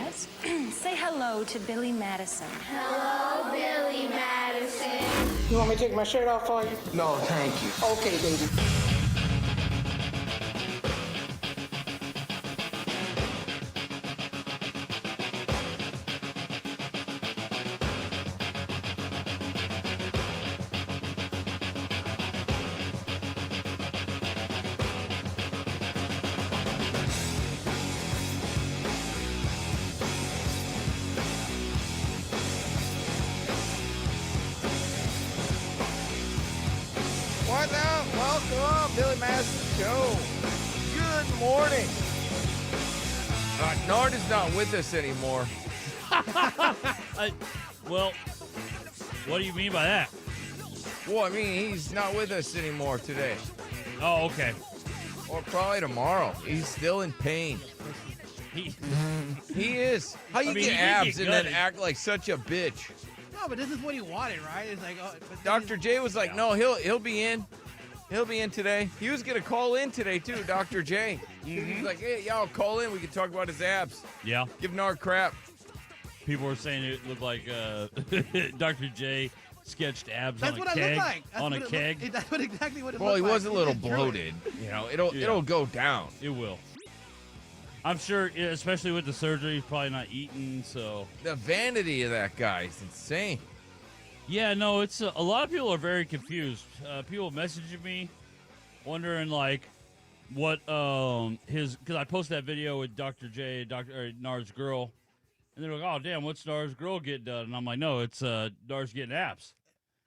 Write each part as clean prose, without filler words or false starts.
Maz. Say hello to Billy Madison. Hello, Billy Madison. You want me to take my shirt off for you? No, thank you. Okay, baby. What's up? Welcome, Billy Madison Show. Good morning. Nard is not with us anymore. Well, what do you mean by that? Well, I mean, he's not with us anymore today. Oh, okay. Or probably tomorrow. He's still in pain. He, He is. How you I mean, get he did abs get and then gutted. act like such a bitch? No, but this is what he wanted, right? It's like, oh, but Dr. J was like, no, he'll be in. He'll be in today. He was going to call in today, too, Dr. J. He was like, hey, y'all call in. We can talk about his abs. yeah. Give Nard crap. People were saying it looked like Dr. J sketched abs That's on a what I keg. look like. That's on what a it keg. Look, that's what exactly what it Well, he looked like. was a little just drew it. bloated. You know, it'll go down. It will. I'm sure, especially with the surgery, he's probably not eating, so. The vanity of that guy is insane. Yeah, no, it's a lot of people are very confused. People messaging me, wondering like what his, because I posted that video with Dr. J, Nard's girl, and they're like, "Oh, damn, what's Nard's girl getting done?" And I'm like, "No, it's Nard's getting abs."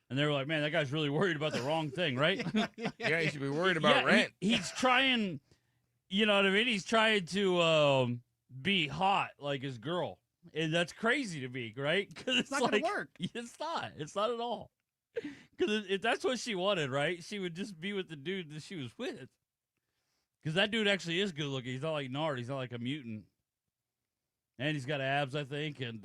And they were like, "Man, that guy's really worried about the wrong thing, right?" Yeah, you should be worried about rent. He's trying, you know what I mean? He's trying to be hot like his girl. And that's crazy to me, right? Because It's not gonna work. It's not. It's not at all. Because if that's what she wanted, right? She would just be with the dude that she was with. Because that dude actually is good looking. He's not like Nard. He's not like a mutant. And he's got abs, I think, and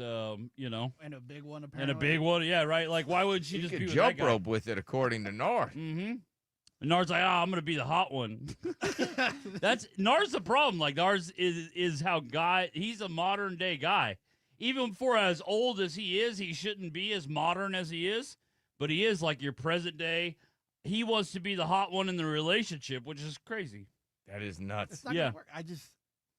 you know, And a big one, and apparently. a big one. Yeah, right. Like, why would she You just could be with jump that guy? rope with it, according to Nard. Mm-hmm. And Nard's like, I'm gonna be the hot one. That's Nard's the problem. Like Nard's is how he's a modern day guy. Even for as old as he is, he shouldn't be as modern as he is. But he is like your present day. He wants to be the hot one in the relationship, which is crazy. That is nuts. It's not Yeah. gonna work.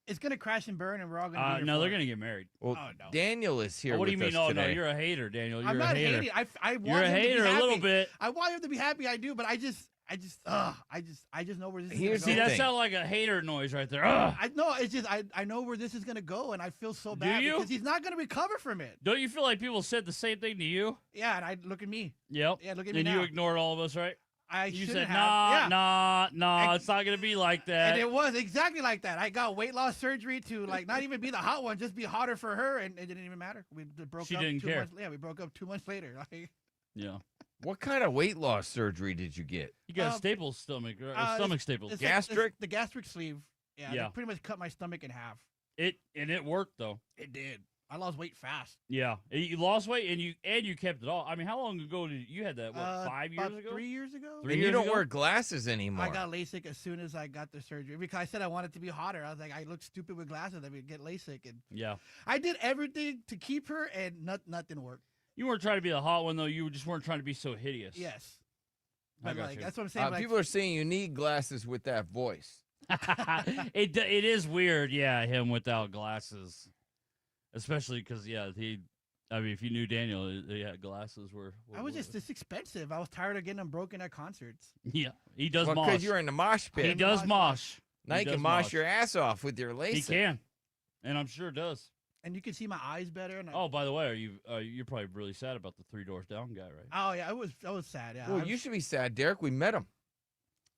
It's gonna crash and burn, and we're all gonna. Be here No, for they're it. gonna get married. Well, Oh, no. Daniel is here What do you with mean? us Oh no, today. you're a hater, Daniel. You're I'm a not hater. hating. I want You're a him to be hater a little happy. bit. I want him to be happy. I do, but I just know where this is Here's See, gonna the go. that thing. sounds like a hater noise right there. Ugh. I know. It's just I know where this is gonna go, and I feel so bad you? because he's not gonna recover from it. Don't you feel like people said the same thing to you? Yeah, and I look at me. Yep. Yeah, look at me And now. you ignored all of us, right? I You shouldn't said, have. nah, Yeah. it's not going to be like that. And it was exactly like that. I got weight loss surgery to like not even be the hot one, just be hotter for her, and it didn't even matter. We broke She up. didn't 2 care. months, yeah, we broke up 2 months later. Like, Yeah. What kind of weight loss surgery did you get? You got a Um, staple stomach, or uh, stomach staples. it's Gastric? the gastric sleeve. Yeah, Yeah. They pretty much cut my stomach in half. It worked, though. It did. I lost weight fast. Yeah. You lost weight, and you kept it all. I mean, how long ago did you had that? What, 5 years About ago? 3 years ago. Three And you years don't ago? wear glasses anymore. I got LASIK as soon as I got the surgery because I said I wanted to be hotter. I was like, I look stupid with glasses. I would get LASIK, and Yeah. I did everything to keep her, and nothing worked. You weren't trying to be the hot one, though. You just weren't trying to be so hideous. Yes, I but got like you. that's what I'm saying. Like, people are saying you need glasses with that voice. It is weird, yeah, him without glasses. Especially because, yeah, I mean, if you knew Daniel, yeah, glasses were I was just it's expensive. I was tired of getting them broken at concerts. Yeah, he does Well, mosh. because you're in the mosh He pit. does mosh. Now He you does can mosh your ass off with your LASIK. He can, and I'm sure does. And you can see my eyes better. And Oh, by the way, you're probably really sad about the Three Doors Down guy, right? oh yeah, I was sad. Yeah. Well, you should be sad, Derek. We met him.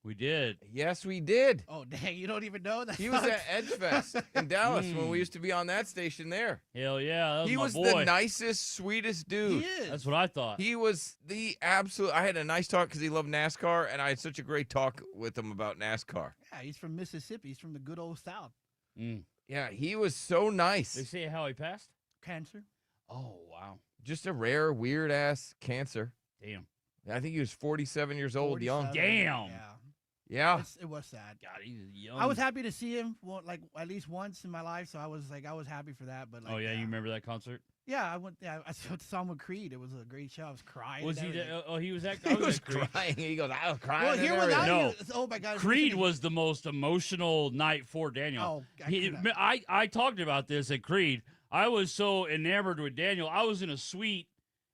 We did. Yes, we did. Oh dang, you don't even know that. He was at Edgefest in Dallas when we Mm. used to be on that station there. Hell yeah, that was He my was boy. the nicest, sweetest He dude. is. That's what I thought. He was the absolute. I had a nice talk because he loved NASCAR, and I had such a great talk with him about NASCAR. Yeah, he's from Mississippi. He's from the good old South. Mm. Yeah, he was so They nice. say how he passed. Cancer. Oh wow, Just a rare, weird ass cancer. damn. I think he was 47 years old, young. 47. Damn. Yeah. Yeah. It was sad. God, he's young. I was happy to see him, like at least once in my life. So I was happy for that. But like, Oh yeah, you remember that concert? Yeah, I went. Yeah, I saw him with Creed. It was a great show. I was crying. Was and he? everything. Oh, he was at. He was crying. He goes, I was crying. Well, and here everything." without No. you. Oh my God. Creed was the most emotional night for Daniel. Oh, I talked about this at Creed. I was so enamored with Daniel. I was in a suite,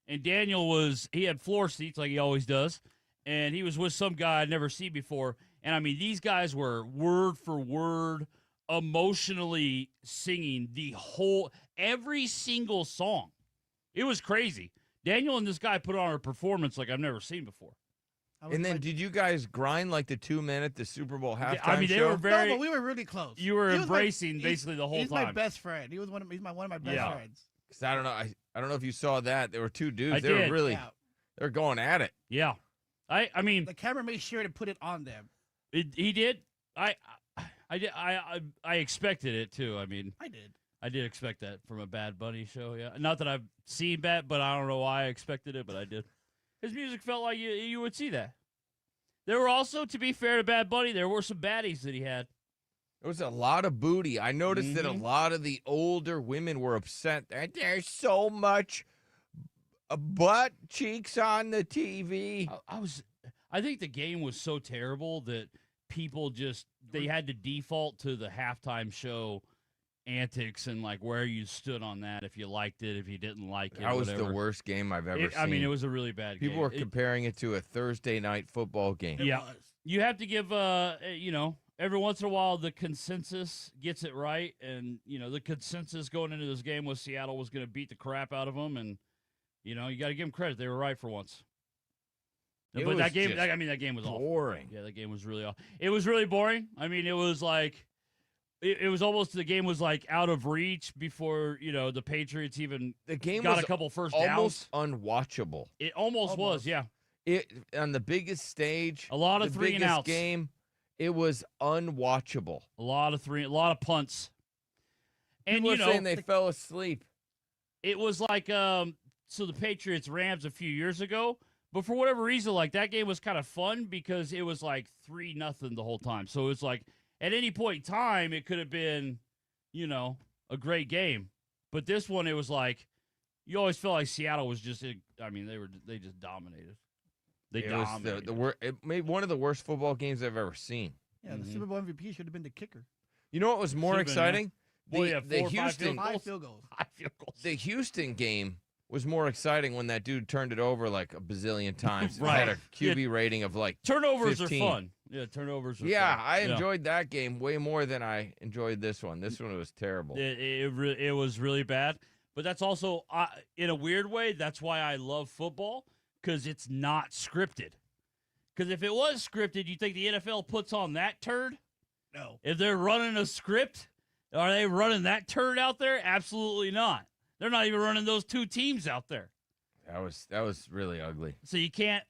and Daniel he had floor seats like he always does, and he was with some guy I'd never seen before. And I mean, these guys were word for word emotionally singing every single song. It was crazy. Daniel and this guy put on a performance like I've never seen before. And then, did you guys grind like the 2 men at the Super Bowl halftime I mean, they show? were very. No, but we were really close. You were He was embracing basically the whole he's time. my best friend. He's one of my best Yeah. friends. 'Cause I don't know. I don't know if you saw that. There were two dudes. I They were did. really. Yeah. They're going at it. Yeah, I mean, The camera made sure to put it on them. he did. I did. I expected it too. I mean, I did. I did expect that from a Bad Bunny show. Yeah, not that I've seen Bad, but I don't know why I expected it, but I did. His music felt like you would see that. There were also, to be fair to Bad Bunny, there were some baddies that he had. There was a lot of booty. I noticed that a lot of the older women were upset that there's so much butt cheeks on the TV. I think the game was so terrible that people they had to default to the halftime show antics and like where you stood on that, if you liked it, if you didn't like it. That was whatever. the worst game I've ever seen. I mean, it was a really bad game. People were comparing it to a Thursday night football game. It Yeah. was. You have to give, every once in a while the consensus gets it right, and the consensus going into this game was Seattle was going to beat the crap out of them, and you got to give them credit; they were right for once. It But was that game, just that game was awful. boring. Yeah, that game was really awful. It was really boring. I mean, it was like, it was almost the game was like out of reach before the Patriots even The game got was a couple first almost downs. unwatchable. It almost was, yeah. It on the biggest stage, A lot of the three and biggest outs. game, it was unwatchable. A lot of punts. And People were saying they fell asleep. it was like so the Patriots Rams a few years ago, but for whatever reason, like that game was kind of fun because it was like 3-0 the whole time. So it's like at any point in time it could have been, a great game. But this one it was like you always felt like Seattle was just they just dominated. They dominated. It made one of the worst football games I've ever seen. Yeah, the Super Bowl MVP should have been the kicker. You know what was more Should've been, yeah. exciting? Well, yeah, the 4 or 5 Houston Five field goals. 5 field goals. the Houston game was more exciting when that dude turned it over like a bazillion times. It Right. had a QB rating of like Turnovers 15. are fun. Yeah, turnovers are Yeah, fun. I enjoyed that game way more than I enjoyed this one. This one was terrible. It was really bad. But that's also, in a weird way, that's why I love football, because it's not scripted. Because if it was scripted, you think the NFL puts on that turd? No. If they're running a script, are they running that turd out there? Absolutely not. They're not even running those two teams out there. That was really ugly. So you can't,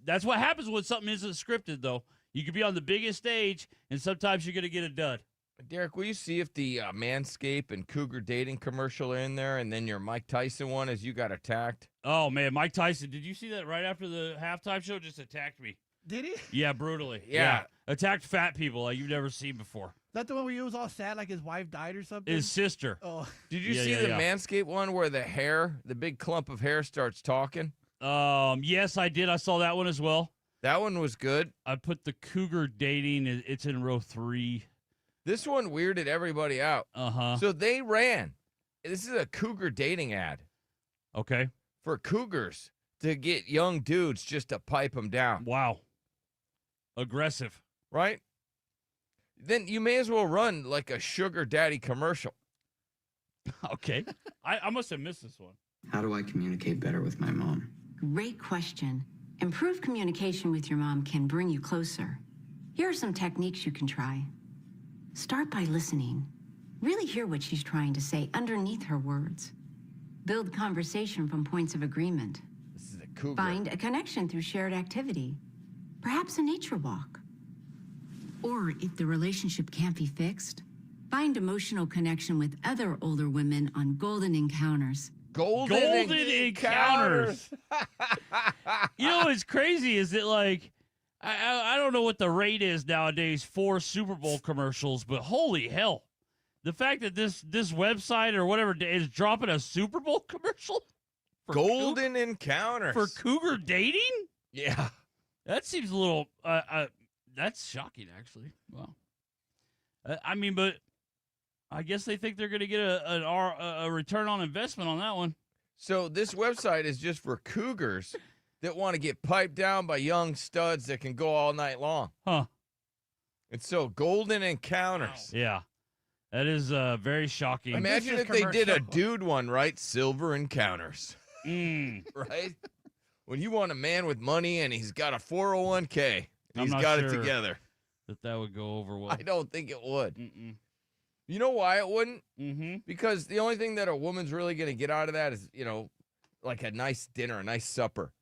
that's what happens when something isn't scripted, though. You could be on the biggest stage, and sometimes you're going to get a dud. Derek, will you see if the Manscaped and Cougar dating commercial are in there, and then your Mike Tyson one as you got attacked? Oh, man, Mike Tyson. Did you see that right after the halftime show? Just attacked me. Did he? Yeah, brutally. Yeah. Attacked fat people like you've never seen before. That the one where he was all sad, like his wife died or something? His sister. Oh, Did you Yeah, see yeah, the yeah. Manscaped one where the big clump of hair starts talking? Yes, I did. I saw that one as well. That one was good. I put the Cougar dating. It's in row 3. This one weirded everybody out. Uh-huh. So they ran. This is a Cougar dating ad Okay. for Cougars to get young dudes just to pipe them down, Wow. Aggressive. right? Then you may as well run like a sugar daddy commercial. Okay. I must have missed this one. How do I communicate better with my mom? Great question. Improved communication with your mom can bring you closer. Here are some techniques you can try. Start by listening. Really hear what she's trying to say underneath her words. Build conversation from points of agreement. This is a Cougar. Find a connection through shared activity. Perhaps a nature walk. Or if the relationship can't be fixed, find emotional connection with other older women on golden encounters. Golden Encounters. You know what's crazy is that, like, I don't know what the rate is nowadays for Super Bowl commercials, but holy hell. The fact that this website or whatever is dropping a Super Bowl commercial for Golden Encounters. for cougar dating? Yeah. That seems a little that's shocking actually. Wow. I mean, but I guess they think they're going to get a return on investment on that one. So this website is just for cougars that want to get piped down by young studs that can go all night long. Huh. And so Golden Encounters. Yeah. That is very shocking. Imagine if they did a dude one, right? Silver Encounters. Mm. Right? When you want a man with money and he's got a 401k, and I'm he's not got it sure together. that would go over well. I don't think it would. Mm-mm. You know why it wouldn't? Mm-hmm. Because the only thing that a woman's really going to get out of that is, like a nice dinner, a nice supper.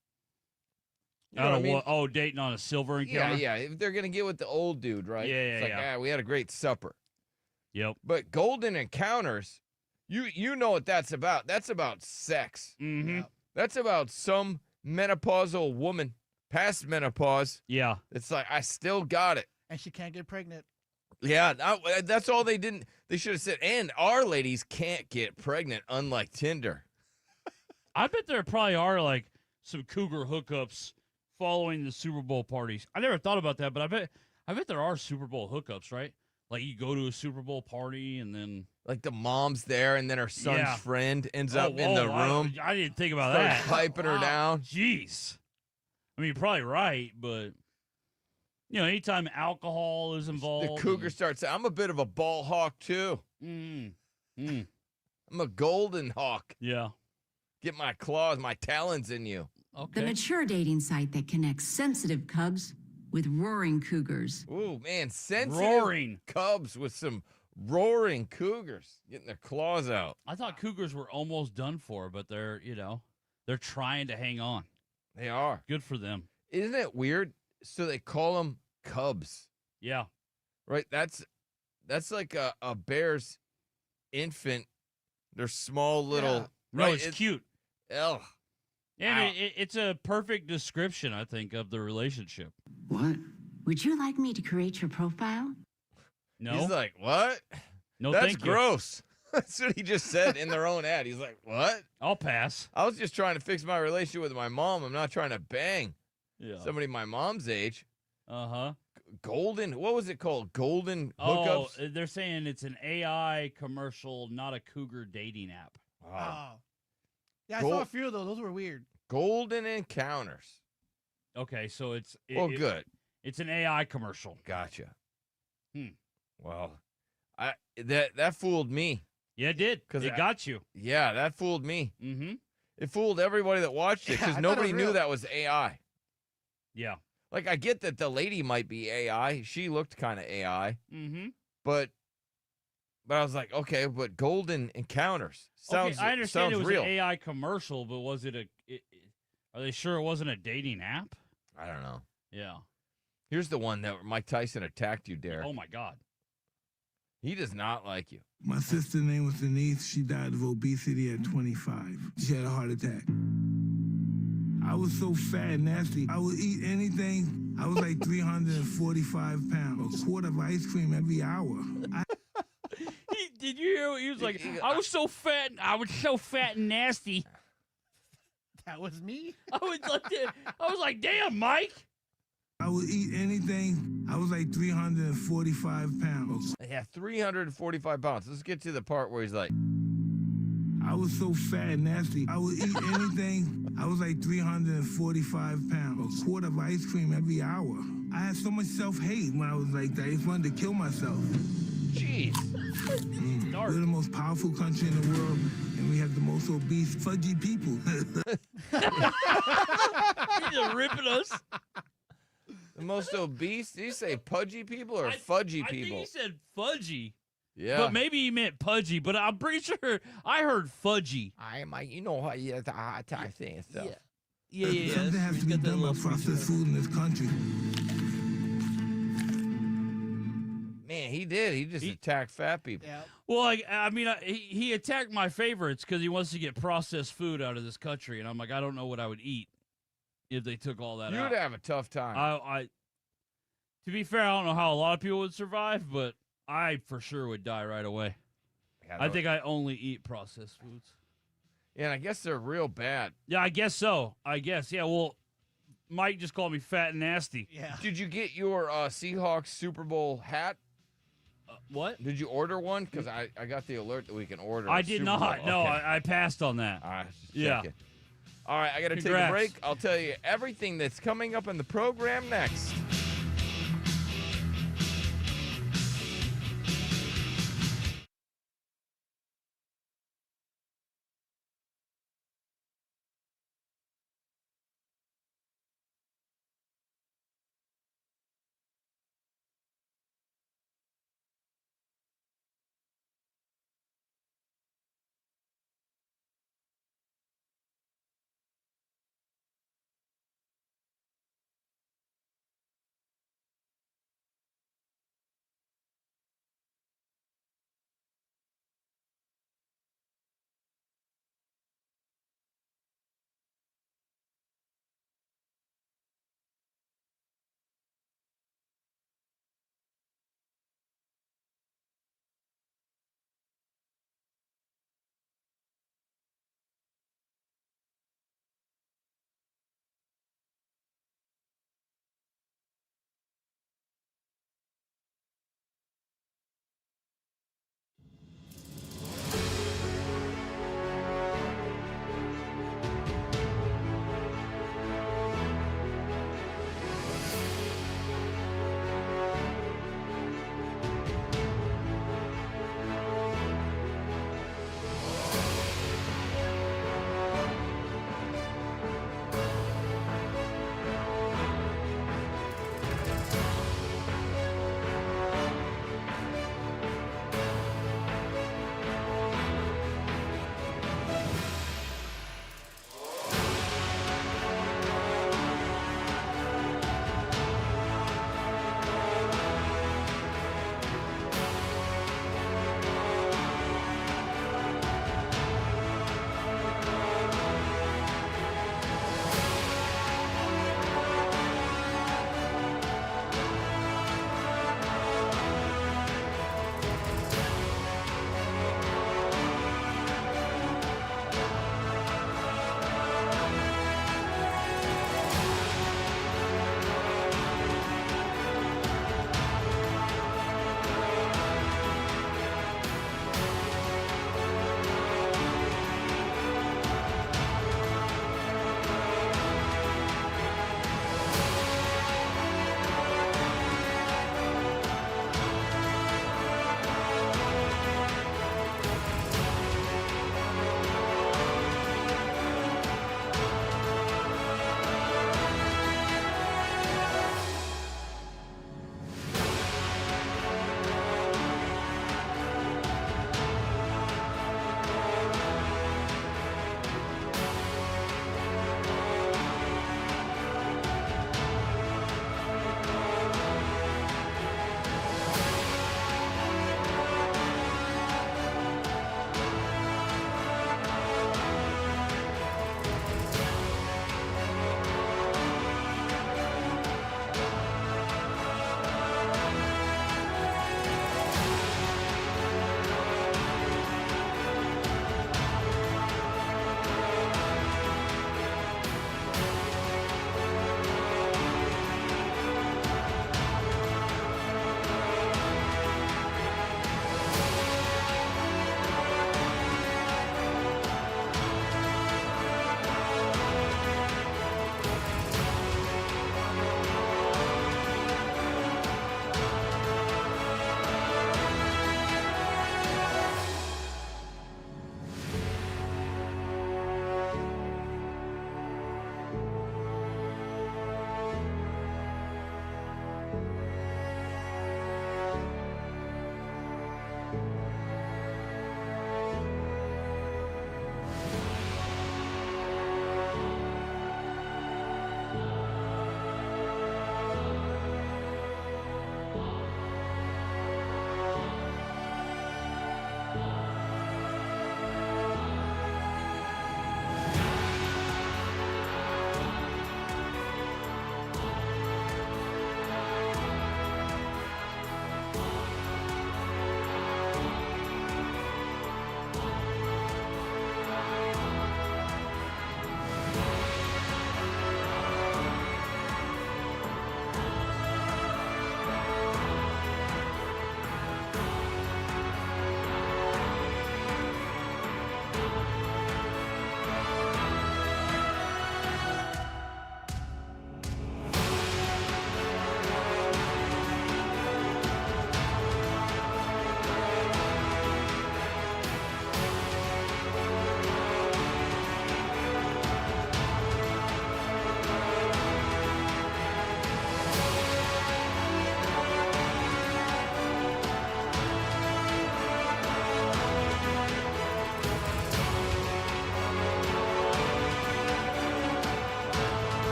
You know what I mean? Oh, dating on a silver encounter? Yeah. If they're going to get with the old dude, right? Yeah, It's like, yeah. we had a great supper. Yep. But Golden Encounters, you know what that's about. That's about sex. Mm-hmm. That's about some menopausal woman, past menopause. Yeah. It's like, I still got it. And she can't get pregnant. Yeah, that's all they didn't. They should have said, and our ladies can't get pregnant, unlike Tinder. I bet there probably are like some cougar hookups following the Super Bowl parties. I never thought about that, but I bet there are Super Bowl hookups, right? Like you go to a Super Bowl party and then Like the mom's there, and then her son's friend ends up in the room. I didn't think about starts that. piping her down. Jeez. I mean, you're probably right, but anytime alcohol is involved, The cougar starts saying, I'm a bit of a ball hawk, too. I'm I'm a golden hawk. Yeah. Get my claws, my talons in you. Okay. The mature dating site that connects sensitive cubs with roaring cougars. Ooh, man, sensitive Roaring. cubs with some roaring cougars getting their claws out. I thought cougars were almost done for, but they're trying to hang on. They are. Good for them. Isn't it weird? So they call them cubs, Yeah. right? That's like a bear's infant. They're small little. No, Right? it's cute. Ugh. And it's a perfect description, I think, of the relationship. What? Would you like me to create your profile? No, He's like, what? no, That's thank you. gross. That's what he just said in their own ad. He's like, what? I'll pass. I was just trying to fix my relationship with my mom. I'm not trying to bang Yeah. somebody my mom's age. Uh-huh. Golden, what was it called? Golden Oh, hookups? they're saying it's an AI commercial, not a cougar dating app. Wow. Oh. Yeah, I Gold- saw a few of those. Those were weird. Golden Encounters. Okay, so it's Good. It's an AI commercial. Gotcha. Hmm. Well, that fooled me. Yeah, it did. 'Cause It got you. Yeah, that fooled me. Mm-hmm. It fooled everybody that watched it Yeah, I because thought it nobody was knew real. that was AI. Yeah. Like, I get that the lady might be AI. She looked kind of AI, Mm-hmm. but I was like, okay, but Golden Encounters sounds I understand sounds it was real. an AI commercial, but was it are they sure it wasn't a dating app? I don't know. Yeah. Here's the one that Mike Tyson attacked you, Derek. Oh my God. He does not like you. My sister's name was Denise. She died of obesity at 25. She had a heart attack. I was so fat and nasty. I would eat anything. I was like 345 pounds. A quart of ice cream every hour. Did you hear? He was like, I was so fat and nasty. That was me. I was like, damn, Mike. I would eat anything. I was like 345 pounds. Yeah, 345 pounds. Let's get to the part where he's like, I was so fat and nasty. I would eat anything. I was like 345 pounds. A quart of ice cream every hour. I had so much self-hate when I was like that. I just wanted to kill myself. jeez. We're the most powerful country in the world, and we have the most obese, fudgy people. He's just ripping us. The most obese? Did he say pudgy people or fudgy I people? think he said fudgy. Yeah. But maybe he meant pudgy, but I'm pretty sure I heard fudgy. you know how you say stuff. Yeah. Something has to be done about processed food in this country. Man, he did. He just attacked fat people. Yeah. Well, he attacked my favorites because he wants to get processed food out of this country, and I'm like, I don't know what I would eat if they took all that You'd out. have a tough time. To be fair, I don't know how a lot of people would survive, but I for sure would die right away. I think I only eat processed foods. Yeah, and I guess they're real bad. Yeah, I guess so. Yeah, well, Mike just called me fat and nasty. Yeah. Did you get your Seahawks Super Bowl hat? What? Did you order one? Because I got the alert that we can order. I a did Super not. Bowl. No, Okay. I passed on that. All right, just Yeah. checking. All right, I got to take a Congrats. break. I'll tell you everything that's coming up in the program next.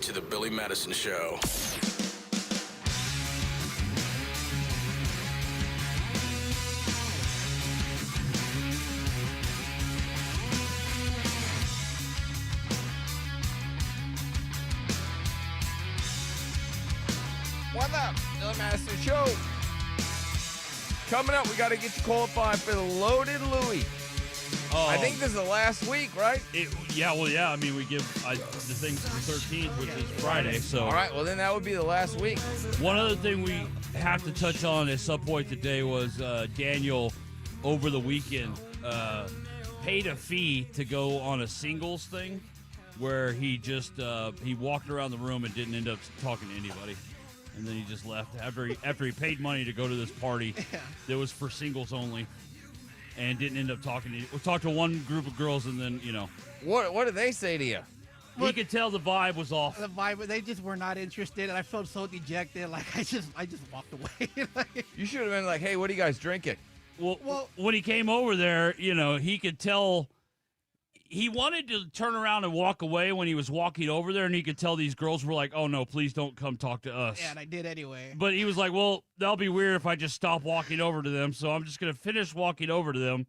to the Billy Madison Show. What up, Billy Madison Show? Coming up, we got to get you qualified for the Loaded Louie. Oh, I think this is the last week, right? Yeah. I mean, we give the thing to the 13th, which is Friday. So. All right, well, then that would be the last week. One other thing we have to touch on at some point today was Daniel, over the weekend, paid a fee to go on a singles thing where he just he walked around the room and didn't end up talking to anybody. And then he just left after he paid money to go to this party that was for singles only, and didn't end up talking to. We talked to one group of girls, and then What did they say to you? he could tell the vibe was off. The vibe, they just were not interested, and I felt so dejected. Like I just walked away. Like, You should have been like, hey, what are you guys drinking? Well, when he came over there, he could tell he wanted to turn around and walk away when he was walking over there, and he could tell these girls were like, oh, no, please don't come talk to us. yeah, and I did anyway. But he was like, well, that'll be weird if I just stop walking over to them, so I'm just going to finish walking over to them,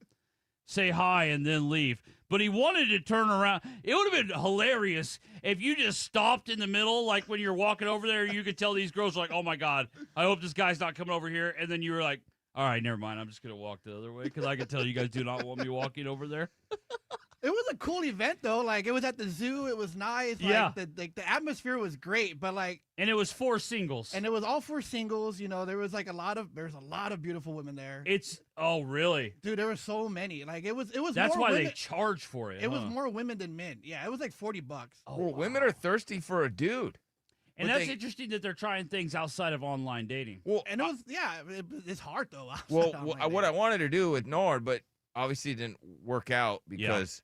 say hi, and then leave. But he wanted to turn around. It would have been hilarious if you just stopped in the middle, like when you're walking over there, you could tell these girls, like, oh, my God, I hope this guy's not coming over here. And then you were like, all right, never mind. I'm just going to walk the other way because I can tell you guys do not want me walking over there. It was a cool event though. Like it was at the zoo. It was nice. Yeah. Like the atmosphere was great, but like. And it was for singles. And it was all for singles. There was like a lot of beautiful women there. Oh really? Dude, there were so many. Like it was. That's more why women. they charge for it. It was more women than men. Yeah, it was like $40. Oh, Well, wow. women are thirsty for a dude. And But that's interesting that they're trying things outside of online dating. Well, And it was it's hard though. what I wanted to do with Nard, but obviously it didn't work out because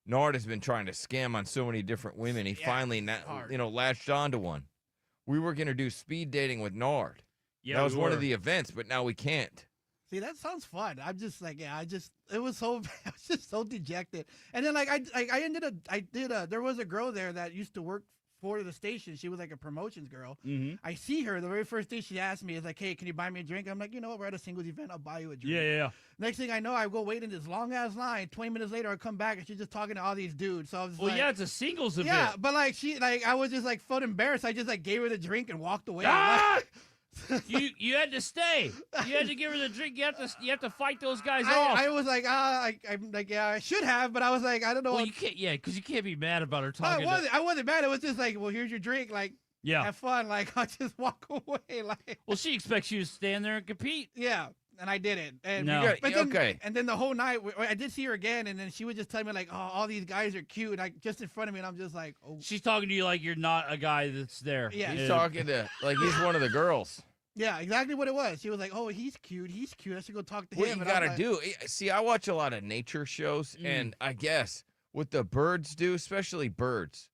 Nard has been trying to scam on so many different women. He finally, hard. latched onto one. We were going to do speed dating with Nard. Yeah, that was we one were. of the events, but now we can't. See, that sounds fun. I'm just like, it was so, I was just so dejected. And then there was a girl there that used to work for the station. She was like a promotions girl. Mm-hmm. I see her the very first day she asked me is like, hey, can you buy me a drink? I'm like, you know what? We're at a singles event. I'll buy you a drink. Yeah. Next thing I know, I go wait in this long ass line. 20 minutes later, I come back and she's just talking to all these dudes. So I was Well, like, yeah, it's a singles event. yeah, but like I was just like felt embarrassed. I just like gave her the drink and walked away. Ah! you had to stay. You had to give her the drink. You have to fight those guys off. I was like, I'm like, yeah, I should have, but I was like, I don't know. Well, you can't. Yeah, because you can't be mad about her talking. I wasn't mad. It was just like, well, here's your drink. Like, have fun. Like, I'll just walk away. Like, well, she expects you to stand there and compete. yeah. And I didn't. And No. And then the whole night, I did see her again, and then she would just tell me like, "Oh, all these guys are cute," like just in front of me, and I'm just like, "Oh." She's talking to you like you're not a guy that's there. Yeah. He's talking to, like he's one of the girls. Yeah, exactly what it was. She was like, "Oh, he's cute. He's cute. I should go talk to What him." you And I'm got to like, do, see, I watch a lot of nature shows, and I guess what the birds do, especially birds,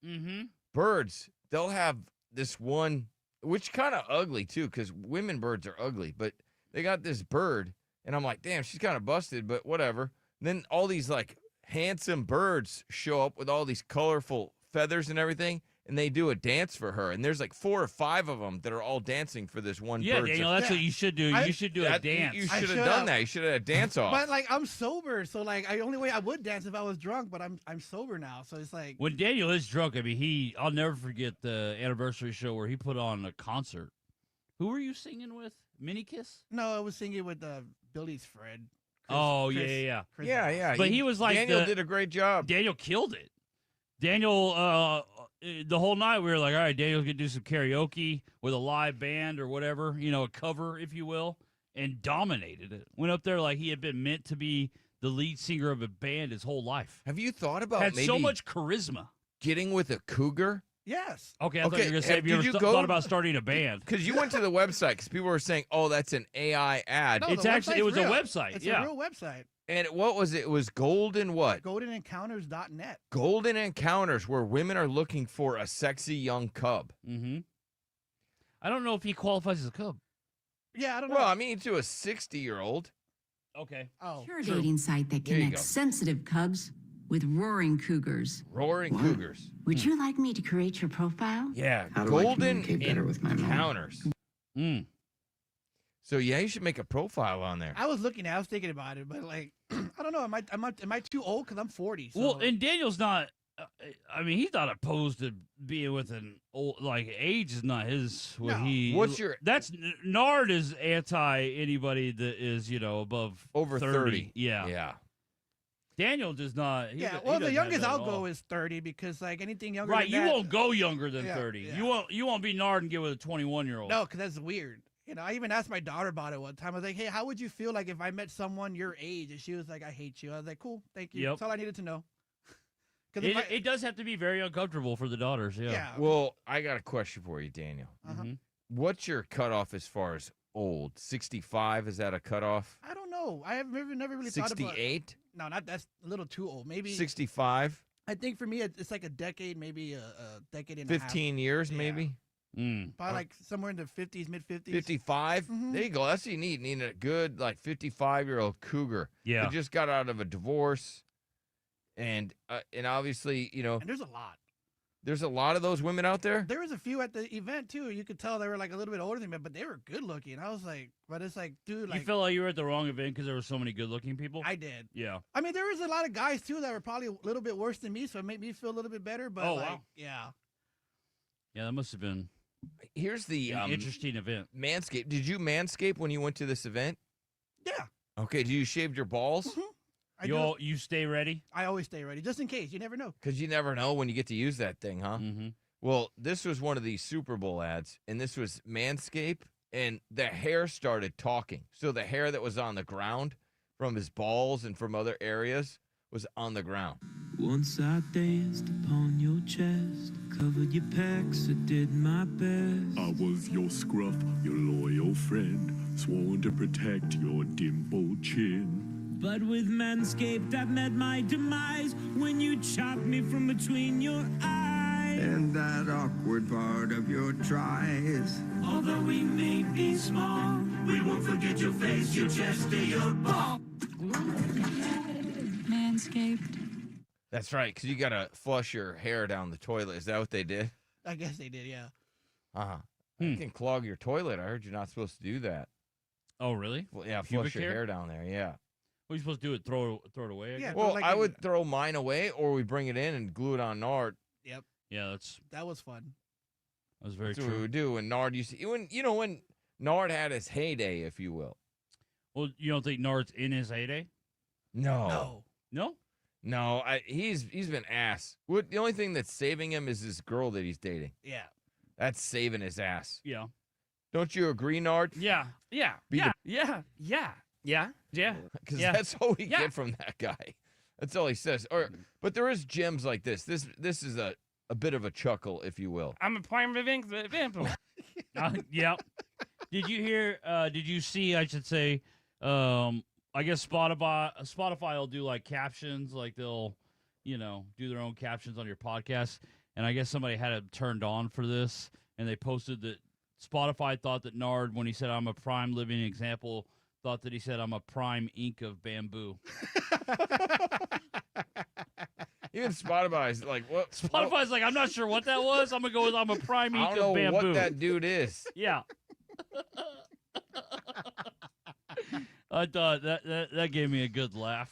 birds, they'll have this one, which kind of ugly too, because women birds are ugly, but they got this bird, and I'm like, damn, she's kind of busted, but whatever. And then all these like handsome birds show up with all these colorful feathers and everything, and they do a dance for her. And there's like 4 or 5 of them that are all dancing for this one Yeah, bird. Daniel, that's what you should do. You should do a dance. You should have done that. You should have had a dance off. But like I'm sober, so like the only way I would dance if I was drunk, but I'm sober now, so it's like When Daniel is drunk, I mean, I'll never forget the anniversary show where he put on a concert. Who were you singing with? Mini Kiss? No, I was singing with Billy's friend. Yeah. Yeah. But he was like Daniel did a great job. Daniel killed it. Daniel, the whole night we were like, all right, Daniel's gonna do some karaoke with a live band or whatever, a cover, if you will, and dominated it. Went up there like he had been meant to be the lead singer of a band his whole life. Have you thought about Had maybe so much charisma. getting with a cougar? Yes. Okay, I thought you were gonna say, have you ever thought about starting a band? Because you went to the website because people were saying, "Oh, that's an AI ad." No, It's the actually it was website's a real. website. It's Yeah. a real website. And what was it? It was Golden what? GoldenEncounters.net. Golden Encounters, where women are looking for a sexy young cub. Mm-hmm. I don't know if he qualifies as a cub. Yeah, I don't know. Well, I mean, to a 60-year-old. Okay. Oh, You're a dating site that There you connects go. sensitive cubs with roaring cougars. Roaring cougars. Would you like me to create your profile? Yeah, How do I golden communicate better with my mom? encounters. So yeah, you should make a profile on there. I was thinking about it, but like, I don't know. Am I too old? Because I'm 40. So. Well, and Daniel's not. I mean, he's not opposed to being with an old. Like, age is not his. What No. he. What's your That's Nard is anti anybody that is above over 30? Yeah. Yeah. Daniel does not. He yeah. he Well, the doesn't have youngest that I'll at go all. is 30 because like anything younger. Right, than you that, won't go younger than Yeah, 30. yeah. You won't be Nard and get with a 21-year-old. No, because that's weird. I even asked my daughter about it one time. I was like, "Hey, how would you feel like if I met someone your age?" And she was like, "I hate you." I was like, "Cool, thank you." Yep. That's all I needed to know. 'Cause if It does have to be very uncomfortable for the daughters. Yeah. yeah. Well, I got a question for you, Daniel. Uh-huh. Mhm. What's your cutoff as far as old? 65? Is that a cutoff? I don't know. I have never really thought about. 68? No, not that's a little too old. Maybe 65? I think for me it's like a decade, maybe a decade and a half. 15 years, Yeah. maybe? Probably like somewhere in the 50s, mid 50s. 55? Mhm. There you go. That's what you need. Need a good, like, 55-year-old cougar. Yeah. That just got out of a divorce. And obviously, And there's a lot. there's a lot of those women out there. There was a few at the event too. You could tell they were like a little bit older than me, but they were good looking. I was like, but it's like, dude, like You felt like you were at the wrong event because there were so many good-looking people. I did. Yeah. I mean, there was a lot of guys too that were probably a little bit worse than me, so it made me feel a little bit better. But Oh, like, wow. yeah, Yeah, that must have been Here's the an interesting event. Manscaped. Did you manscape when you went to this event? yeah. Okay. Did you shave your balls? Mhm. I You stay ready. I always stay ready just in case. You never know. Because you never know when you get to use that thing, huh? Mm-hmm. Well, this was one of these Super Bowl ads, and this was Manscaped, and the hair started talking. So the hair that was on the ground from his balls and from other areas was on the ground. Once I danced upon your chest, covered your pecs, I did my best. I was your scruff, your loyal friend, sworn to protect your dimpled chin. But with Manscaped, I've met my demise when you chopped me from between your eyes. And that awkward part of your tries. Although we may be small, we won't forget your face, your chest, or your ball. Manscaped. That's right, because you got to flush your hair down the toilet. Is that what they did? I guess they did. Yeah. Uh-huh. You can clog your toilet. I heard you're not supposed to do that. Oh, really? Well, yeah, Pubic flush your hair down there, yeah. What are you supposed to do? It throw it away? I Yeah. guess? Well, like I in- would throw mine away, or we bring it in and glue it on Nard. Yep. Yeah, that That was fun. was very That's what we true. would do. And Nard used to, when Nard had his heyday, if you will. Well, you don't think Nard's in his heyday? No. No. No. No, he's been ass. The only thing that's saving him is this girl that he's dating. Yeah. That's saving his ass. Yeah. Don't you agree, Nard? Yeah. Yeah. Be the- Yeah. Because Yeah. that's all we Yeah. get from that guy. That's all he says. But there is gems like this. This is a bit of a chuckle, if you will. I'm a prime example. Yeah. Did you hear? Did you see? I should say. I guess Spotify will do like captions, like they'll, do their own captions on your podcast. And I guess somebody had it turned on for this, and they posted that Spotify thought that Nard, when he said "I'm a prime living example," thought that he said "I'm a prime ink of bamboo." Even Spotify's like, what? Spotify's like, I'm not sure what that was. I'm gonna go with "I'm a prime I ink don't of know bamboo." what that dude is. Yeah. I thought that gave me a good laugh.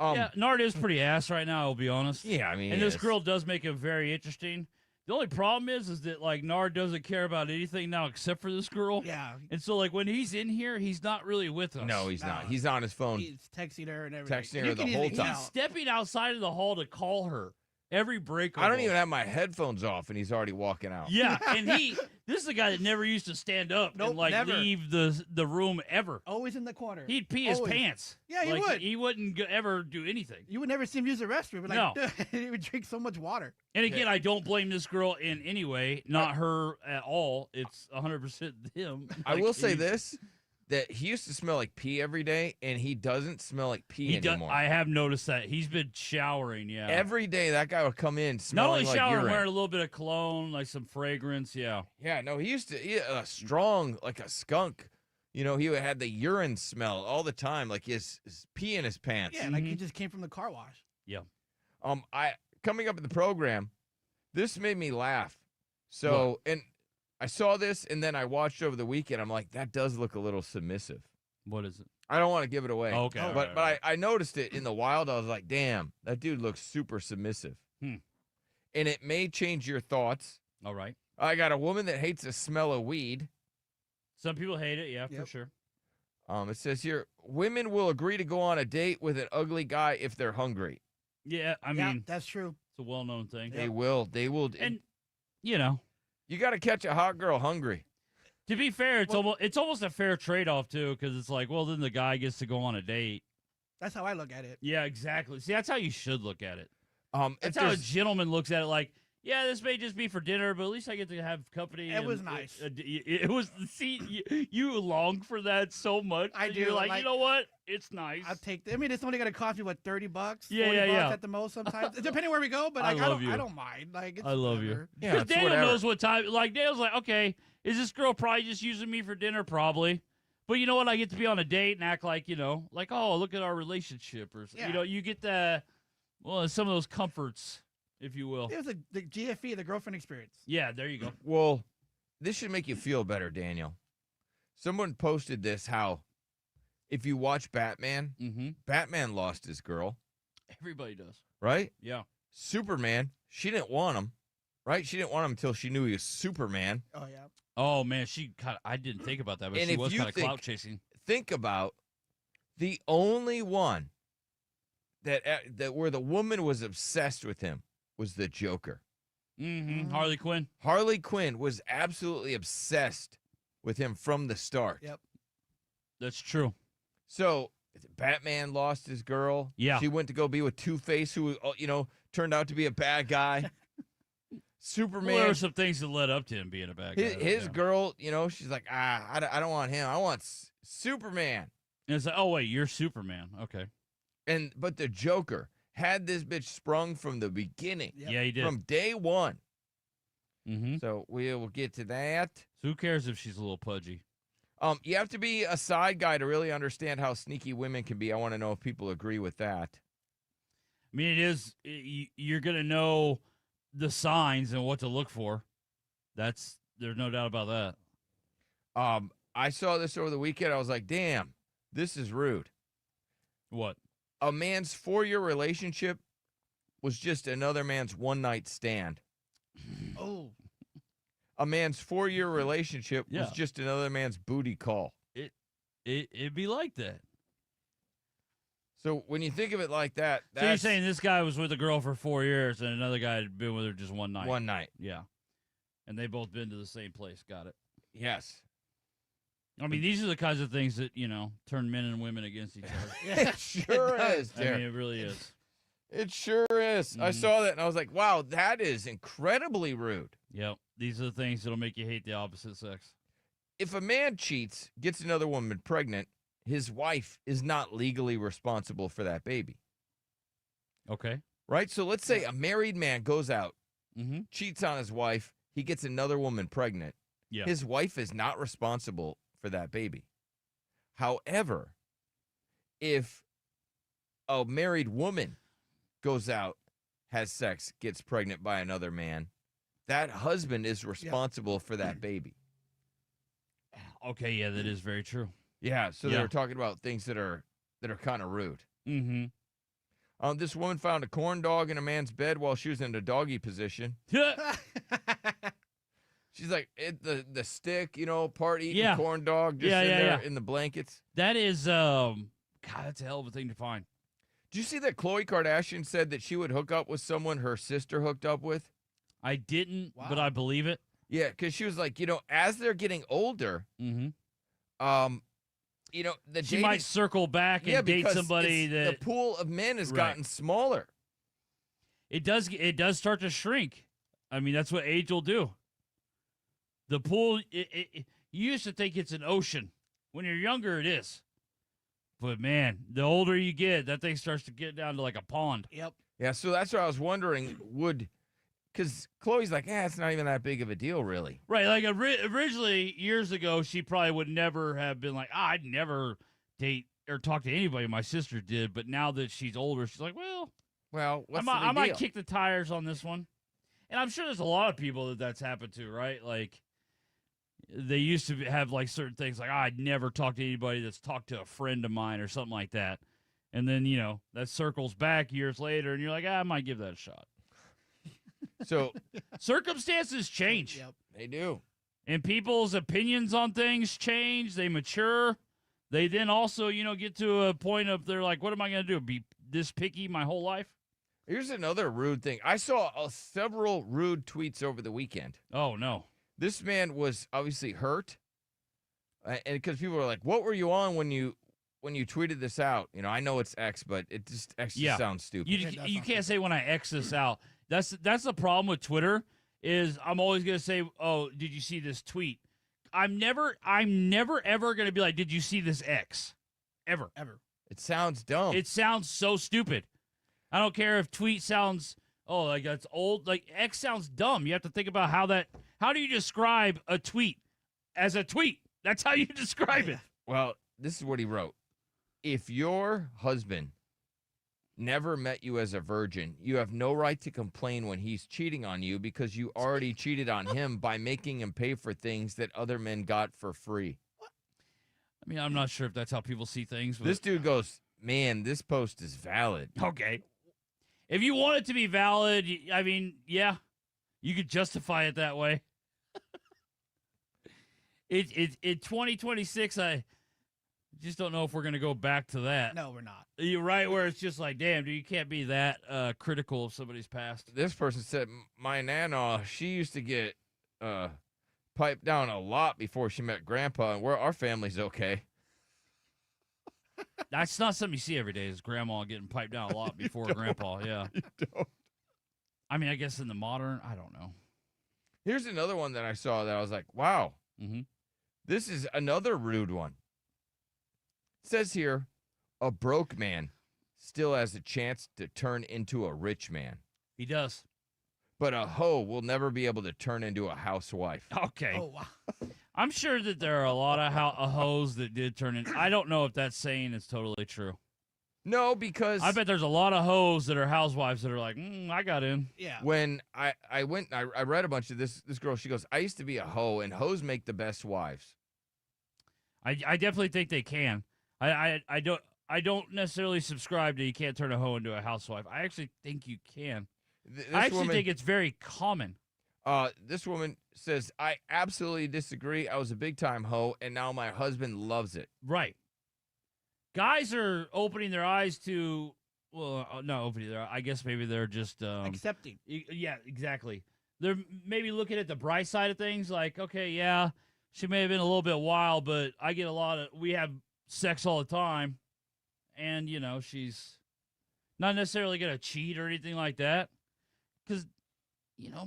Yeah, Nard is pretty ass right now, I'll be honest. Yeah, I mean, and this yes. girl does make him very interesting. The only problem is that like Nard doesn't care about anything now except for this girl. Yeah. And so like when he's in here, he's not really with us. No, he's not. He's on his phone. He's texting her and everything. Texting her You the can whole easily time. tell. He's stepping outside of the hall to call her every break. I don't almost. even have my headphones off, and he's already walking out. Yeah, and this is a guy that never used to stand up Nope, and like never. leave the room ever. Always in the corner. He'd pee his Always. pants. Yeah, he Like, would. He wouldn't ever do anything. You would never see him use the restroom. But No. like, he would drink so much water. And again, I don't blame this girl in any way. Not her at all. It's 100% him. I Like, will say he- this: that he used to smell like pee every day, and he doesn't smell like pee He does, anymore. I have noticed that he's been showering. Yeah, Every day, that guy would come in not smelling only like showering, urine. wearing a little bit of cologne, like some fragrance. Yeah, Yeah, no, he used to strong like a skunk. He had the urine smell all the time, like his pee in his pants. Yeah, like he just came from the car wash. Yeah. I coming up in the program, this made me laugh. So, and I saw this, and then I watched over the weekend. I'm like, that does look a little submissive. What is it? I don't want to give it away. Oh, okay. But I noticed it in the wild. I was like, damn, that dude looks super submissive. And it may change your thoughts. All right. I got a woman that hates the smell of weed. Some people hate it, yeah, for sure. It says here, women will agree to go on a date with an ugly guy if they're hungry. Yeah, I mean, that's true. It's a well-known thing. They will. They will. And, you know. You got to catch a hot girl hungry. To be fair, it's almost a fair trade-off, too, because it's like, well, then the guy gets to go on a date. That's how I look at it. Yeah, exactly. See, that's how you should look at it. That's if how a gentleman looks at it, like, yeah, this may just be for dinner, but at least I get to have company. It was nice. It was, see, you long for that so much. I do. You're like, you know what? It's nice. I'll take. I mean, it's only gonna cost me what, $30, $40 Yeah. at the most sometimes, depending where we go. But like, I don't mind. Like, it's I love whatever. you. Because Daniel knows what time. Like Daniel's like, okay, is this girl probably just using me for dinner? Probably. But you know what? I get to be on a date and act like, like, oh, look at our relationship, or you get some of those comforts, if you will. It was the GFE, the girlfriend experience. Yeah, there you go. Well, this should make you feel better, Daniel. Someone posted this, how if you watch Batman, Batman lost his girl. Everybody does. Right? Yeah. Superman, she didn't want him. Right? She didn't want him until she knew he was Superman. Oh, yeah. Oh, man, I didn't think about that, but she was kind of clout chasing. Think about the only one that where the woman was obsessed with him was the Joker. Harley Quinn. Harley Quinn was absolutely obsessed with him from the start. Yep. That's true. So Batman lost his girl. Yeah. She went to go be with Two-Face, who, turned out to be a bad guy. Superman. Well, there were some things that led up to him being a bad guy. His girl, she's like, I don't want him. I want Superman. And it's like, oh, wait, you're Superman. Okay. But the Joker had this bitch sprung from the beginning. Yep. Yeah, he did. From day one. Mm-hmm. So we will get to that. So who cares if she's a little pudgy? You have to be a side guy to really understand how sneaky women can be. I want to know if people agree with that. I mean, you're going to know the signs and what to look for. There's no doubt about that. I saw this over the weekend. I was like, damn, this is rude. What? A man's 4-year relationship was just another man's one-night stand. Oh. A man's 4-year relationship was just another man's booty call. It'd be like that. So when you think of it like that, so you're saying this guy was with a girl for 4 years and another guy had been with her just one night. One night. Yeah. And they both been to the same place. Got it. Yes. I mean, these are the kinds of things that, turn men and women against each other. It sure is, Derek. I mean, it really is. It sure is. I saw that and I was like, wow, that is incredibly rude. Yep. These are the things that'll make you hate the opposite sex. If a man cheats, gets another woman pregnant, his wife is not legally responsible for that baby. Okay. Right? So let's say a married man goes out, cheats on his wife, he gets another woman pregnant. Yeah. His wife is not responsible for that baby. However, if a married woman goes out, has sex, gets pregnant by another man, that husband is responsible for that baby. Okay, yeah, that is very true. Yeah, so they were talking about things that are kind of rude. Mm-hmm. This woman found a corn dog in a man's bed while she was in a doggy position. She's like, the stick, part eating corn dog just in there in the blankets. That is, God, that's a hell of a thing to find. Did you see that Khloe Kardashian said that she would hook up with someone her sister hooked up with? I didn't, but I believe it. Yeah, because she was like, as they're getting older, the she might circle back and date somebody that the pool of men has gotten smaller. It does start to shrink. I mean, that's what age will do. The pool, you used to think it's an ocean. When you're younger, it is. But, man, the older you get, that thing starts to get down to like a pond. Yep. Yeah, so that's what I was wondering, because Chloe's like, it's not even that big of a deal, really. Right, like originally, years ago, she probably would never have been like, I'd never date or talk to anybody. My sister did. But now that she's older, she's like, well, Well, what's the I big might deal? kick the tires on this one. And I'm sure there's a lot of people that's happened to, right? Like, they used to have, like, certain things like, I'd never talk to anybody that's talked to a friend of mine or something like that. And then, that circles back years later, and you're like, I might give that a shot. So circumstances change. Yep. they do. And people's opinions on things change. They mature. They then also, get to a point of they're like, what am I going to do? Be this picky my whole life? Here's another rude thing. I saw several rude tweets over the weekend. Oh, no. This man was obviously hurt, and because people were like, "What were you on when you tweeted this out?" I know it's X, but X just sounds stupid. You can't say when I X this out. That's the problem with Twitter is I'm always gonna say, "Oh, did you see this tweet?" I'm never ever gonna be like, "Did you see this X?" Ever. It sounds dumb. It sounds so stupid. I don't care if tweet sounds like that's old. Like X sounds dumb. You have to think about how do you describe a tweet as a tweet? That's how you describe it. Well, this is what he wrote. If your husband never met you as a virgin, you have no right to complain when he's cheating on you because you already cheated on him by making him pay for things that other men got for free. I mean, I'm not sure if that's how people see things. But This dude goes, man, this post is valid. Okay. If you want it to be valid, I mean, yeah, you could justify it that way. In 2026, I just don't know if we're going to go back to that. No, we're not. You're right, where it's just like, damn, dude, you can't be that critical of somebody's past. This person said, my nana, she used to get piped down a lot before she met grandpa, and our family's okay. That's not something you see every day, is grandma getting piped down a lot before grandpa, yeah. You don't. I mean, I guess in the modern, I don't know. Here's another one that I saw that I was like, wow, this is another rude one. It says here, a broke man still has a chance to turn into a rich man. He does. But a hoe will never be able to turn into a housewife. Okay. Oh, wow. I'm sure that there are a lot of hoes that did turn in. I don't know if that saying is totally true. No, because I bet there's a lot of hoes that are housewives that are like, I got in. Yeah. when I read a bunch of this girl, she goes, I used to be a hoe, and hoes make the best wives. I definitely think they can. I don't necessarily subscribe to you can't turn a hoe into a housewife. I actually think you can. I actually think it's very common. This woman says, I absolutely disagree. I was a big-time hoe, and now my husband loves it. Right. Guys are opening their eyes to, well, not opening their eyes. I guess maybe they're just accepting. Yeah, exactly. They're maybe looking at the bright side of things, like, okay, yeah, she may have been a little bit wild, but we have sex all the time, and, she's not necessarily going to cheat or anything like that, because,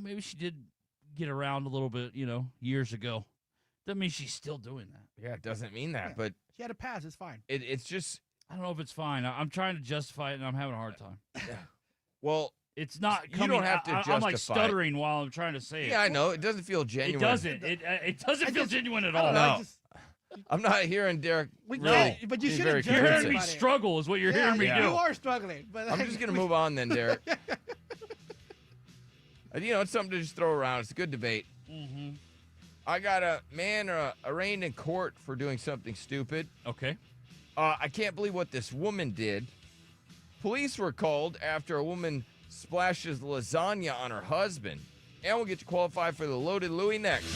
maybe she did get around a little bit, years ago. Doesn't mean she's still doing that. Yeah, it doesn't mean that, but She had a pass. It's fine. it's just, I don't know if it's fine. I'm trying to justify it, and I'm having a hard time. yeah. Well, It's not You coming. don't have to I'm like justify it. stuttering while I'm trying to say it. yeah, I know. It doesn't feel It genuine. doesn't. It doesn't feel genuine at I all. don't know, No. I just- I'm not hearing Derek. We really can't, but you be should very have You're convincing. hearing me struggle is what you're hearing me yeah. do. You are struggling, but I'm like, just going to move on then, Derek. It's something to just throw around. It's a good debate. Mm-hmm. I got a man arraigned in court for doing something stupid. Okay. I can't believe what this woman did. Police were called after a woman splashes lasagna on her husband. And we'll get you qualified for the Loaded Louie next.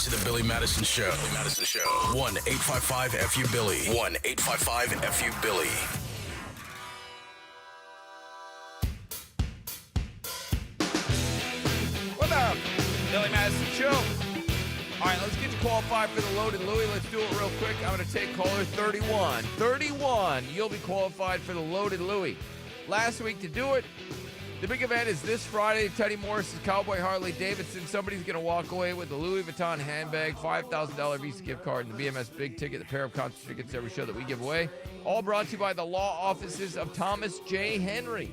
to the Billy Madison Show. 1-855-FU-BILLY. 1-855-FU-BILLY. What up, Billy Madison Show? All right, let's get you qualified for the Loaded Louie. Let's do it real quick. I'm going to take caller 31. 31, you'll be qualified for the Loaded Louie. Last week to do it, the big event is this Friday. Teddy Morris's Cowboy Harley Davidson. Somebody's going to walk away with a Louis Vuitton handbag, $5,000 Visa gift card, and the BMS Big Ticket, the pair of concert tickets every show that we give away. All brought to you by the law offices of Thomas J. Henry.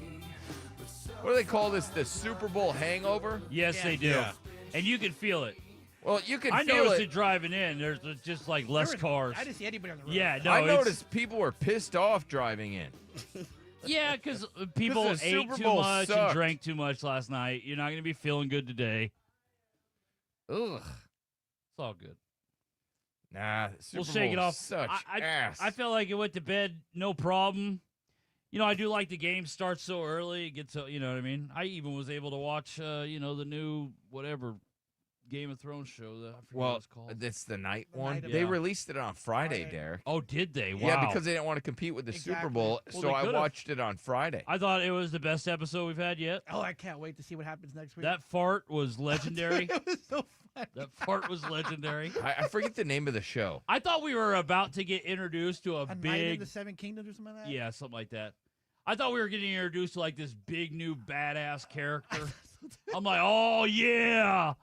What do they call this? The Super Bowl hangover? Yes, they do. Yeah. And you can feel it. Well, you can I feel noticed it. it driving in. There's just like less cars. I didn't see anybody on the road. Yeah, no. I it's- noticed people were pissed off driving in. Yeah, because people the ate Super too Bowl much sucked. and drank too much last night. You're not going to be feeling good today. Ugh. It's all good. Nah, Super We'll shake it Bowl off. Such I ass. I felt like it went to bed, no problem. You know, I do like the game starts so early. It gets, you know what I mean? I even was able to watch, the new whatever Game of Thrones show. I forget what it's called. It's the night one. night They Yeah. released it on Friday, Derek. Oh, did they? Wow. Yeah, because they didn't want to compete with the Super Exactly. Bowl, Well, so they I could've. watched it on Friday. I thought it was the best episode we've had yet. Oh, I can't wait to see what happens next week. That fart was legendary. It was so funny. That fart was legendary. I forget the name of the show. I thought we were about to get introduced to a A Night in big, the Seven Kingdoms or something like that? yeah, something like that. I thought we were getting introduced to like this big new badass character. I'm like, oh yeah.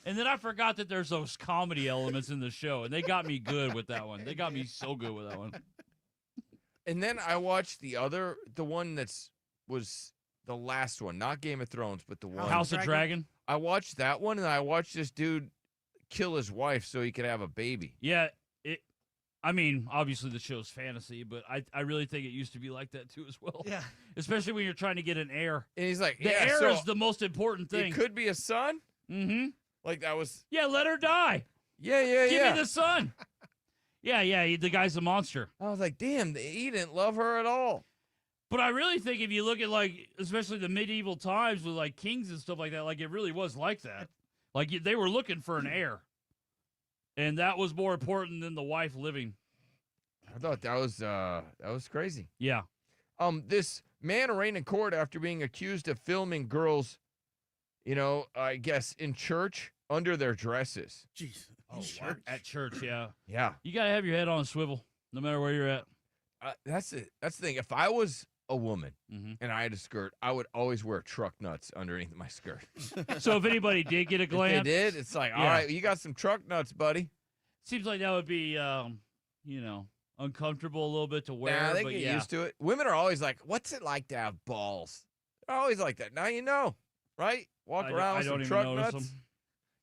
And then I forgot that there's those comedy elements in the show, and they got me good with that one. They got me so good with that one. And then I watched the one was the last one, not Game of Thrones, but the one. House of Dragon. I watched that one, and I watched this dude kill his wife so he could have a baby. Yeah, I mean, obviously the show's fantasy, but I really think it used to be like that too as well. Yeah. Especially when you're trying to get an heir. And he's like, The yeah, heir so is the most important thing. it could be a son? Mm-hmm. Like that was, Yeah, let her die. yeah. Give me the son. Yeah, the guy's a monster. I was like, damn, he didn't love her at all. But I really think if you look at, like, especially the medieval times with, like, kings and stuff like that, like, it really was like that. Like, they were looking for an heir. And that was more important than the wife living. I thought that was crazy. Yeah. This man arraigned in court after being accused of filming girls, I guess in church under their dresses. Jeez. Oh, at church, yeah. Yeah. You got to have your head on a swivel, no matter where you're at. That's it. That's the thing. If I was a woman Mm-hmm. and I had a skirt, I would always wear truck nuts underneath my skirt. So if anybody did get a If glance, they did, it's like, all Yeah. right, you got some truck nuts, buddy. seems like that would be, uncomfortable a little bit to wear. Nah, they but get yeah. used to it. Women are always like, what's it like to have balls? They're always like that. Now you know, right? Walk around I with don't some even truck notice nuts. them.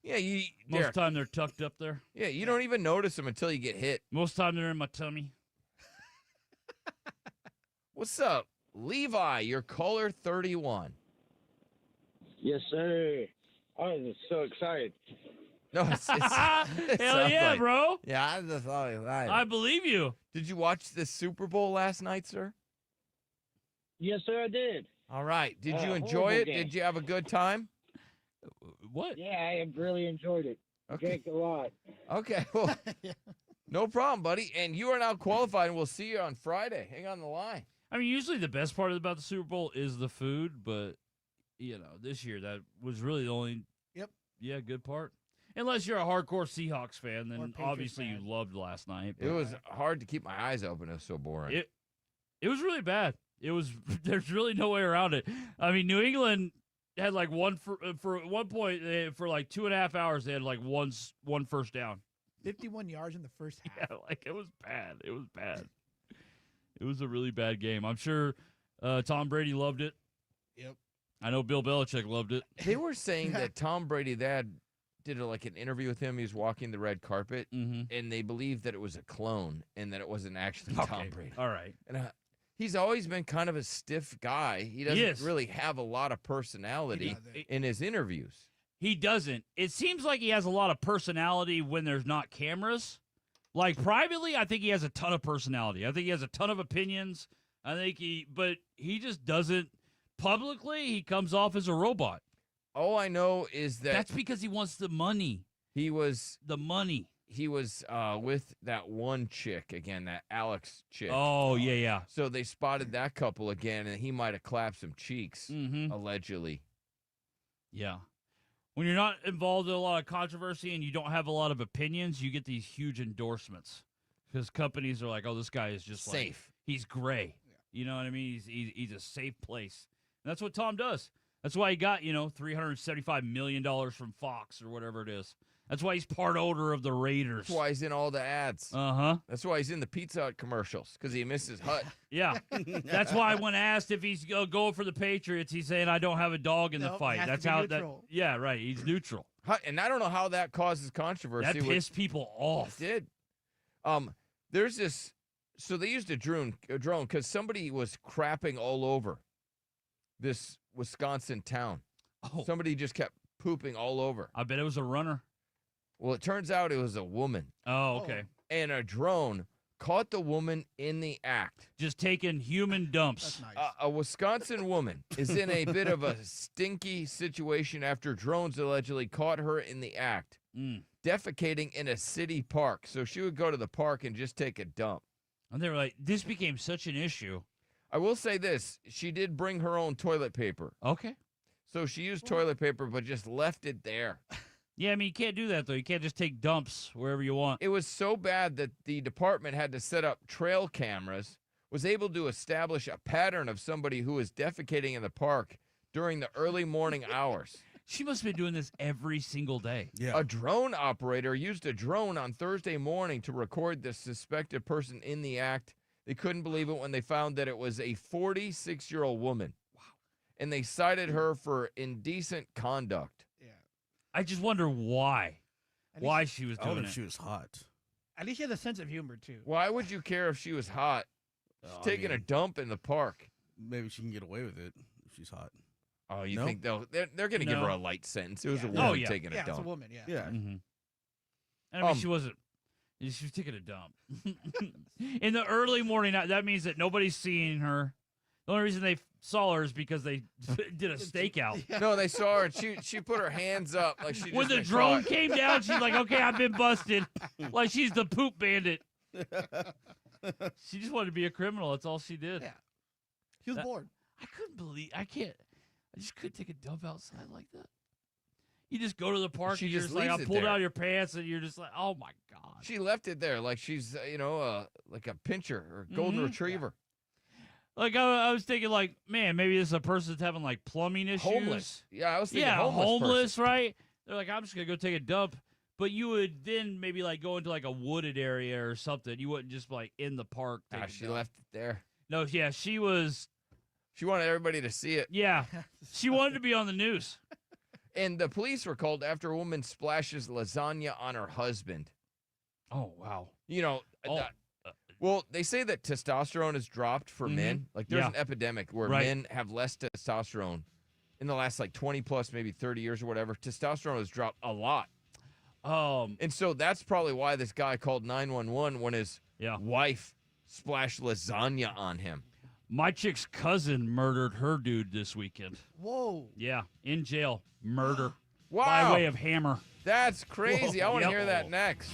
Yeah, Most Derek, of the time they're tucked up there. yeah, you don't even notice them until you get hit. Most of the time they're in my tummy. What's up, Levi? You're caller 31. Yes, sir. I'm so excited. No, it Hell sounds yeah, like- bro. Yeah, I just thought it was nice. I believe you. Did you watch the Super Bowl last night, sir? Yes, sir, I did. All right. Did you enjoy horrible it? game. Did you have a good time? What? Yeah, I have really enjoyed it. Okay. Drank a lot. Okay. Well, no problem, buddy. And you are now qualified, and we'll see you on Friday. Hang on the line. I mean, usually the best part about the Super Bowl is the food, but this year that was really the only good part. Unless you're a hardcore Seahawks fan, Or then Patriots obviously fan. you loved last night. It was hard to keep my eyes open. It was so boring. It was really bad. It was there's really no way around it. I mean, New England had like for at one point for like 2.5 hours they had like one first down. 51 yards in the first half. Yeah, like it was bad. It was bad. It was a really bad game. I'm sure Tom Brady loved it. Yep. I know Bill Belichick loved it. They were saying that Tom Brady, did like an interview with him. He was walking the red carpet, and they believed that it was a clone and that it wasn't actually Tom Brady. All right. And he's always been kind of a stiff guy. He doesn't really have a lot of personality in his interviews. He doesn't. It seems like he has a lot of personality when there's not cameras. Like privately, I think he has a ton of personality. I think he has a ton of opinions. But he just doesn't. Publicly, he comes off as a robot. All I know is that That's because he wants the money. He was The money. with that one chick again, that Alex chick. Oh, yeah. So they spotted that couple again, and he might have clapped some cheeks, allegedly. Yeah. When you're not involved in a lot of controversy and you don't have a lot of opinions, you get these huge endorsements because companies are like, "Oh, this guy is just Safe. He's gray." Yeah. You know what I mean? He's a safe place. And that's what Tom does. That's why he got, $375 million from Fox or whatever it is. That's why he's part owner of the Raiders. That's why he's in all the ads. Uh-huh. That's why he's in the Pizza Hut commercials, because he misses Hut. Yeah. That's why when asked if he's going for the Patriots, he's saying, I don't have a dog in the fight. That's how neutral. Yeah, right. He's neutral. And I don't know how that causes controversy. That pissed people off. It did. There's this, so they used a drone because somebody was crapping all over this Wisconsin town. Oh. Somebody just kept pooping all over. I bet it was a runner. Well, it turns out it was a woman. Oh, okay. And a drone caught the woman in the act. Just taking human dumps. That's nice. A Wisconsin woman is in a bit of a stinky situation after drones allegedly caught her in the act, defecating in a city park. So she would go to the park and just take a dump. And they were like, this became such an issue. I will say this. She did bring her own toilet paper. Okay. So she used toilet paper, but just left it there. Yeah, I mean, you can't do that, though. You can't just take dumps wherever you want. It was so bad that the department had to set up trail cameras, was able to establish a pattern of somebody who was defecating in the park during the early morning hours. She must have been doing this every single day. Yeah. A drone operator used a drone on Thursday morning to record the suspected person in the act. They couldn't believe it when they found that it was a 46-year-old woman. Wow. And they cited her for indecent conduct. Yeah. I just wonder why. Why she was I doing wonder it. if she was hot. At least she has a sense of humor too. Why would you care if she was hot? She's taking a dump in the park. Maybe she can get away with it if she's hot. Oh, you No? think they're going to give her a light sentence? It was a Yeah. woman taking a Yeah, dump. it's a woman. Yeah. Yeah. Mm-hmm. I mean, she wasn't. She was taking a dump. In the early morning, that means that nobody's seeing her. The only reason they saw her is because they did a stakeout. Yeah. No, they saw her, and she put her hands up like she When just the been drone caught. came down, she's like, okay, I've been busted. Like she's the poop bandit. She just wanted to be a criminal. That's all she did. Yeah. He was bored. I just couldn't take a dump outside like that. You just go to the park She and you're just just like, I'll leaves it pull there. down your pants and you're just like, oh my God. She left it there like she's, like a pincher or a golden Mhm. retriever. Like I was thinking, like, man, maybe this is a person that's having like plumbing issues. Homeless. Yeah, I was thinking Yeah, homeless person. right? They're like, I'm just gonna go take a dump. But you would then maybe like go into like a wooded area or something. You wouldn't just like in the park. Take a She dump. left it there. No, yeah, she was. She wanted everybody to see it. Yeah, she wanted to be on the news. And the police were called after a woman splashes lasagna on her husband. Oh wow. Well, they say that testosterone has dropped for men. Like there's an epidemic where men have less testosterone in the last like 20 plus, maybe 30 years or whatever. Testosterone has dropped a lot. And so that's probably why this guy called 911 when his wife splashed lasagna on him. My chick's cousin murdered her dude this weekend. Whoa. Yeah, in jail. Murder. Wow. By way of hammer. That's crazy. Whoa. I want to Yep. hear that next.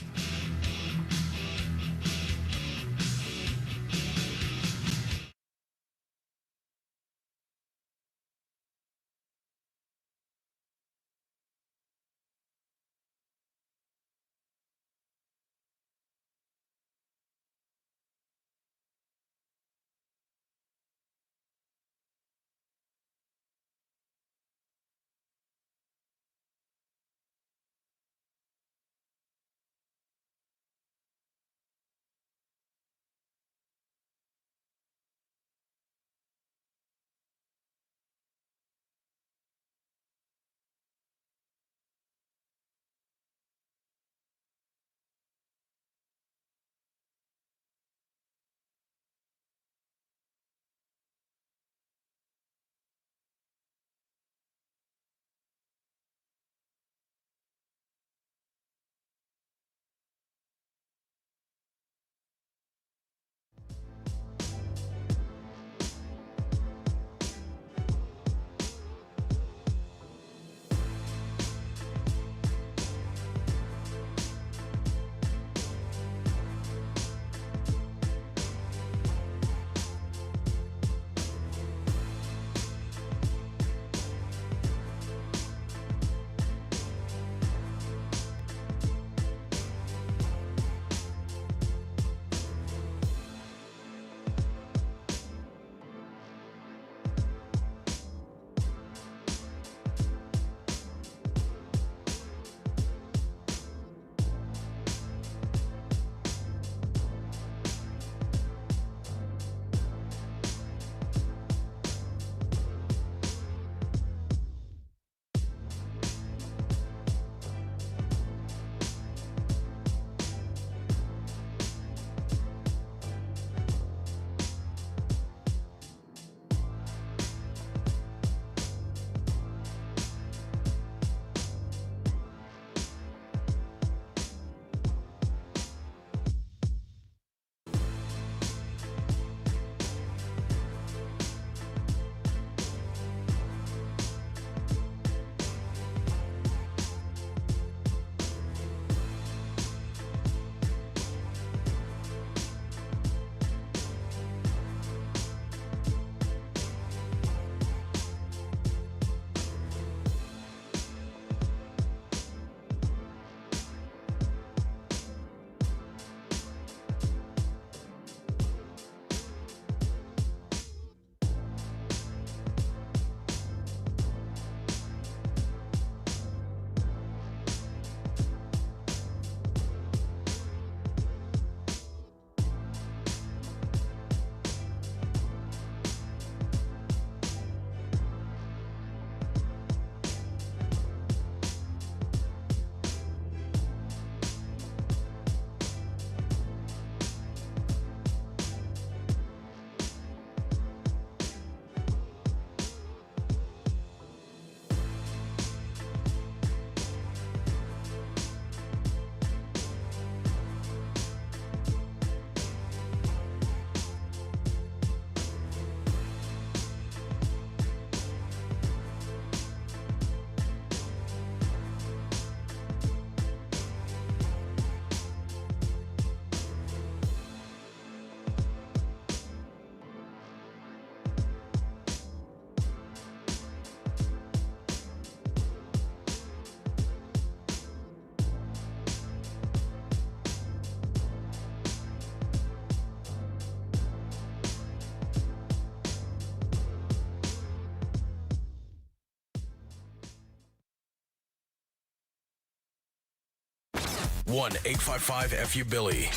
1-855-FU-BILLY.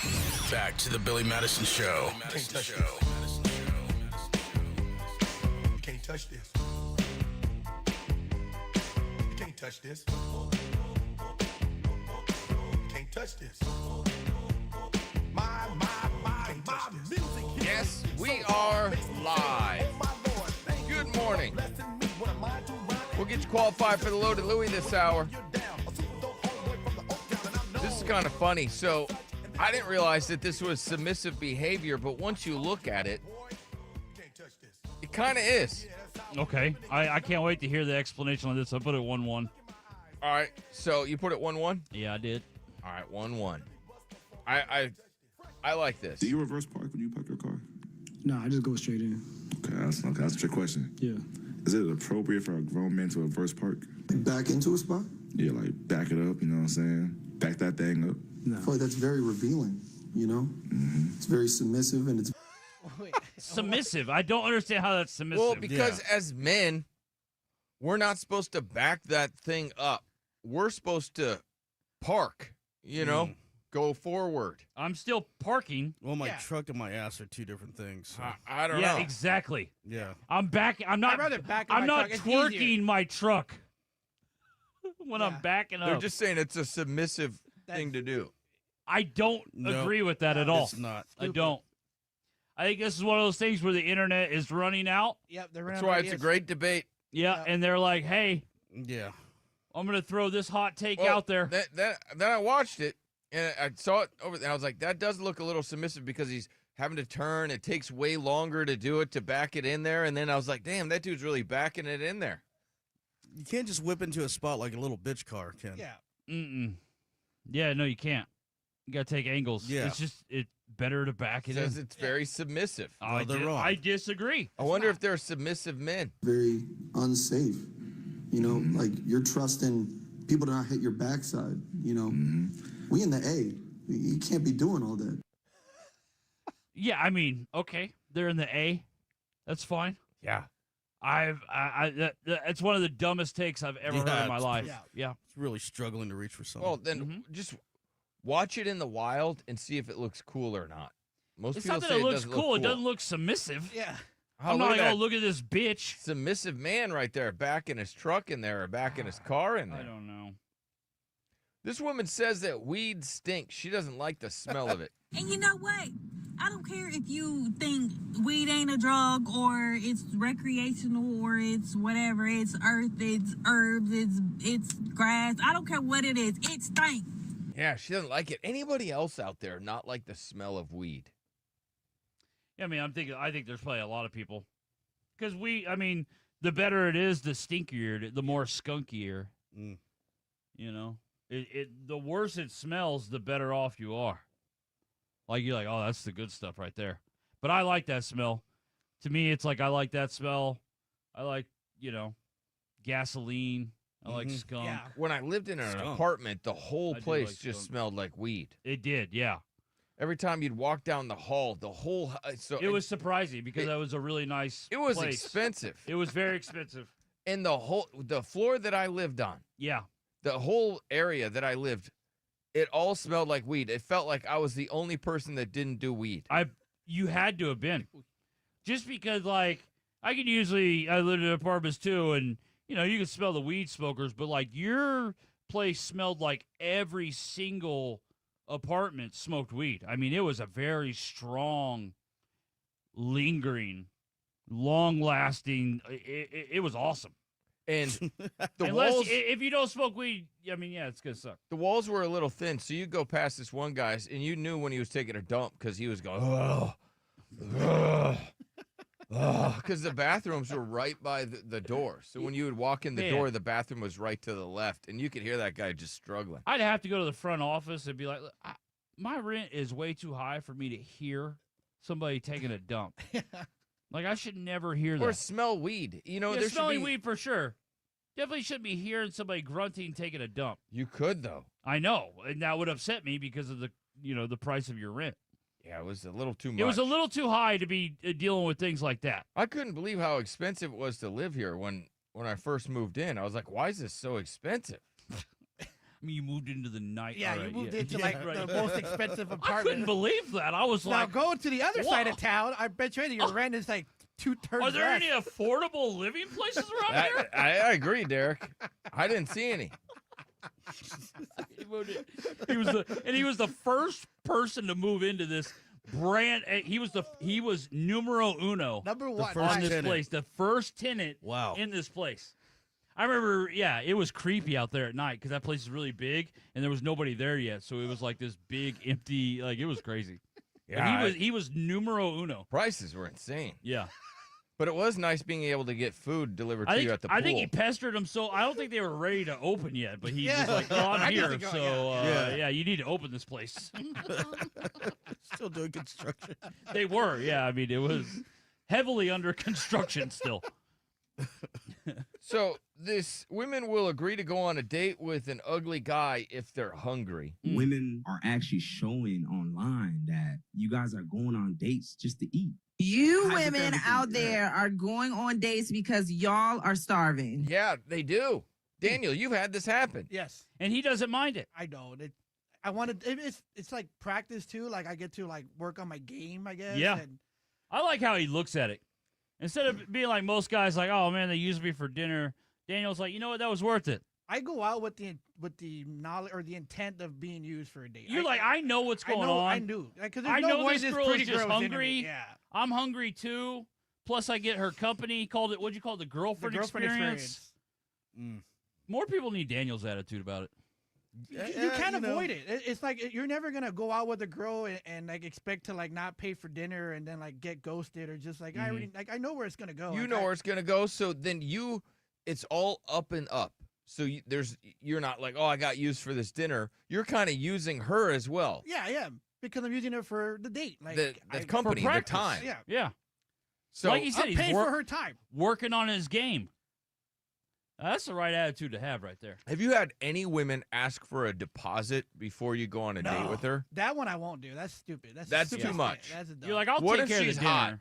Back to the Billy Madison Show. Can't touch this. You can't touch this. You can't touch this. My music. Yes, we are live. Good morning. We'll get you qualified for the Loaded Louie this hour. This is kind of funny. So, I didn't realize that this was submissive behavior, but once you look at it, it kind of is. Okay. I can't wait to hear the explanation on this. I put it 1-1. All right. So, you put it 1-1? Yeah, I did. All right, 1-1. I like this. Do you reverse park when you park your car? No, I just go straight in. Okay, that's a trick question. Yeah. Is it appropriate for a grown man to reverse park? Back into a spot? Yeah, like back it up, you know what I'm saying? Back that thing up. No. I feel like that's very revealing, you know? It's very submissive and it's... Submissive? I don't understand how that's submissive. Well, because as men, we're not supposed to back that thing up. We're supposed to park, you know? Go forward. I'm still parking. Well, my truck and my ass are two different things. So. I don't know. Yeah, exactly. Yeah. I'm back. I'm not. I'd rather back up I'm my not truck. It's twerking easier. my truck when I'm backing up. They're just saying it's a submissive thing to do. I don't agree with that at all. It's not. I don't. I think this is one of those things where the internet is running out. Yep, they're That's running why out of it's a ideas. great debate. Yeah, and they're like, "Hey, Yeah. I'm gonna throw this hot take Well, out there." Then I watched it, and I saw it over there. I was like, that does look a little submissive because he's having to turn. It takes way longer to do it, to back it in there. And then I was like, damn, that dude's really backing it in there. You can't just whip into a spot like a little bitch car, Ken. Yeah. Yeah, no, you can't. You gotta take angles. Yeah. It's better to back it Says in. it's very submissive. they're wrong. I disagree. I wonder if they're submissive men. very unsafe. You know, like you're trusting people to not hit your backside, you know? We in the A. You can't be doing all that. Yeah, I mean, okay, they're in the A. That's fine. Yeah. It's one of the dumbest takes I've ever heard in my life. Yeah. It's really struggling to reach for something. Well, then just watch it in the wild and see if it looks cool or not. Most It's people not that say it looks doesn't cool. look It doesn't look submissive. Yeah. I'm not like, oh, look at this bitch. Submissive man right there, backing his truck in there or backing his car in there. I don't know. This woman says that weed stinks. She doesn't like the smell of it. And you know what? I don't care if you think weed ain't a drug or it's recreational or it's whatever. It's earth, it's herbs, it's grass. I don't care what it is. It stinks. Yeah, she doesn't like it. Anybody else out there not like the smell of weed? Yeah, I mean, I think there's probably a lot of people. Because the better it is, the stinkier, the more skunkier. You know? The worse it smells, the better off you are. Like, you're like, oh, that's the good stuff right there. But I like that smell. To me, it's like I like that smell. I like, gasoline. I like skunk. Yeah. When I lived in an apartment, the whole I do place like just skunk. smelled like weed. It did, yeah. Every time you'd walk down the hall, the whole It was surprising because that was a really nice it was place. expensive. It was very expensive. And the floor that I lived on, Yeah. the whole area that I lived, it all smelled like weed. It felt like I was the only person that didn't do weed. You had to have been. Just because, like, I lived in apartments too, and, you could smell the weed smokers, but, like, your place smelled like every single apartment smoked weed. I mean, it was a very strong, lingering, long-lasting, it was awesome. And the Unless, walls, if you don't smoke weed, I mean, yeah, it's going to suck. the walls were a little thin, so you go past this one guy's, and you knew when he was taking a dump because he was going, because the bathrooms were right by the door. So when you would walk in the door, the bathroom was right to the left, and you could hear that guy just struggling. I'd have to go to the front office and be like, "Look, my rent is way too high for me to hear somebody taking a dump. Like, I should never hear that. Or smell weed. There smelling should be... weed for sure. Definitely shouldn't be hearing somebody grunting taking a dump. You could, though. I know, and that would upset me because of the price of your rent. Yeah, it was a little too much. It was a little too high to be dealing with things like that. I couldn't believe how expensive it was to live here when I first moved in. I was like, why is this so expensive? I mean, you moved into the night. Yeah, all right, you moved yeah. into Yeah, like right. the most expensive I apartment. couldn't believe that. I was now like, go to the other side of whoa. town. I bet you your rent is like 2/3. Are there less. any affordable living places around here? I agree, Derek. I didn't see any. He was the first person to move into this brand. He was numero uno. Number one on this tenant. place. The first tenant. Wow. In this place. I remember, yeah, it was creepy out there at night because that place is really big and there was nobody there yet. So it was like this big empty, like it was crazy. Yeah, But he was numero uno. Prices were insane. Yeah. But it was nice being able to get food delivered to you at the pool. I think he pestered him so I don't think they were ready to open yet, but he was like, oh, I I'm need here, to go, so yeah. you need to open this place. Still doing construction. They were, yeah. I mean, it was heavily under construction still. So this women will agree to go on a date with an ugly guy if they're hungry. Women are actually showing online that you guys are going on dates just to eat. You women out there are going on dates because y'all are starving. Yeah, they do. Daniel, you've had this happen. Yes, and he doesn't mind it. I don't. I wanted. It's like practice too. Like I get to like work on my game, I guess. Yeah. And I like how he looks at it. Instead of being like most guys, like, oh man, they used me for dinner. Daniel's like, you know what, that was worth it. I go out with the knowledge or the intent of being used for a date. You're like, I know what's going on. I knew. Because I no know way this girl pretty is just girl's into me. hungry. Yeah. I'm hungry too. Plus, I get her company. Called it. What'd you call it? The girlfriend, experience. More people need Daniel's attitude about it. You can't avoid it. It's like you're never gonna go out with a girl and like expect to like not pay for dinner and then like get ghosted or just like I know where it's gonna go. You Like, know where it's gonna go. So then it's all up and up. So you're not like, oh, I got used for this dinner. You're kind of using her as well. Yeah, yeah. Because I'm using it for the date, like The company, the time. Yeah, yeah. So like you said, I'm he's paying for her time. Working on his game. That's the right attitude to have right there. Have you had any women ask for a deposit before you go on a date with her? That one I won't do. That's stupid. That's stupid. too much. That's a dumb. You're like, I'll What take if care she's of the hot? dinner.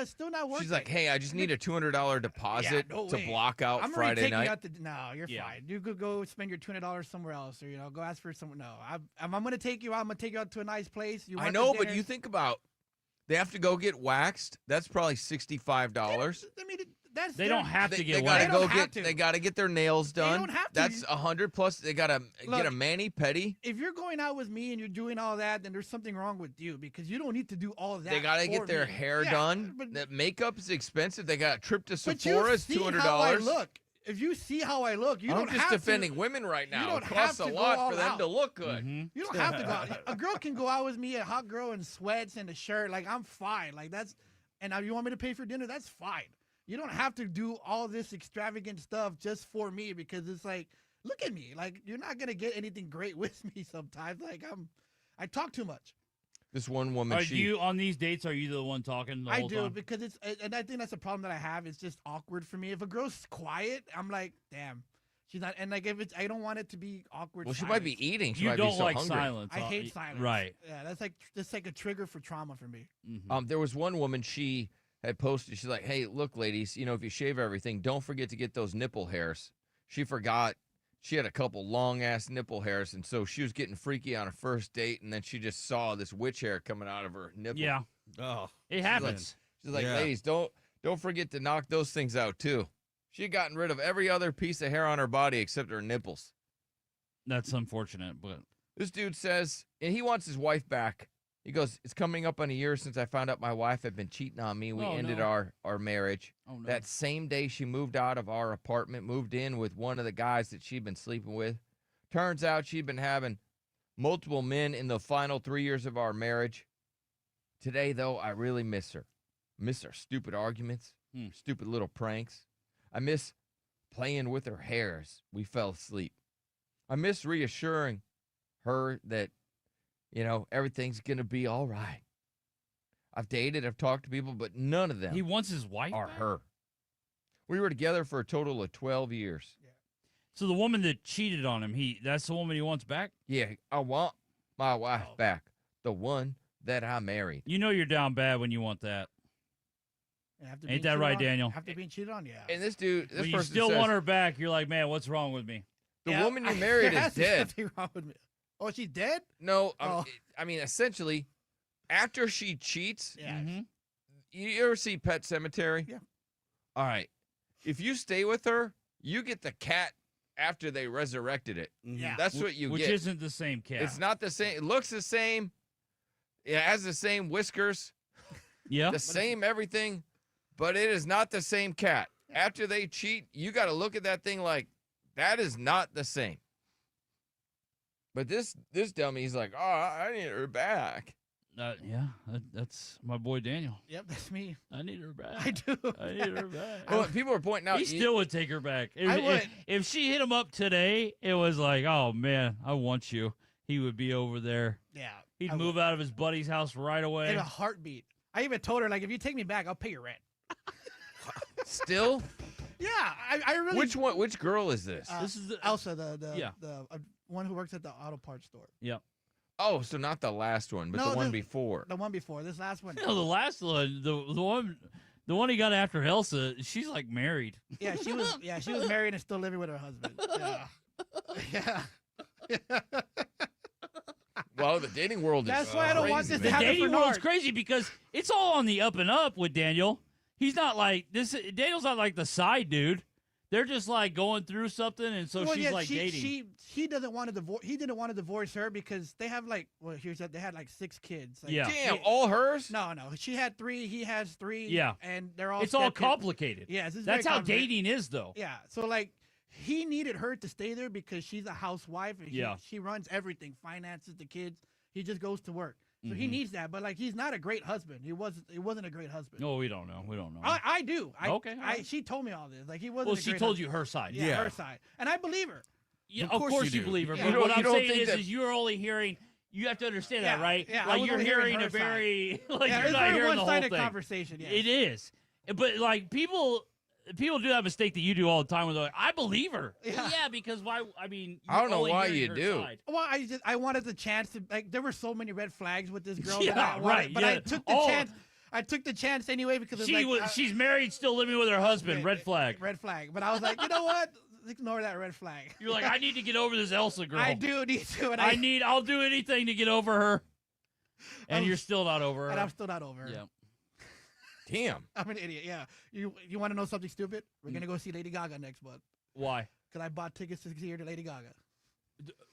It's still not working. She's like, hey, I just need a $200 deposit no to way. block out I'm already Friday taking night. you out to, no, you're fine. You could go spend your $200 somewhere else, or go ask for someone. No, I'm going to take you out. I'm going to take you out to a nice place. You want I know, the but dinner? you think about, they have to go get waxed. That's probably $65. I mean, that's They don't have to get They waxed. gotta go They don't have get. to. They gotta get their nails done. don't have to. That's $100 plus. They gotta Look, get a mani pedi. If you're going out with me and you're doing all that, then there's something wrong with you because you don't need to do all that. They gotta for get their me. hair Yeah, done. But, That makeup is expensive. They got a trip to but Sephora you is see $200. how I look. If you see how I look, you I'm don't just have defending to, women right now. You don't It costs have a to lot go all for them out. to look good. You don't have to go out. A girl can go out with me, a hot girl in sweats and a shirt. Like, I'm fine. Like, and now you want me to pay for dinner? That's fine. You don't have to do all this extravagant stuff just for me because it's like, look at me. Like, you're not going to get anything great with me sometimes. Like, I talk too much. This one woman, Are she you on these dates? Are you the one talking the I whole do time? because and I think that's a problem that I have. It's just awkward for me. If a girl's quiet, I'm like, damn, she's not. And like, I don't want it to be awkward. well, she silence. might be eating. She You might don't be so like hungry. silence. I hate silence. Right. Yeah, that's like a trigger for trauma for me. There was one woman, she had posted, she's like, hey, look, ladies, if you shave everything, don't forget to get those nipple hairs. She forgot. She had a couple long-ass nipple hairs, and so she was getting freaky on a first date, and then she just saw this witch hair coming out of her nipple. Yeah. Oh, It happens. She's like, Yeah. ladies, don't forget to knock those things out, too. She had gotten rid of every other piece of hair on her body except her nipples. That's unfortunate, but This dude says, and he wants his wife back. He goes, it's coming up on a year since I found out my wife had been cheating on me. We Oh, ended no. our marriage. Oh, no. That same day she moved out of our apartment, moved in with one of the guys that she'd been sleeping with. Turns out she'd been having multiple men in the final 3 years of our marriage. Today, though, I really miss her. Miss our stupid arguments, stupid little pranks. I miss playing with her hair as we fell asleep. I miss reassuring her that, everything's going to be all right. I've dated, I've talked to people, but none of them he wants his wife are back? her. We were together for a total of 12 years. So the woman that cheated on him, that's the woman he wants back? Yeah, I want my wife back. The one that I married. You know you're down bad when you want that. Ain't that right, Daniel? After being cheated on, yeah. And this dude, this When you person still says, want her back, you're like, man, what's wrong with me? The woman you married there is has to be dead. something wrong with me. Oh, she's dead? No, Oh. I mean, essentially, after she cheats, Yeah. you ever see Pet Cemetery? Yeah. All right. If you stay with her, you get the cat after they resurrected it. Yeah. That's what you Which get. isn't the same cat. It's not the same. It looks the same. It has the same whiskers. Yeah. The same everything, but it is not the same cat. After they cheat, you got to look at that thing like, that is not the same. But this dummy's like, oh, I need her back. That's my boy Daniel. Yep, that's me. I need her back. I do. I need her back. Well, people are pointing out. He still would take her back. I would. If she hit him up today, it was like, oh man, I want you. He would be over there. Yeah. He'd I move out of his buddy's house right away. In a heartbeat. I even told her, like, if you take me back, I'll pay your rent. Still? Yeah, I really. Which one? Which girl is this? This is Elsa, the Yeah. one who works at the auto parts store. Yep. Oh, so not the last one, but No, the one the- before. The one before. This last one. No, the last one, the one he got after Elsa, she's like married. Yeah, she was. Yeah, she was married and still living with her husband. Yeah. Yeah. Well, the dating world is That's why I don't want this crazy, to man. happen. The dating for world's Nard. crazy because it's all on the up and up with Daniel. He's not like this. Daniel's not like the side dude. They're just like going through something, and so Well, she's yeah, like dating. He doesn't want to divorce. He didn't want to divorce her because they have like. Well, here's that they had like 6 kids. Like, Yeah. Damn, all hers? No. She had 3. He has 3. Yeah. And they're all. It's all stepkids. complicated. Yes, it's That's very how complicated. dating is, though. Yeah. So like, he needed her to stay there because she's a housewife and Yeah. she runs everything, finances the kids. He just goes to work, so he Mhm. needs that. But like, he's not a great husband. He wasn't a great husband. No, we don't know. We don't know. I do. Okay, all right. She told me all this. Like he wasn't. Well, a she great told husband. you her side. Yeah, her side, and I believe her. Yeah, Of of course course you you do. believe her. Yeah. But You what don't I'm saying think that- is you're only hearing. You have to understand that, Yeah, right? yeah, I Like was you're only hearing hearing her a very like Yeah, you're it's not very hearing the whole one-sided thing. conversation. Yes. It is, but like people do that mistake that you do all the time. Where they're like, I believe her. Yeah. Because why? I mean, I don't you're know only why hearing you her do. side. Well, I wanted the chance to like. There were so many red flags with this girl. Yeah, that I wanted, right, But yeah. I took the Oh. chance. I took the chance anyway because it's like, She's married, still living with her husband. Red flag. Red flag. But I was like, you know what? Ignore that red flag. You're like, I need to get over this Elsa girl. I do need to. And I'll do anything to get over her. And you're still not over her. And I'm still not over her. Yeah. Damn. I'm an idiot. Yeah. You want to know something stupid? We're gonna go see Lady Gaga next month Why? because I bought tickets to see her to Lady Gaga.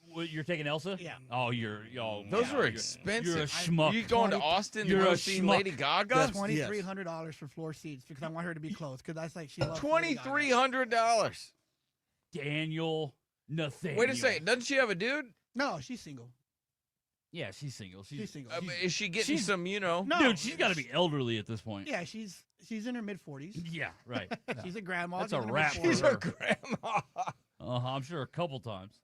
What, you're taking Elsa? Yeah. Oh, y'all. Those yeah, were you're- expensive. You're a schmuck. You going to 20 Austin to you're go a see schmuck. Lady Gaga? $2,300 for floor seats because I want her to be close because that's like she loves Lady Gaga. $2,300. Daniel Nathaniel. Wait a second. Doesn't she have a dude? No, she's single. Yeah, she's single. She's single. Is she getting she's- some, No, Dude, she's got to be elderly at this point. Yeah, she's in her mid-40s. Yeah, right. She's a grandma. That's she's a in her wrap for mid-40s. She's a grandma. I'm sure a couple times.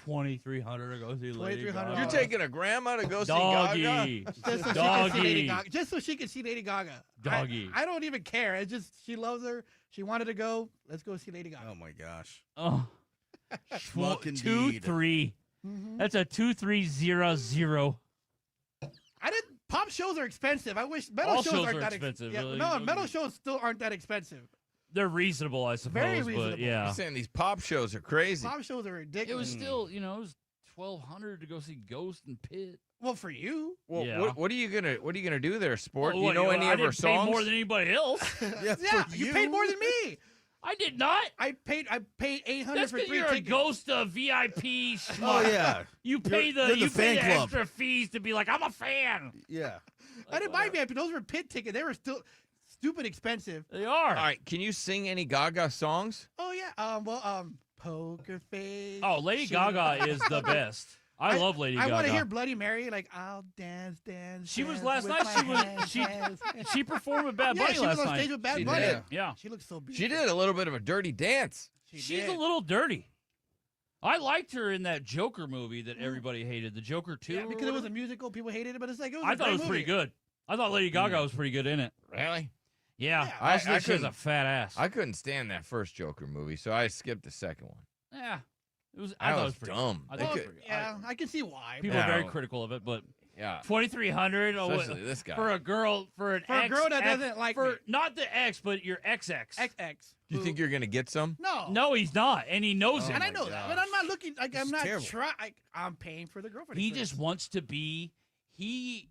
2,300 to go see Lady $2,300. Gaga. You're taking a grandma to go see Doggy. Gaga? Just so she can see Lady Gaga. Just so she can see Lady Gaga. Doggy. I don't even care. It's just she loves her. She wanted to go. Let's go see Lady Gaga. Oh my gosh. Oh. Schmuck indeed. 2-3. That's a 2-3-0-0. I didn't. Pop shows are expensive. I wish metal All shows shows aren't are that expensive, Yeah, really. no, metal shows still aren't that expensive. They're reasonable, I suppose. Very But reasonable. yeah. You're saying these pop shows are crazy. Pop shows are ridiculous. It was still, it was $1,200 to go see Ghost and Pit. well for you. Well, Yeah. what are you gonna do there, sport? Oh, Do you what, know any I of her didn't pay songs? more than anybody else. Yeah, Yeah, for you paid more than me. I did not. I paid $800 That's for because 3 you're tickets. a Ghost VIP schmuck. Oh yeah. You pay You're the you fan pay the club. extra fees to be like, I'm a fan. Yeah. I didn't buy VIP. Those were pit tickets. They were still stupid expensive. They are. All right, can you sing any Gaga songs? Oh yeah. Poker face. Oh, Lady She- Gaga is the best. I love Lady I Gaga. want to hear Bloody Mary. Like I'll dance. She was dance last with night. my She was hands, hands. she performed with Bad Yeah, Bunny she was last on night. stage with Bad She Bunny. did. Yeah. She looks so beautiful. She did a little bit of a dirty dance. She's a little dirty. I liked her in that Joker movie that everybody hated. The Joker 2. Yeah, or because it was a whatever. musical. People hated it, but it's like it was. I a thought great it was pretty movie. good. I thought Lady Gaga was pretty good in it. Really? Yeah. Yeah. I, she has couldn't- a fat ass. I couldn't stand that first Joker movie, so I skipped the second one. Yeah. I That thought it was was pretty dumb. I They thought it was could- pretty- Yeah, I can see why. People Yeah. are very critical of it, but Yeah. 2,300. Especially this guy. For a girl, for an For a ex, girl that doesn't like for me. not the ex, but your XX. XX. Do you think you're gonna get some? No. No, he's not, and he knows it. And I know that, but I'm not looking like I'm not terrible. trying. I'm paying for the girlfriend. He experience. just wants to be. He's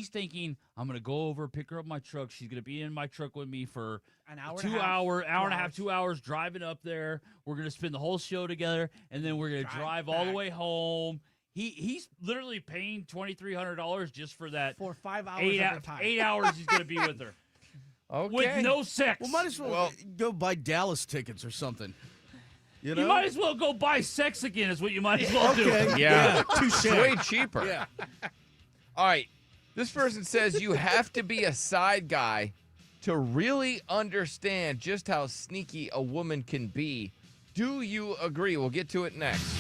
thinking, I'm gonna go over, pick her up in my truck. She's gonna be in my truck with me for an hour, 2 hour, hour and a half, 2 hours driving up there. We're gonna spend the whole show together, and then we're gonna drive all the way home. He's literally paying $2,300 just for that for 5 hours 8, of her time. 8 hours he's gonna be with her. Okay. With no sex. Well, might as well go buy Dallas tickets or something. You know? You might as well go buy sex again. Is what you might as well do. Yeah. Touche. Way cheaper. Yeah. All right. This person says you have to be a side guy to really understand just how sneaky a woman can be. Do you agree? We'll get to it next.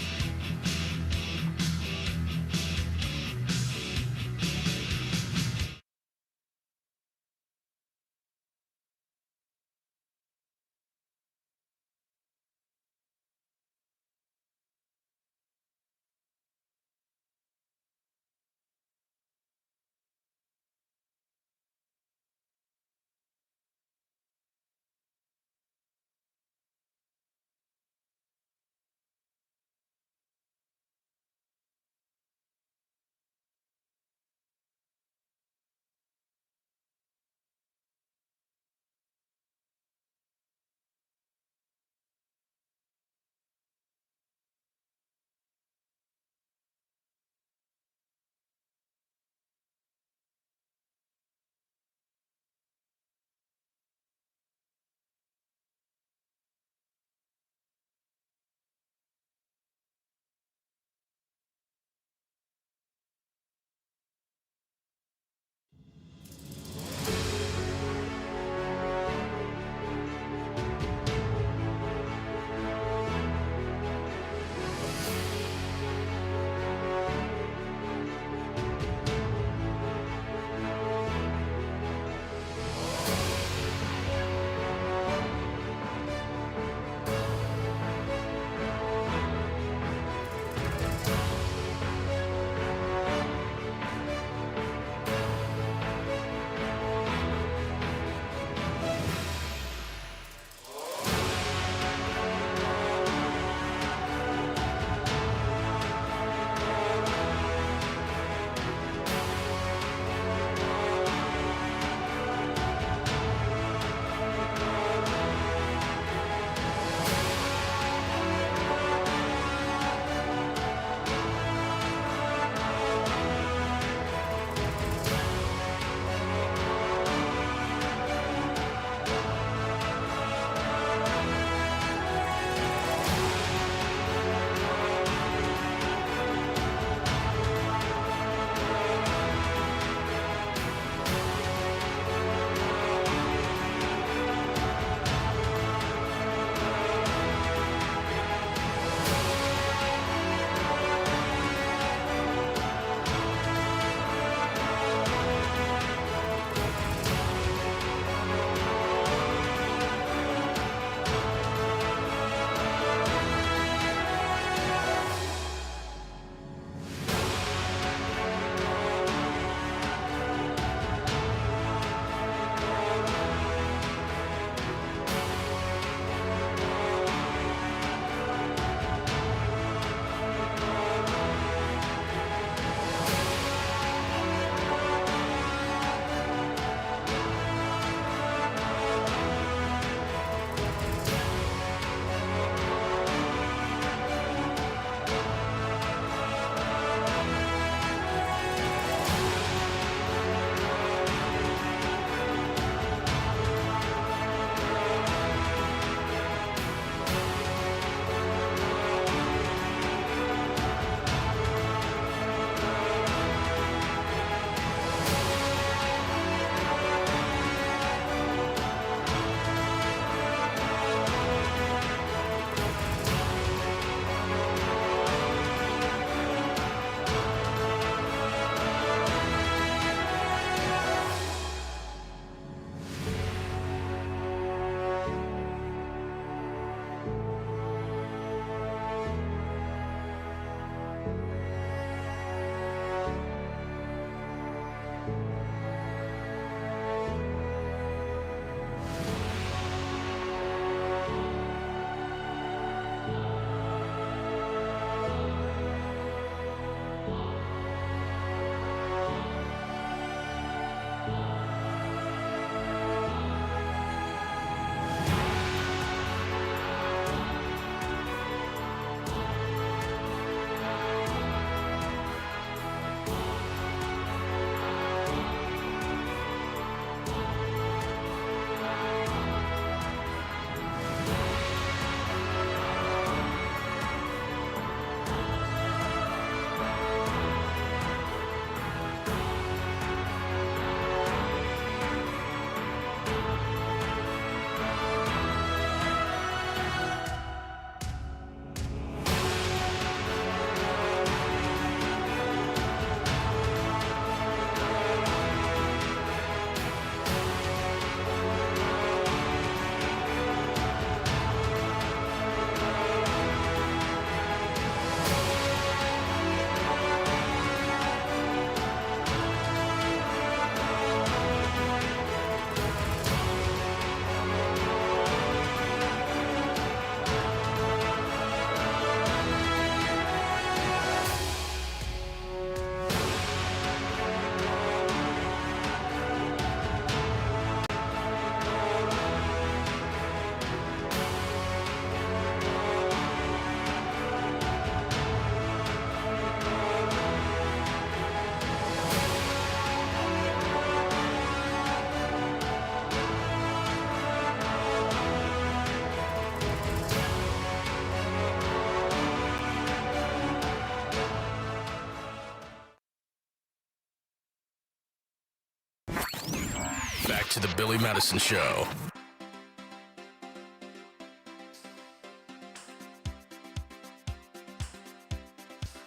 to the Billy Madison Show.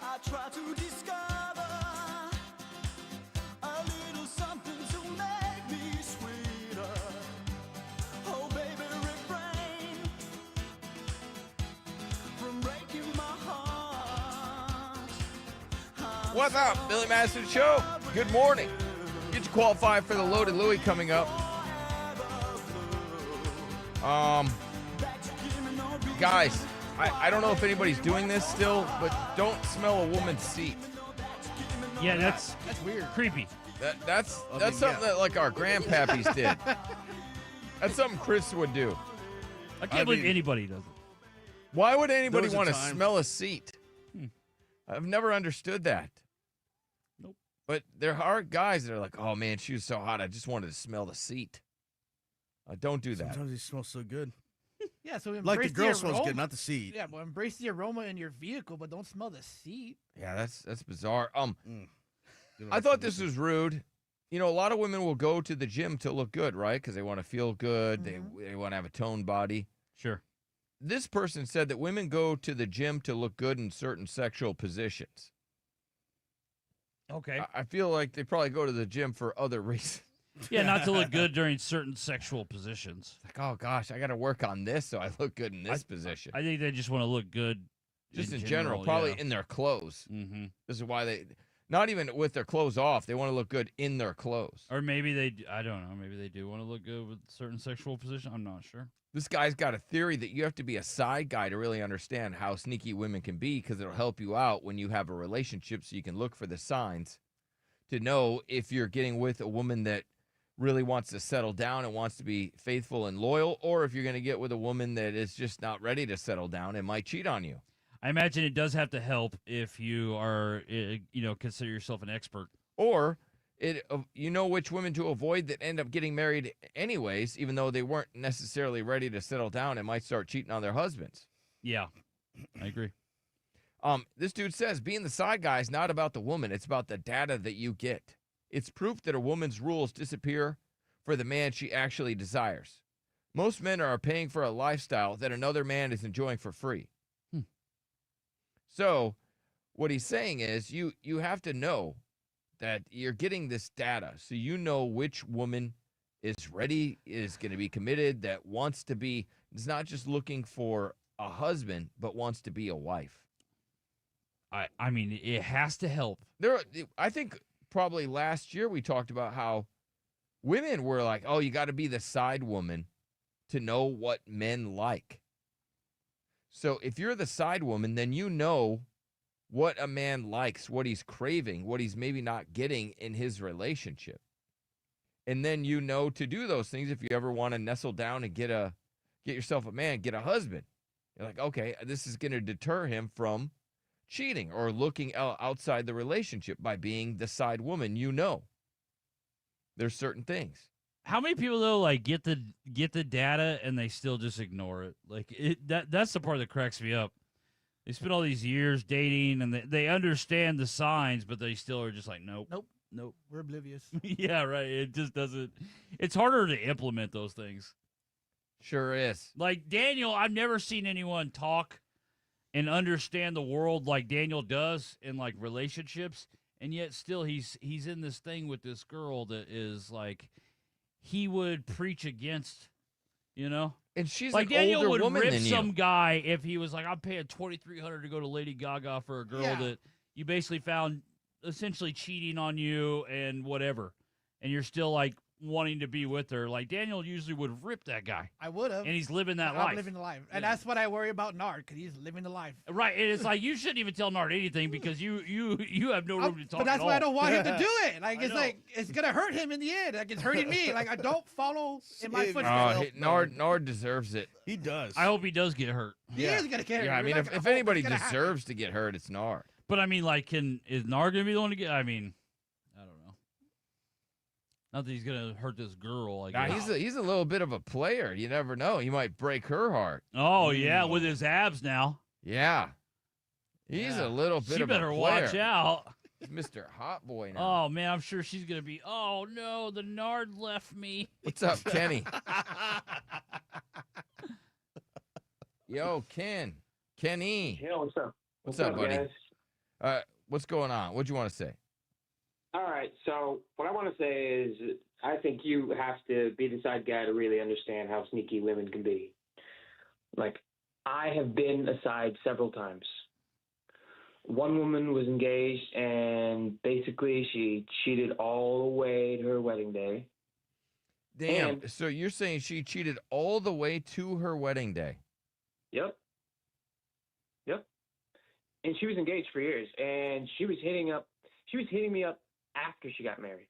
I try to discover a little something to make me sweeter. Oh, baby, refrain from breaking my heart. What's up, Billy Madison Show? Good morning. Get you qualified for the Loaded Louie coming up. Guys, I don't know if anybody's doing this still, but don't smell a woman's seat. Yeah, that's weird. Creepy. That's something that like our grandpappies did. That's something Chris would do. I can't believe anybody does it. Why would anybody There was a want to time- smell a seat? I've never understood that. Nope. But there are guys that are like, oh man, she was so hot, I just wanted to smell the seat. Don't do that. Sometimes he smells so good. Yeah, so Like embrace the girl smells aroma. good, not the seat. Yeah, but embrace the aroma in your vehicle, but don't smell the seat. Yeah, that's bizarre. You know, I thought this was rude. You know, a lot of women will go to the gym to look good, right? Because they want to feel good. They want to have a toned body. Sure. This person said that women go to the gym to look good in certain sexual positions. Okay. I feel like they probably go to the gym for other reasons. Yeah, not to look good during certain sexual positions. Like, oh gosh, I got to work on this so I look good in this position. I think they just want to look good. Just in general, probably in their clothes. Mm-hmm. This is why they, not even with their clothes off, they want to look good in their clothes. Or maybe I don't know, maybe they do want to look good with certain sexual position. I'm not sure. This guy's got a theory that you have to be a side guy to really understand how sneaky women can be, because it'll help you out when you have a relationship so you can look for the signs to know if you're getting with a woman that really wants to settle down and wants to be faithful and loyal, or if you're going to get with a woman that is just not ready to settle down and might cheat on you. I imagine it does have to help if you are, consider yourself an expert. Or you know which women to avoid that end up getting married anyways, even though they weren't necessarily ready to settle down and might start cheating on their husbands. Yeah, I agree. This dude says being the side guy is not about the woman. It's about the data that you get. It's proof that a woman's rules disappear for the man she actually desires. Most men are paying for a lifestyle that another man is enjoying for free. So what he's saying is you have to know that you're getting this data so you know which woman is ready, is going to be committed, that wants to be, is not just looking for a husband, but wants to be a wife. I mean, it has to help. I think probably last year we talked about how women were like, oh, you got to be the side woman to know what men like. So if you're the side woman, then you know what a man likes, what he's craving, what he's maybe not getting in his relationship. And then you know to do those things if you ever want to nestle down and get yourself a man, get a husband. You're like, okay, this is going to deter him from cheating or looking outside the relationship by being the side woman. You know, there's certain things. How many people though like get the data and they still just ignore it? Like that's the part that cracks me up. They spend all these years dating and they understand the signs, but they still are just like, nope. We're oblivious. Yeah, right. It just doesn't. It's harder to implement those things. Sure is. Like Daniel, I've never seen anyone talk and understand the world like Daniel does in like relationships, and yet still he's in this thing with this girl that is like he would preach against, And she's like an Daniel older would woman rip than you. some guy if he was like, I'm paying $2,300 to go to Lady Gaga for a girl that you basically found essentially cheating on you and whatever, and you're still like wanting to be with her. Like Daniel usually would rip that guy. I would have. And he's living that I'm life. living the life. And that's what I worry about Nard, because he's living the life. Right. And it's like you shouldn't even tell Nard anything because you have no room to talk. But that's at why I all. don't want him to do it. Like I know. it's gonna hurt him in the end. Like it's hurting me. Like I don't follow in my footsteps. Nard deserves it. He does. I hope he does get hurt. He is gonna get hurt. Yeah, I mean, We're not if gonna anybody hope it's gonna deserves to get hurt, it's Nard. But I mean, like, is Nard gonna be the one to get? I mean, I don't know. Not that he's gonna hurt this girl. I Nah, guess. he's a little bit of a player. You never know. He might break her heart. Oh yeah, with his abs now. Yeah. He's a little bit She of better a player. watch out. He's Mr. Hot Boy now. Oh man, I'm sure she's gonna be. Oh no, the Nard left me. What's up, Kenny? Yo, Kenny. Yeah, what's up? What's up, buddy? Guys? What's going on? What'd you want to say? All right, so what I want to say is I think you have to be the side guy to really understand how sneaky women can be. Like, I have been aside several times. One woman was engaged, and basically she cheated all the way to her wedding day. Damn. So you're saying she cheated all the way to her wedding day? Yep. And she was engaged for years, and she was hitting me up after she got married.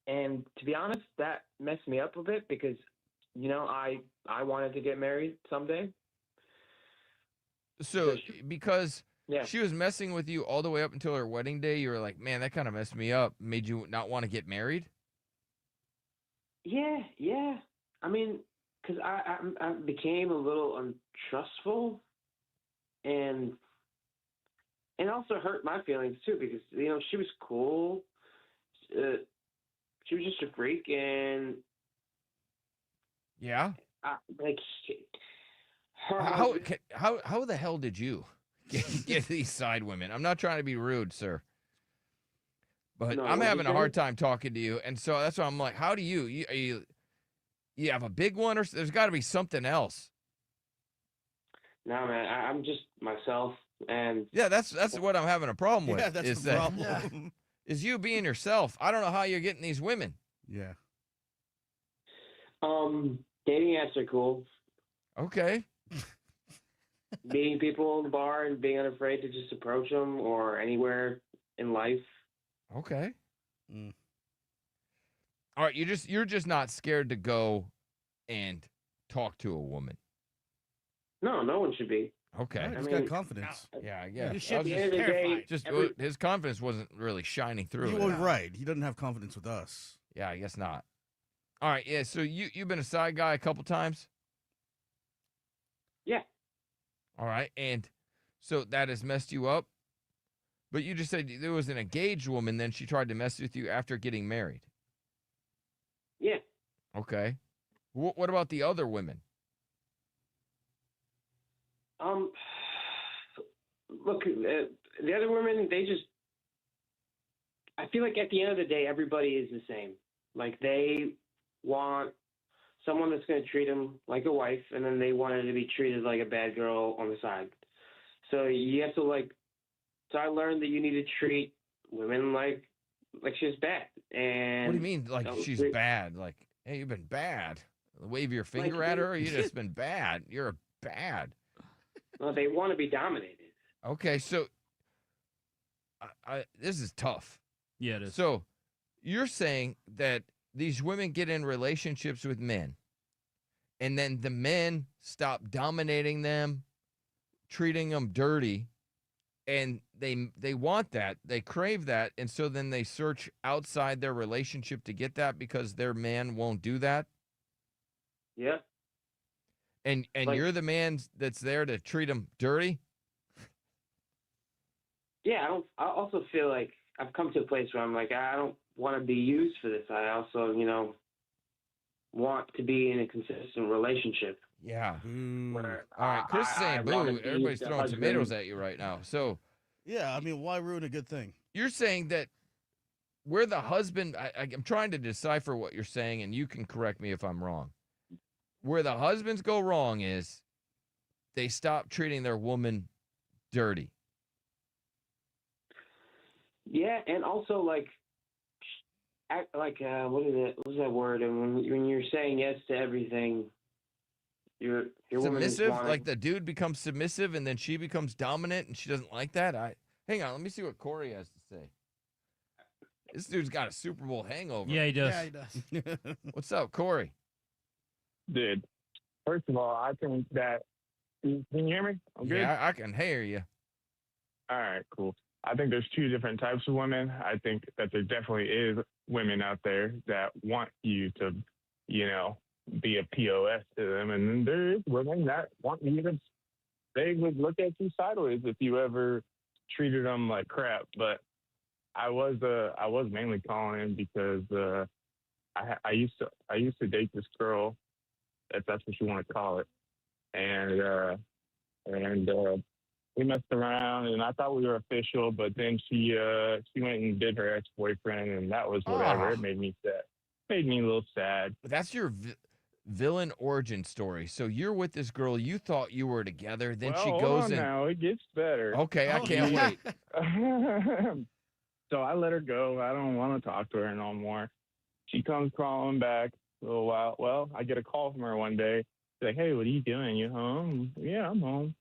And to be honest, that messed me up a bit because, I wanted to get married someday. So because she was messing with you all the way up until her wedding day, you were like, man, that kind of messed me up, made you not want to get married? Yeah. I mean, because I became a little untrustful, and also hurt my feelings too because she was cool. She was just a freak, and yeah, like how the hell did you get these side women? I'm not trying to be rude, sir, but No, I'm what having you a hard saying? time talking to you, and so that's why I'm like, how do you have a big one, or there's got to be something else? No, man, I'm just myself, and Yeah, that's what I'm having a problem with. Yeah, that's is the that- problem. Is you being yourself. I don't know how you're getting these women. Yeah. Dating apps are cool. Okay. Meeting people in the bar and being unafraid to just approach them or anywhere in life. Okay. All right, you're just not scared to go and talk to a woman. No one should be. Okay. He's got confidence. Yeah, I guess. You should be terrified. Just Every- his confidence wasn't really shining through. He it. was right. He doesn't have confidence with us. Yeah, I guess not. All right, yeah. So you've been a side guy a couple times. Yeah. All right, and so that has messed you up. But you just said there was an engaged woman, then she tried to mess with you after getting married. Yeah. Okay. What about the other women? Look, the other women, I feel like at the end of the day, everybody is the same. Like, they want someone that's going to treat them like a wife, and then they want her to be treated like a bad girl on the side. So you have to, so I learned that you need to treat women like she's bad. And What do you mean, like she's bad? Like, hey, you've been bad. Wave your finger at her. You just been bad. You're bad. Well, they want to be dominated. Okay, so this is tough. Yeah, it is. So you're saying that these women get in relationships with men, and then the men stop dominating them, treating them dirty, and they want that, they crave that, and so then they search outside their relationship to get that because their man won't do that. Yeah. And you're the man that's there to treat them dirty. Yeah, I also feel like I've come to a place where I'm like, I don't want to be used for this. I also, want to be in a consistent relationship. Yeah. Where All right, Chris is saying wanna boo. be Everybody's the throwing husband. tomatoes at you right now. So Yeah, I mean, why ruin a good thing? you're saying that we're the husband. I'm trying to decipher what you're saying, and you can correct me if I'm wrong. Where the husbands go wrong is they stop treating their woman dirty. Yeah, and also what is it? What's that word? And when you're saying yes to everything, your woman is Submissive, wanting- like the dude becomes submissive, and then she becomes dominant, and she doesn't like that. Hang on, let me see what Corey has to say. This dude's got a Super Bowl hangover. Yeah, he does. Yeah, he does. What's up, Corey? Dude, first of all, I think that. Can you hear me? I'm good? Yeah, I can hear you. All right, cool. I think there's two different types of women. I think that there definitely is women out there that want you to, be a POS to them. And then there is women that want you to, they would look at you sideways if you ever treated them like crap. But I was mainly calling because I used to date this girl, if that's what you want to call it, and we messed around, and I thought we were official, but then she went and did her ex-boyfriend, and that was whatever. It made me sad. Made me a little sad. That's your villain origin story. So you're with this girl. You thought you were together. Then she Hold goes on and now it gets better. Okay, I can't wait. So I let her go. I don't want to talk to her no more. She comes crawling back a little while. Well, I get a call from her one day. She's like, "Hey, what are you doing? You home?" "Yeah, I'm home."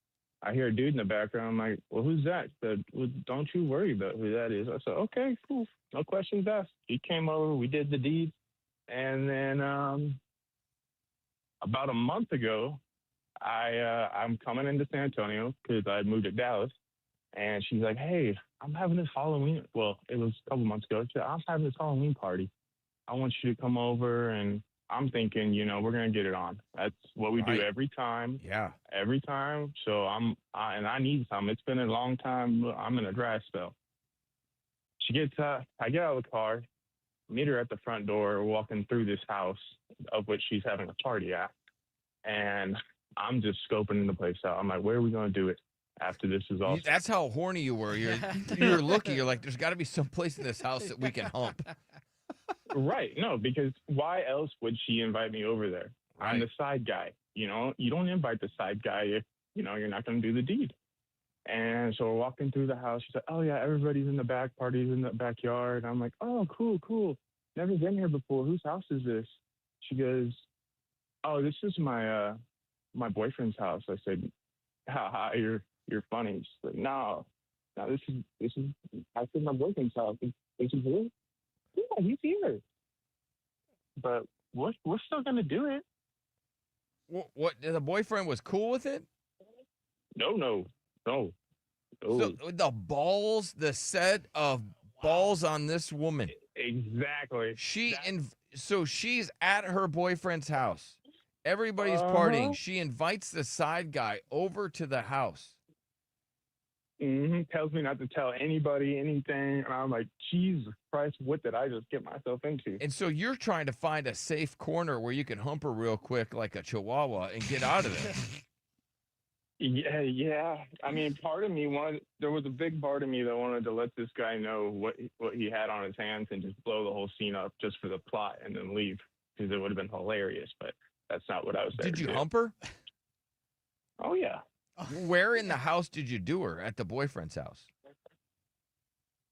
I hear a dude in the background. I'm like, "Well, who's that?" She said, "Well, don't you worry about who that is." I said, "Okay, cool. No questions asked." He came over. We did the deed. And then about a month ago, I'm coming into San Antonio because I moved to Dallas. And she's like, "Hey, I'm having this Halloween." Well, it was a couple months ago. She said, "I'm having this Halloween party. I want you to come over." And I'm thinking, we're going to get it on. That's what we do every time. Yeah. Every time. So I need some. It's been a long time. I'm in a dry spell. I get out of the car, meet her at the front door, walking through this house of which she's having a party at. And I'm just scoping the place out. I'm like, where are we going to do it after this is all? That's how horny you were. You're looking. You're like, there's got to be some place in this house that we can hump. Right. No, because why else would she invite me over there? I'm the side guy. You don't invite the side guy if, you're not going to do the deed. And so we're walking through the house. She's like, "Oh, yeah, everybody's in the back. Party's in the backyard." I'm like, "Oh, cool. Never been here before. Whose house is this?" She goes, "Oh, this is my boyfriend's house." I said, "Ha, you're funny." She's like, No, this is I said my boyfriend's house. This is here? Yeah, he's here. But we're still gonna do it. What the boyfriend was cool with it? No. So the balls, the set of balls on this woman. Exactly. So she's at her boyfriend's house. Everybody's partying. She invites the side guy over to the house. Tells me not to tell anybody anything. And I'm like, Jesus Christ, what did I just get myself into? And so you're trying to find a safe corner where you can hump her real quick like a chihuahua and get out of there. Yeah. I mean, part of me there was a big part of me that wanted to let this guy know what he had on his hands and just blow the whole scene up just for the plot and then leave, because it would have been hilarious. But that's not what I was there Did you to do. hump her? Oh, yeah. Where in the house did you do her? At the boyfriend's house?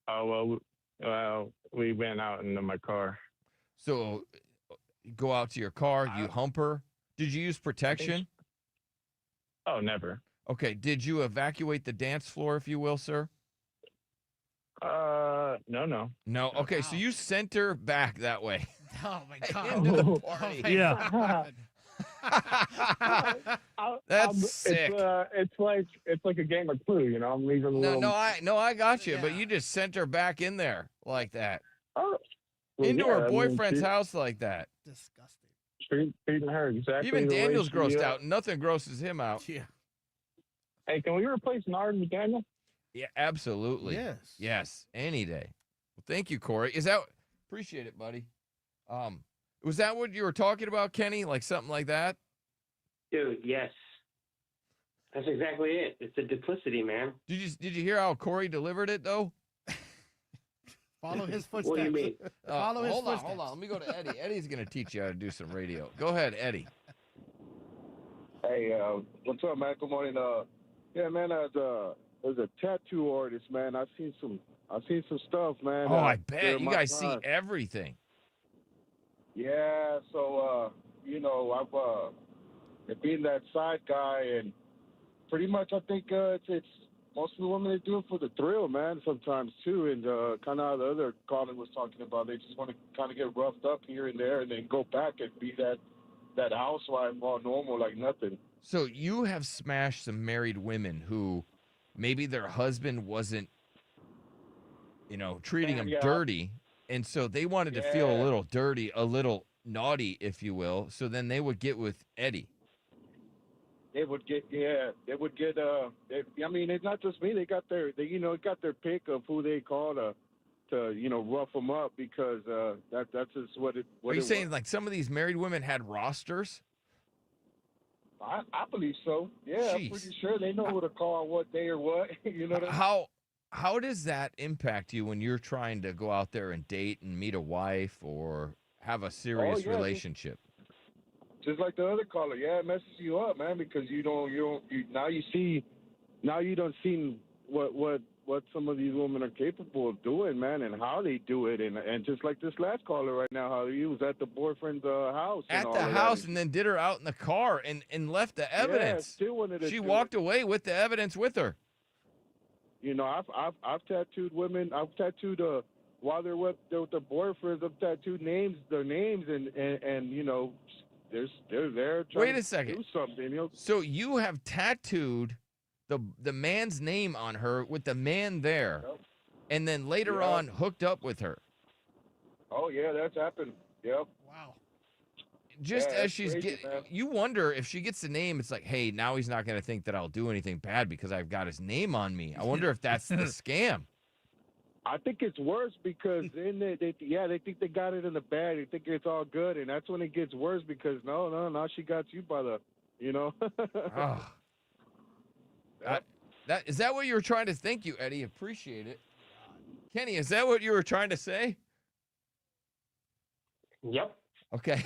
Oh, well, we went out into my car. So you go out to your car, you hump her. Did you use protection? Oh, never. Okay. Did you evacuate the dance floor, if you will, sir? No. No. Okay. So you sent her back that way. Oh my God. Into the party. Yeah. That's sick. It's like a game of Clue, I'm leaving a little. No, I got you. But you just sent her back in there like that. Well, Into yeah, her boyfriend's house like that. Disgusting. Treating her exactly. Even the way Daniel's she, grossed out. Nothing grosses him out. Yeah. Hey, can we replace Nard with Daniel? Yeah, absolutely. Yes. Any day. Well, thank you, Corey. Appreciate it, buddy. Was that what you were talking about, Kenny? Like something like that? Dude, yes. That's exactly it. It's a duplicity, man. Did you hear how Corey delivered it though? Follow his footsteps. What do you mean? Follow his footsteps. Hold on. Let me go to Eddie. Eddie's gonna teach you how to do some radio. Go ahead, Eddie. Hey, what's up, man? Good morning. Yeah, man. As a tattoo artist, man, I've seen some stuff, man. Oh, I bet during you my guys see time. everything. Yeah, so I've been that side guy, and pretty much I think it's most of the women, they do it for the thrill, man. Sometimes too, and kind of how the other caller was talking about, they just want to kind of get roughed up here and there, and then go back and be that housewife all normal like nothing. So you have smashed some married women who maybe their husband wasn't, treating them dirty. And so they wanted to feel a little dirty, a little naughty, if you will. So then they would get with Eddie. it would get I mean, it's not just me. They got their got their pick of who they call to rough them up because that's just what it. Are you saying like some of these married women had rosters? I believe so. Yeah, Jeez. I'm pretty sure they know who to call what day or what. You know what I mean? How does that impact you when you're trying to go out there and date and meet a wife or have a serious relationship? Just like the other caller, it messes you up, man, because you don't now you don't see what some of these women are capable of doing, man, and how they do it, and just like this last caller right now, how he was at the boyfriend's house. At the house and then did her out in the car and left the evidence. Still wanted to she do walked away with the evidence with her. You know, I've tattooed women. I've tattooed while they're with their boyfriends. I've tattooed their names, and you know, they're there trying to do something. You know? So you have tattooed the man's name on her with the man there, and then later on hooked up with her. Oh yeah, that's happened. Yep. Wow. Just as she's you wonder if she gets the name, it's like, hey, now he's not going to think that I'll do anything bad because I've got his name on me. I wonder if that's the scam. I think it's worse because then they think they got it in the bag. They think it's all good, and that's when it gets worse because no, she got you by the, you know. Oh. Is that what you were trying to think, you Eddie? Appreciate it. Kenny, is that what you were trying to say? Yep. Okay.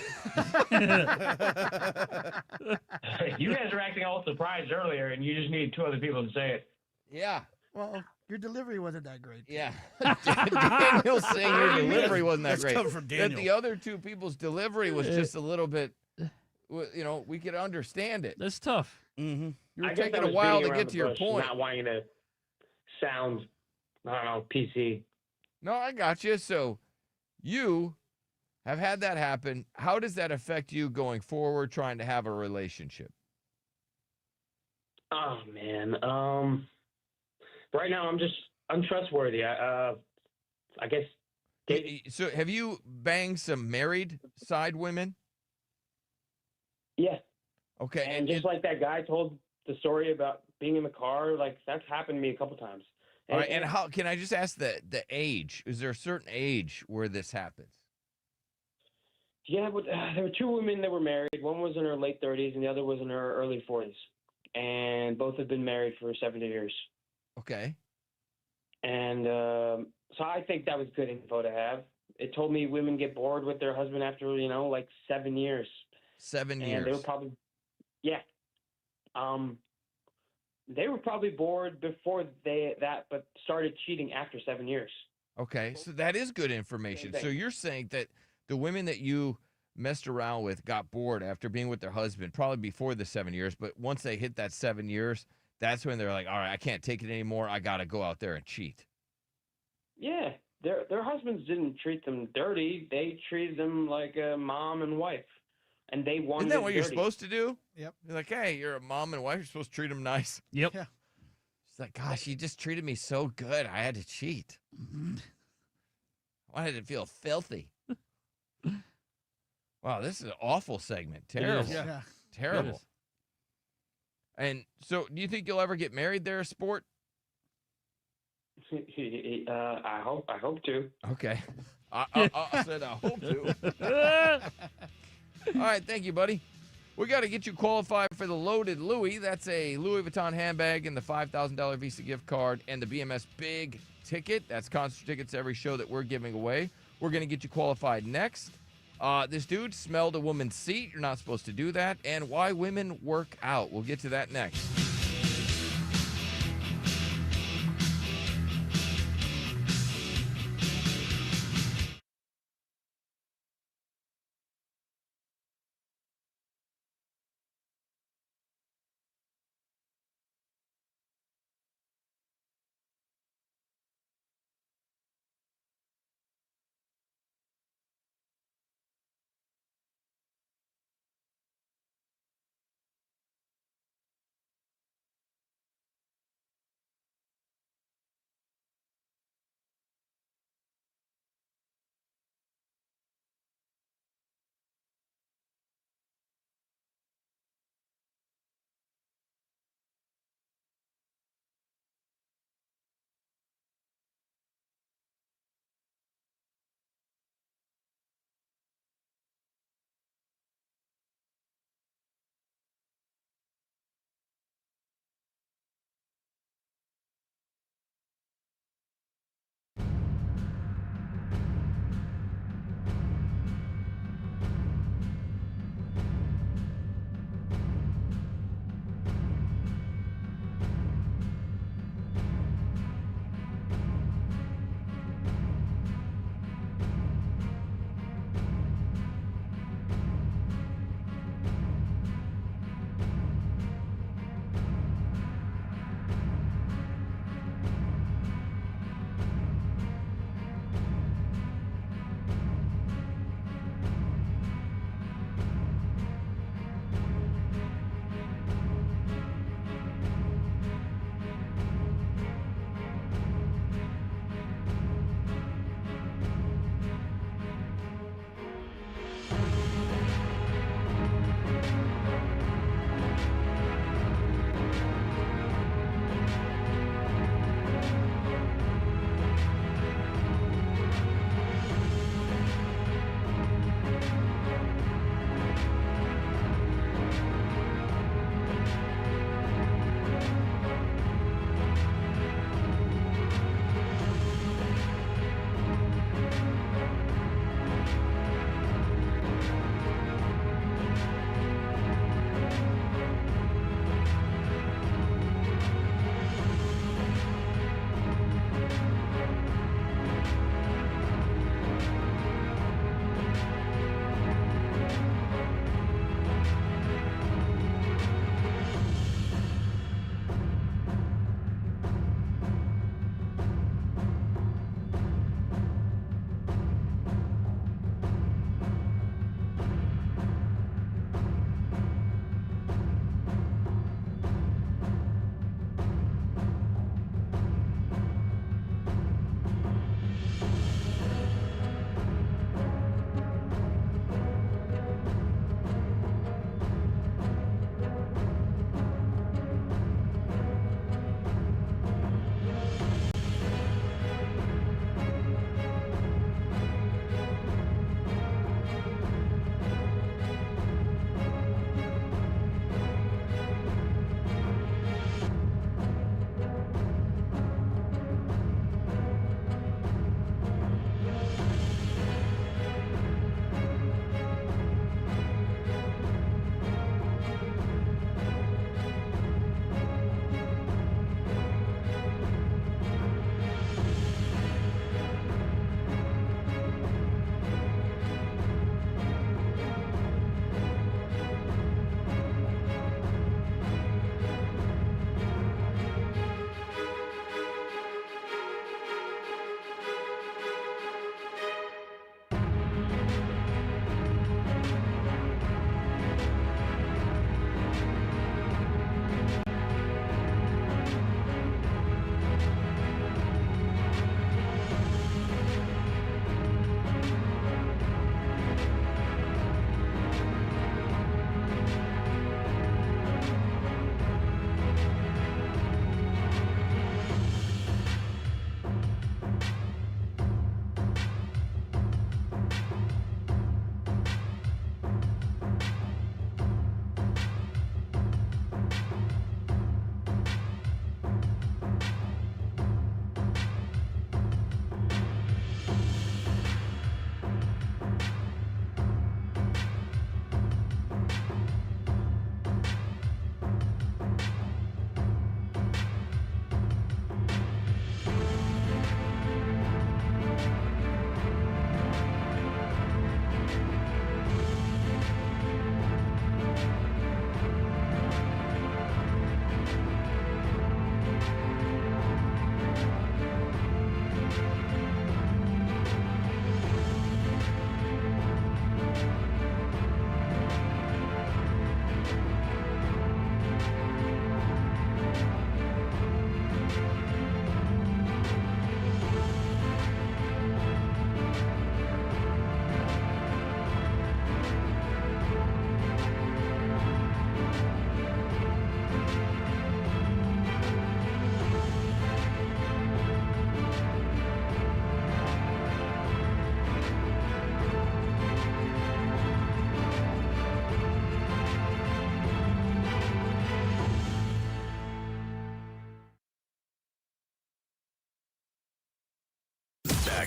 You guys are acting all surprised earlier, and you just need two other people to say it. Yeah. Well, your delivery wasn't that great. Yeah. Daniel's saying your delivery wasn't that That's great. coming from Daniel. That the other two people's delivery was just a little bit, you know, we could understand it. That's tough. Mm-hmm. You were I guess taking I a was while beating to around get the to your bush, point. not wanting to sound, I don't know, PC. No, I got you. So you have had that happen. How does that affect you going forward trying to have a relationship? Oh man. Right now I'm just untrustworthy. I guess. So have you banged some married side women? Yeah. Okay. And just like that guy told the story about being in the car, like that's happened to me a couple times. All right, and how can I just ask the age? Is there a certain age where this happens? Yeah, but there were two women that were married. One was in her late 30s and the other was in her early 40s. And both have been married for 70 years. Okay. And so I think that was good info to have. It told me women get bored with their husband after, like 7 years. 7 years. And they were probably, they were probably bored before but started cheating after 7 years. Okay, so that is good information. So you're saying that the women that you messed around with got bored after being with their husband, probably before the 7 years, but once they hit that 7 years, that's when they're like, all right, I can't take it anymore. I got to go out there and cheat. Yeah, their husbands didn't treat them dirty. They treated them like a mom and wife. And they wanted Isn't that what you're dirty. supposed to do? Yep. You're like, hey, you're a mom and wife. You're supposed to treat them nice. Yep. Yeah. She's like, gosh, you just treated me so good. I had to cheat. I wanted to feel filthy. Wow, this is an awful segment. Terrible. Yeah. Terrible. And so, do you think you'll ever get married there, Sport? I hope to. Okay. I said I hope to. All right, thank you, buddy. We got to get you qualified for the Loaded Louie. That's a Louis Vuitton handbag and the $5,000 Visa gift card and the BMS Big Ticket. That's concert tickets to every show that we're giving away. We're going to get you qualified next. This dude smelled a woman's seat. You're not supposed to do that. And why women work out. We'll get to that next.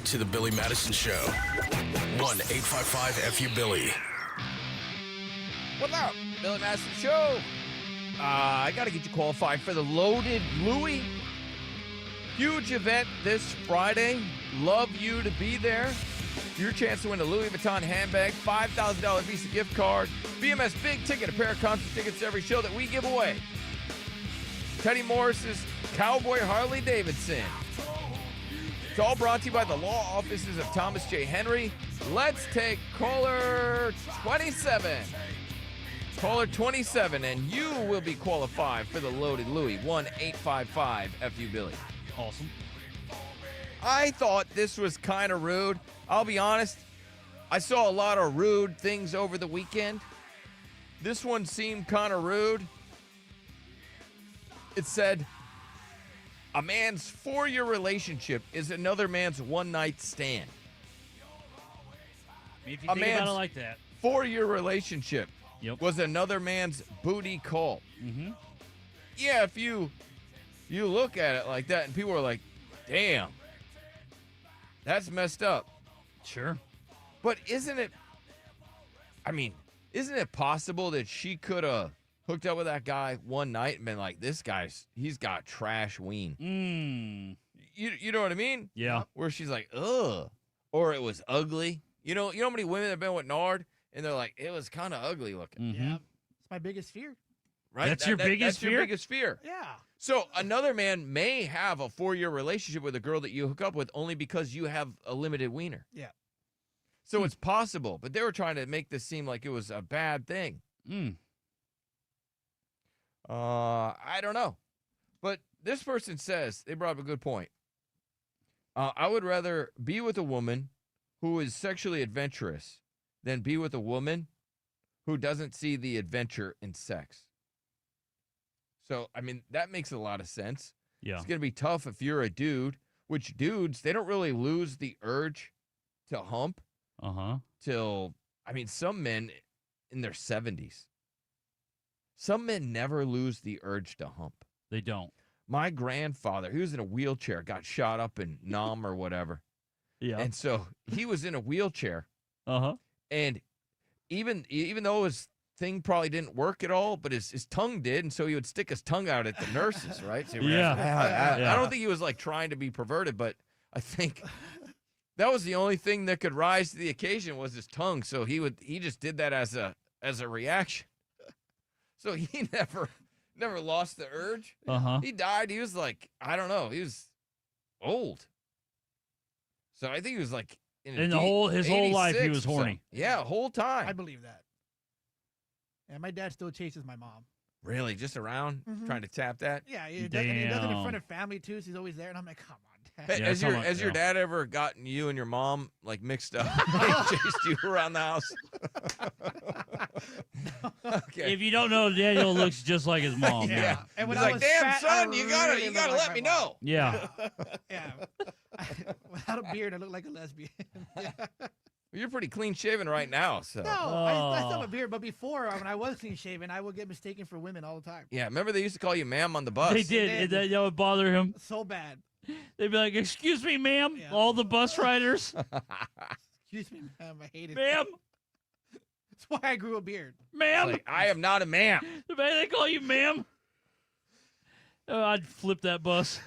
to the Billy Madison Show. 1-855-FU-BILLY. What's up, Billy Madison Show? I got to get you qualified for the Loaded Louie. Huge event this Friday. Love you to be there. Your chance to win a Louis Vuitton handbag, $5,000 Visa gift card, BMS Big Ticket, a pair of concert tickets to every show that we give away. Teddy Morris's Cowboy Harley Davidson. It's all brought to you by the law offices of Thomas J. Henry. Let's take caller 27. Caller 27, and you will be qualified for the Loaded Louie. 1-855-FU-BILLY. Awesome. I thought this was kind of rude. I'll be honest. I saw a lot of rude things over the weekend. This one seemed kind of rude. It said, a man's 4-year relationship is another man's one-night stand. If you think about it like that. 4-year relationship was another man's booty call. Mm-hmm. Yeah, if you look at it like that and people are like, damn, that's messed up. Sure. But isn't it possible that she could have hooked up with that guy one night and been like, he's got trash ween. You know what I mean? Yeah. Where she's like, ugh. Or it was ugly. You know how many women have been with Nard and they're like, it was kind of ugly looking. Mm-hmm. Yeah. It's my biggest fear. Right? That's your biggest fear? Your biggest fear. Yeah. So another man may have a 4-year relationship with a girl that you hook up with only because you have a limited wiener. Yeah. So it's possible, but they were trying to make this seem like it was a bad thing. I don't know. But this person says, they brought up a good point. I would rather be with a woman who is sexually adventurous than be with a woman who doesn't see the adventure in sex. So, that makes a lot of sense. Yeah. It's going to be tough if you're a dude, which dudes, they don't really lose the urge to hump till, some men in their 70s. Some men never lose the urge to hump. They don't. My grandfather, he was in a wheelchair, got shot up in Nam or whatever. Yeah. And so he was in a wheelchair. And even though his thing probably didn't work at all, but his tongue did, and so he would stick his tongue out at the nurses, right? So I don't think he was like trying to be perverted, but I think that was the only thing that could rise to the occasion was his tongue. So he just did that as a reaction. So he never lost the urge. He died. He was like, I don't know, he was old. So I think he was like his whole life he was horny. Yeah, whole time. I believe that. And my dad still chases my mom. Really? Just around trying to tap that? Yeah, he does, and he does it in front of family too, so he's always there, and I'm like, come on, Dad. Hey, has your dad ever gotten you and your mom like mixed up? Chased you around the house? Okay. If you don't know, Daniel looks just like his mom. Yeah. And when He's I like, was damn, fat, son, I you gotta really let looked like me my mom. know. Yeah. Yeah. Without a beard, I look like a lesbian. You're pretty clean shaven right now, so. No, I still have a beard, but before, when I was clean shaven, I would get mistaken for women all the time. Yeah, remember they used to call you ma'am on the bus? They did. That would bother him. So bad. They'd be like, excuse me, ma'am, all the bus riders. Excuse me, ma'am, I hate it. Ma'am. That's why I grew a beard. Ma'am. Like, I am not a ma'am. They call you ma'am. Oh, I'd flip that bus.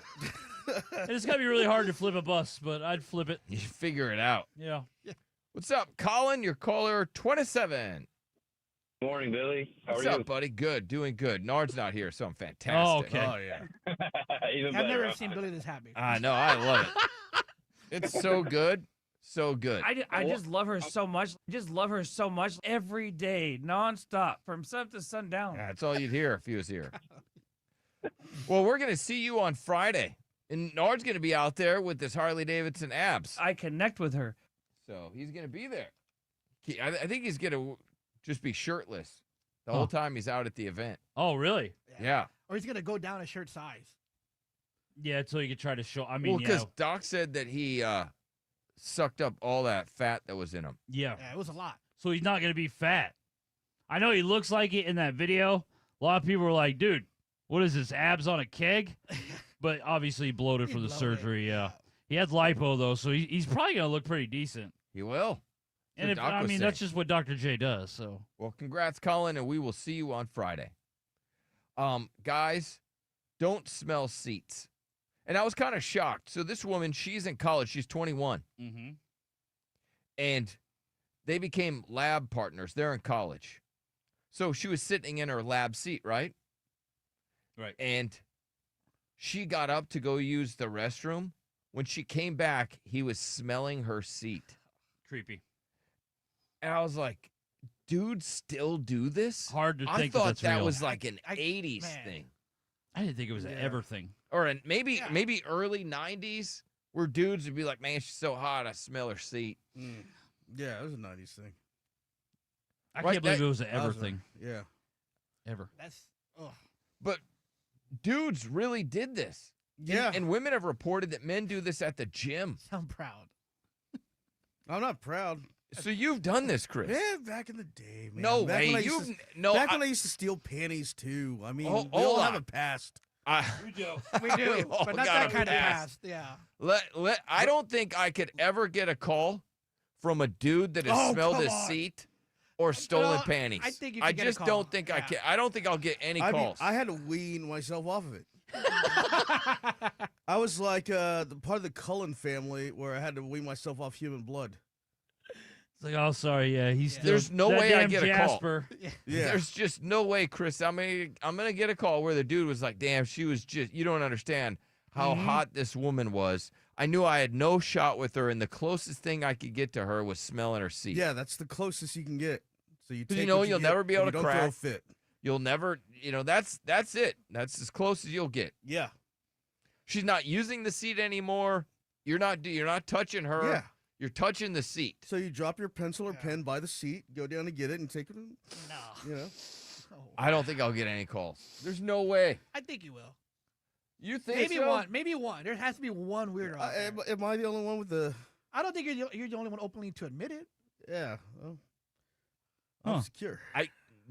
And it's got to be really hard to flip a bus, but I'd flip it. You figure it out. Yeah. What's up, Colin? Your caller 27. Morning, Billy. How What's are up, you? buddy? Good, doing good. Nard's not here, so I'm fantastic. Oh, okay. Oh, yeah. Even I've better. never seen Billy this happy. I know. I love it. It's so good. So good. I just love her so much. Just love her so much every day, nonstop, from sun to sundown. That's all you'd hear if he was here. Well, we're going to see you on Friday. And Nard's going to be out there with this Harley Davidson abs. I connect with her. So he's going to be there. I think he's going to just be shirtless the whole time he's out at the event. Oh, really? Yeah. Or he's going to go down a shirt size. Yeah, so you could try to show. I mean, well, because Doc said that he sucked up all that fat that was in him. Yeah. Yeah, it was a lot. So he's not going to be fat. I know he looks like it in that video. A lot of people were like, dude, what is this, abs on a keg? But obviously he bloated from the surgery, yeah. He has lipo though, so he's probably gonna look pretty decent. He will. And That's what Doc was saying. that's just what Dr. J does. So Well, congrats, Colin, and we will see you on Friday. Guys, don't smell seats. And I was kind of shocked. So this woman, she's in college. She's 21. Mm-hmm. And they became lab partners. They're in college. So she was sitting in her lab seat, right? Right. And she got up to go use the restroom. When she came back, he was smelling her seat. Creepy. And I was like, dudes still do this? Hard to think I thought that's that real. was like an 80s thing. I didn't think it was an ever thing. Or maybe early 90s where dudes would be like, man, she's so hot, I smell her seat. Yeah, it was a 90s thing. I can't believe it was an ever thing. Yeah. Ever. That's ugh. But dudes really did this. Yeah. And women have reported that men do this at the gym. I'm proud. I'm not proud. So you've done this, Chris? Yeah, back in the day, man. No back way. When I used to, back when I used to steal panties too. I mean, we all have a past. We do, but not that kind of past. Yeah. I don't think I could ever get a call from a dude that has smelled his seat or stolen panties. I think you I can get a just call. don't think I can. I don't think I'll get any I mean, calls. I had to wean myself off of it. I was like the part of the Cullen family where I had to wean myself off human blood. It's like, oh, sorry, yeah, he's still. There's no that way I damn get Jasper. a call. There's just no way, Chris. I'm gonna get a call where the dude was like, "Damn, she was just. You don't understand how hot this woman was. I knew I had no shot with her, and the closest thing I could get to her was smelling her seat. Yeah, that's the closest you can get. So you take You know, what you'll get, never be able and to you don't crack. throw a fit. You'll never. You know, that's it. That's as close as you'll get. Yeah. She's not using the seat anymore. You're not touching her. Yeah. You're touching the seat. So you drop your pencil or pen by the seat, go down to get it, and take it. No. You know. I don't think I'll get any calls. There's no way. I think you will. You think Maybe so? one. Maybe one. There has to be one weirdo. out there. Am I the only one with the? I don't think you're the only one openly to admit it. Yeah. Well, I'm secure.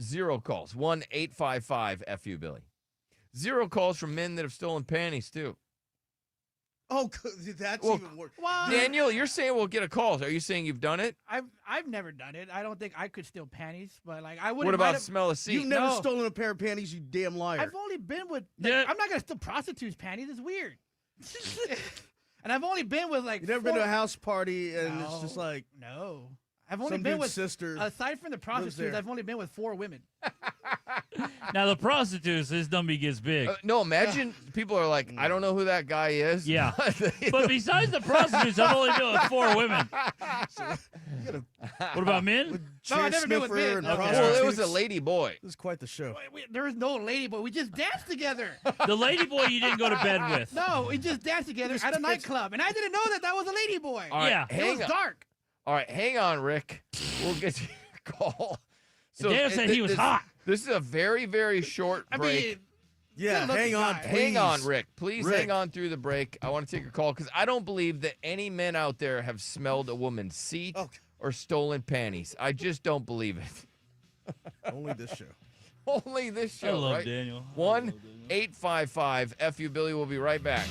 0 calls. 1-855-FU Billy. 0 calls from men that have stolen panties too. Oh, that's even worse. Well, Daniel, you're saying we'll get a call. Are you saying you've done it? I've never done it. I don't think I could steal panties, but like I would. What about smell a seat? You've never stolen a pair of panties, you damn liar. I've only been with. Like, I'm not gonna steal prostitutes' panties. It's weird. And I've only been with like. You've never been to a house party and it's just like no. I've only some been dude's with sister. Aside from the prostitutes, there. I've only been with 4 women. Now the prostitutes, his dummy gets big. No, imagine people are like, I don't know who that guy is. Yeah. But besides the prostitutes, I've only been with 4 women. What about men? No, I've never been with men. Well, it was a lady boy. This is quite the show. There was no lady boy. We just danced together. The lady boy you didn't go to bed with. No, we just danced together at a nightclub, and I didn't know that was a lady boy. All right, Yeah. It was dark. All right, hang on, Rick. We'll get to your call. Dale said he was hot. This is a very, very short break. I mean, Yeah, hang on, please. Hang on, Rick. Please hang on through the break. I want to take a call because I don't believe that any men out there have smelled a woman's seat or stolen panties. I just don't believe it. Only this show. Only this show, I love right? Daniel. 1-855-FU Billy. We'll be right back.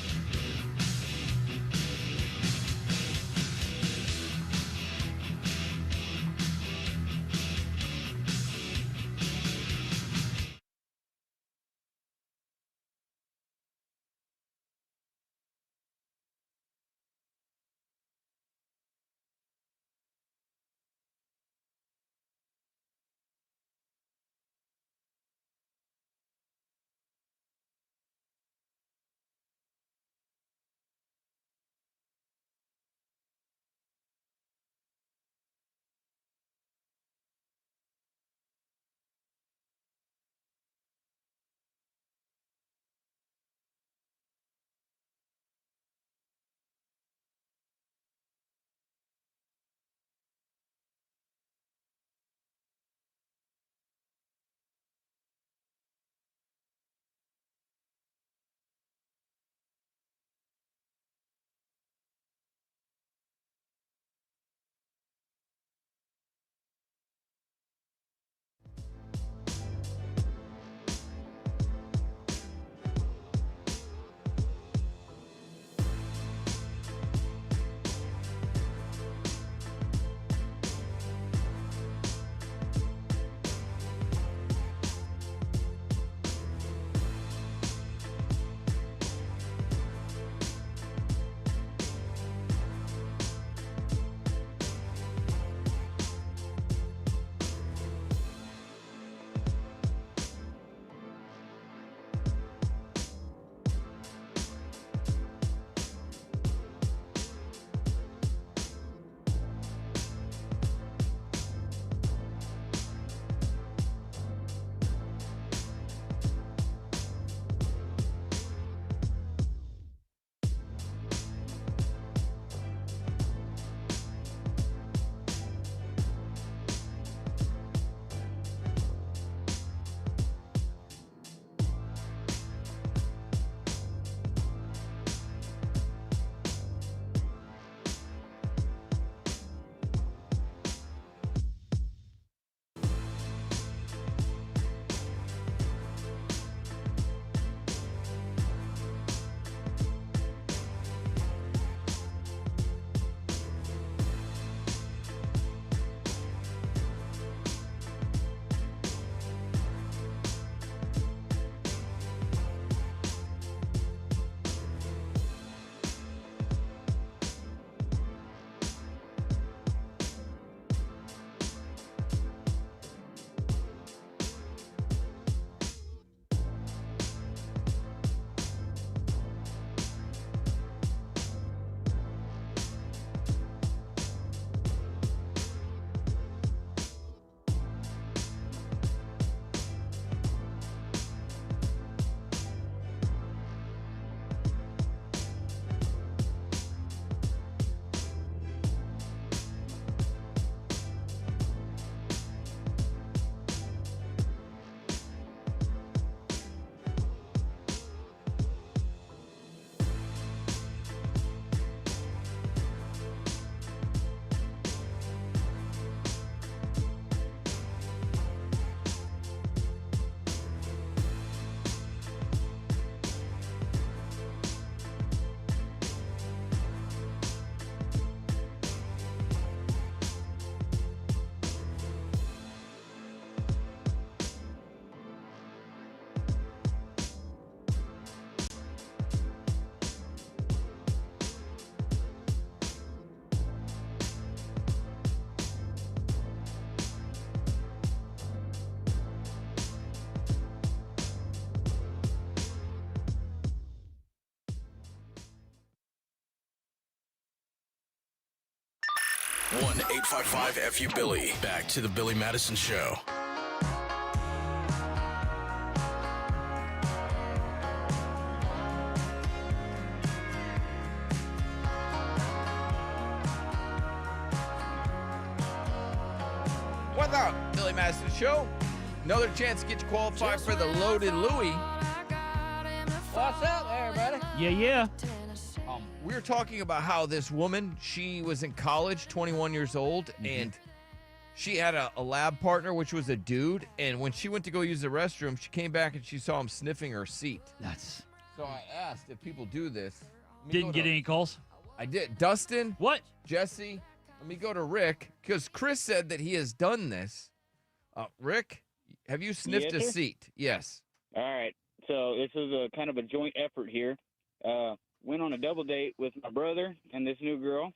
1-855-FU-BILLY. Back to the Billy Madison Show. What's up, Billy Madison Show? Another chance to get you qualified for the Loaded Louie. What's up, everybody? Yeah. We were talking about how this woman, she was in college, 21 years old, and she had a lab partner, which was a dude, and when she went to go use the restroom, she came back and she saw him sniffing her seat. Nuts. So I asked if people do this. Didn't get any calls? I did. Dustin? What? Jesse? Let me go to Rick, because Chris said that he has done this. Rick, have you sniffed a Yes, sir. seat? Yes. All right. So this is a kind of a joint effort here. Went on a double date with my brother and this new girl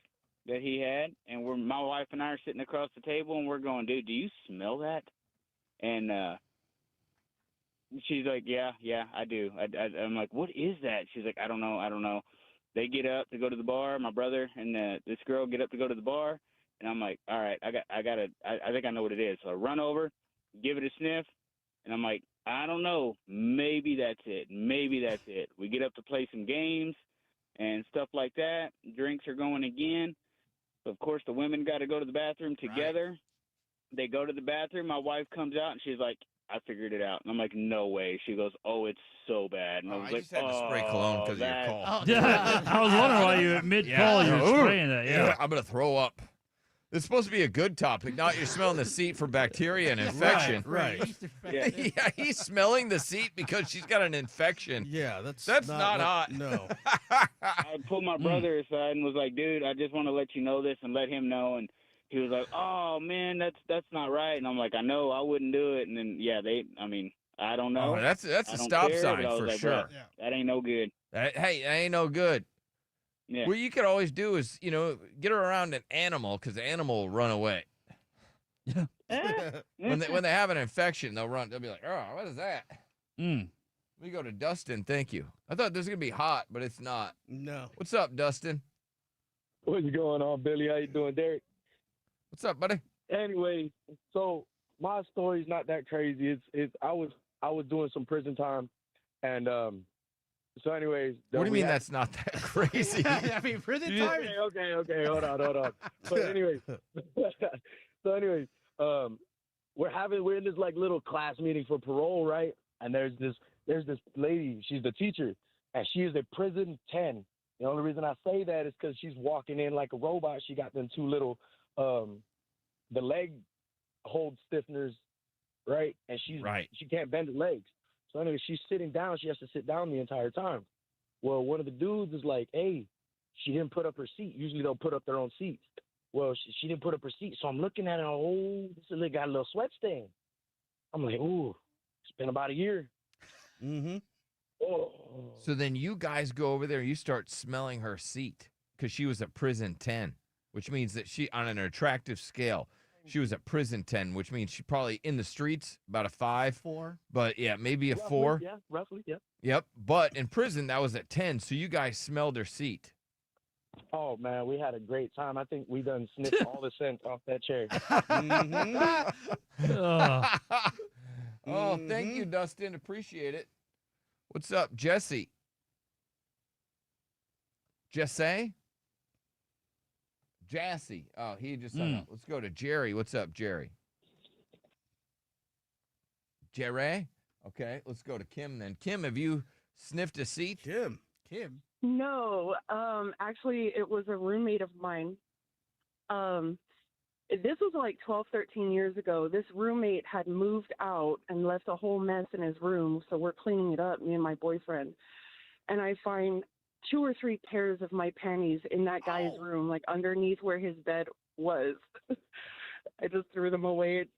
that he had, and my wife and I are sitting across the table, and we're going, dude, do you smell that? And she's like, yeah, I do. I'm like, what is that? She's like, I don't know. They get up to go to the bar. My brother and this girl get up to go to the bar, and I'm like, all right, I think I know what it is. So I run over, give it a sniff, and I'm like, I don't know. Maybe that's it. We get up to play some games and stuff like that. Drinks are going again. So of course, the women got to go to the bathroom together. Right. They go to the bathroom. My wife comes out, and she's like, I figured it out. And I'm like, no way. She goes, oh, it's so bad. And I was like, just had to spray cologne because of your call. I was wondering why you, mid-call, you were spraying that. Yeah. I'm going to throw up. It's supposed to be a good topic, not you're smelling the seat for bacteria and infection. Right. Yeah, he's smelling the seat because she's got an infection. Yeah, that's not hot. No. I pulled my brother aside and was like, dude, I just want to let you know this and let him know. And he was like, oh, man, that's not right. And I'm like, I know, I wouldn't do it. And then, I don't know. Oh, that's a stop sign for like, sure. That ain't no good. Hey, that ain't no good. Yeah. What you could always do is, get her around an animal because the animal will run away. Yeah. when they have an infection, they'll run. They'll be like, oh, what is that? Let me go to Dustin. Thank you. I thought this was going to be hot, but it's not. No. What's up, Dustin? What's going on, Billy? How you doing, Derek? What's up, buddy? Anyway, so my story's not that crazy. I was doing some prison time, and so anyways. What do you mean that's not that crazy? I mean, prison time. Okay. Hold on. But anyways, we're in this like little class meeting for parole, right? And there's this lady. She's the teacher, and she is a prison 10. The only reason I say that is because she's walking in like a robot. She got them two little the leg hold stiffeners, right? And she can't bend her legs. So anyway, she's sitting down. She has to sit down the entire time. Well, one of the dudes is like, hey, she didn't put up her seat. Usually they'll put up their own seats. Well, she didn't put up her seat. So I'm looking at her, this got a little sweat stain. I'm like, ooh, it's been about a year. Mm-hmm. Oh. So then you guys go over there, you start smelling her seat because she was at prison 10, which means that she, on an attractive scale, she was at prison 10, which means she probably in the streets about a 5. 4. But yeah, maybe a Roughly, 4. Yeah, roughly, yeah. Yep. But in prison, that was at 10. So you guys smelled her seat. Oh, man, we had a great time. I think we done sniffed all the scent off that chair. Oh, thank you, Dustin. Appreciate it. What's up, Jesse? Jesse? Jassy. Oh, he just hung up. Let's go to Jerry. What's up, Jerry? Jerry? Okay, let's go to Kim then. Kim, have you sniffed a seat? Kim. No, actually, it was a roommate of mine. This was like 12, 13 years ago. This roommate had moved out and left a whole mess in his room, so we're cleaning it up, me and my boyfriend. And I find 2 or 3 pairs of my panties in that guy's room, like underneath where his bed was. I just threw them away.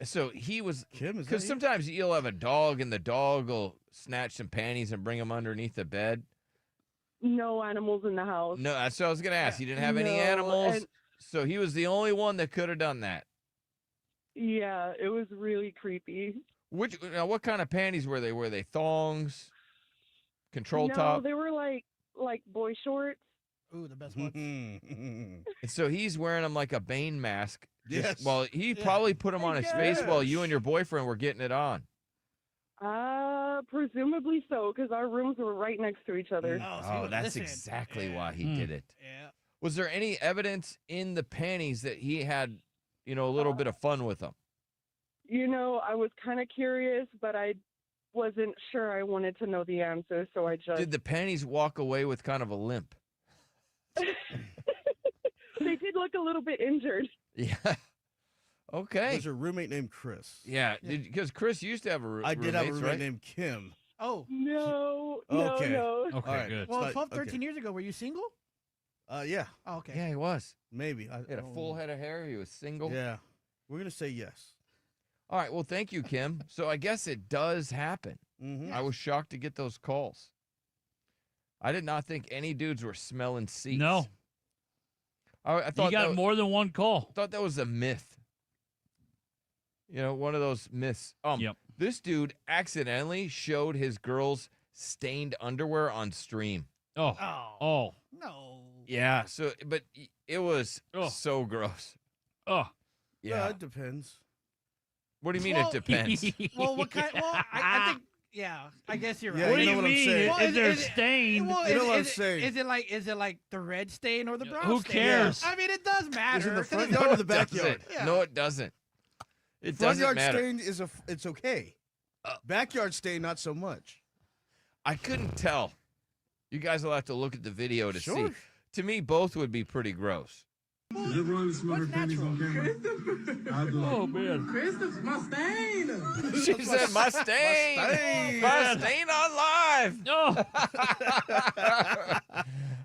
So he was, Kim, because sometimes you'll have a dog and the dog will snatch some panties and bring them underneath the bed. No animals in the house. No, that's what I was going to ask. You didn't have any animals? So he was the only one that could have done that. Yeah, it was really creepy. Now, what kind of panties were they? Were they thongs? Control top? No, they were like boy shorts. Ooh, the best ones. And so he's wearing them like a Bane mask. Yes. Well, he probably put them on his face while you and your boyfriend were getting it on. Presumably so, because our rooms were right next to each other. Oh, that's exactly why he did it. Yeah. Was there any evidence in the panties that he had, a little bit of fun with them? I was kind of curious, but I wasn't sure I wanted to know the answer, so I just... Did the panties walk away with kind of a limp? They did look a little bit injured. Yeah. Okay. There's a roommate named Chris. Yeah, because Chris used to have a roommate. I did have a roommate named Kim. Oh. No. Okay. No. Okay, All right. good. Well, It's 12, like- 13 years ago, were you single? Yeah. Oh, okay. Yeah, he was. Maybe. He had a full head of hair. He was single. Yeah. We're going to say yes. All right. Well, thank you, Kim. So I guess it does happen. Mm-hmm. I was shocked to get those calls. I did not think any dudes were smelling seats. No. I thought You got more than one call. thought that was a myth. One of those myths. Yep. This dude accidentally showed his girl's stained underwear on stream. Oh. Oh. No. Yeah. So, but it was so gross. Oh. Yeah. It depends. What do you mean Well, it depends? Well, what kind? Well, I think. Yeah, I guess you're right. Yeah, What you do know you what I'm mean? saying. Well, If is- they're is it- stained, Well, You know what I'm is saying. Is it like the red stain or the brown who stain? cares? I mean, it does matter. Is it the 'cause front it's- yard or the It backyard? doesn't. Yeah. No, it doesn't. It Front doesn't yard matter. stain it's okay. Backyard stain, not so much. I couldn't tell. You guys will have to look at the video to Sure. see. To me, both would be pretty gross. Is everyone smell her panties on camera? Oh, man. Christopher, my stain. She said, my stain. My stain on live. Oh.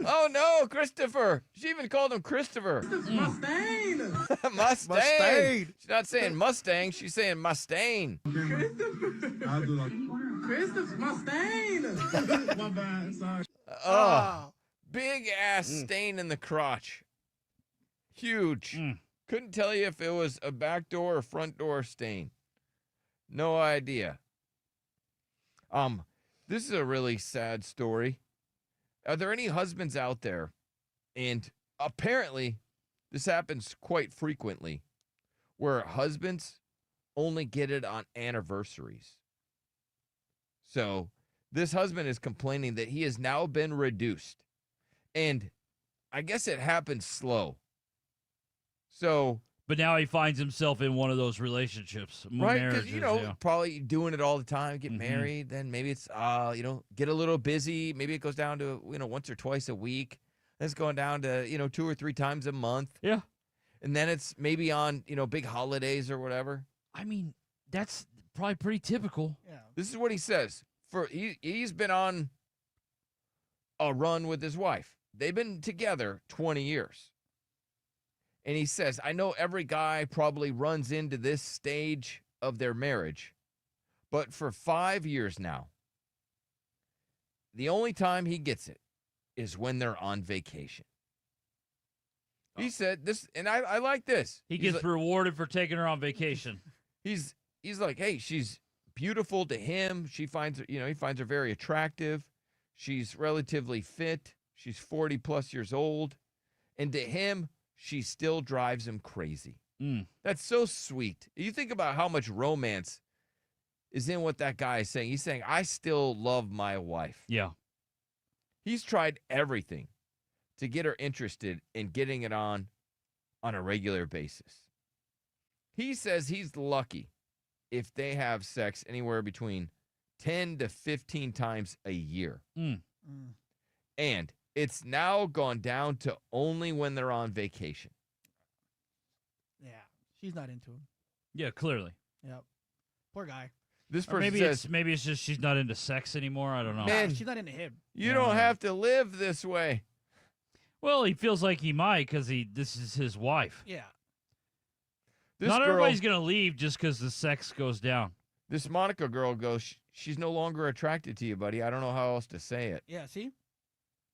Oh, no, Christopher. She even called him Christopher. My stain. Mustang. She's not saying Mustang. She's saying Mustang. I'll do like Christopher, my stain. My bad, sorry. Oh, big ass stain in the crotch. Huge. Couldn't tell you if it was a back door or front door stain. No idea. This is a really sad story. Are there any husbands out there? And apparently, this happens quite frequently, where husbands only get it on anniversaries. So this husband is complaining that he has now been reduced. And I guess it happens slow. So, But now he finds himself in one of those relationships. right? Because, Marriages, yeah. probably doing it all the time, get Mhm. married, then maybe it's, get a little busy. Maybe it goes down to, once or twice a week. Then it's going down to, 2 or 3 times a month. Yeah. And then it's maybe on, big holidays or whatever. I mean, that's probably pretty typical. Yeah. This is what he says. He's been on a run with his wife. They've been together 20 years. And he says, I know every guy probably runs into this stage of their marriage, but for 5 years now, the only time he gets it is when they're on vacation. He said this, and I like this. He He's gets like- rewarded for taking her on vacation. He's like, hey, she's beautiful to him. He finds her very attractive. She's relatively fit. She's 40 plus years old. And to him, she still drives him crazy. That's so sweet. You think about how much romance is in what that guy is saying. He's saying, I still love my wife. Yeah. He's tried everything to get her interested in getting it on a regular basis. He says he's lucky if they have sex anywhere between 10 to 15 times a year. And it's now gone down to only when they're on vacation. Yeah, she's not into him. Yeah, clearly. Yep. Poor guy. This Or person maybe says, maybe it's just she's not into sex anymore. I don't know. Man, She's not into him. you don't have to live this way. Well, he feels like he might because this is his wife. Yeah. Not everybody's gonna leave just because the sex goes down. This Monica girl goes, she's no longer attracted to you, buddy. I don't know how else to say it. Yeah, see?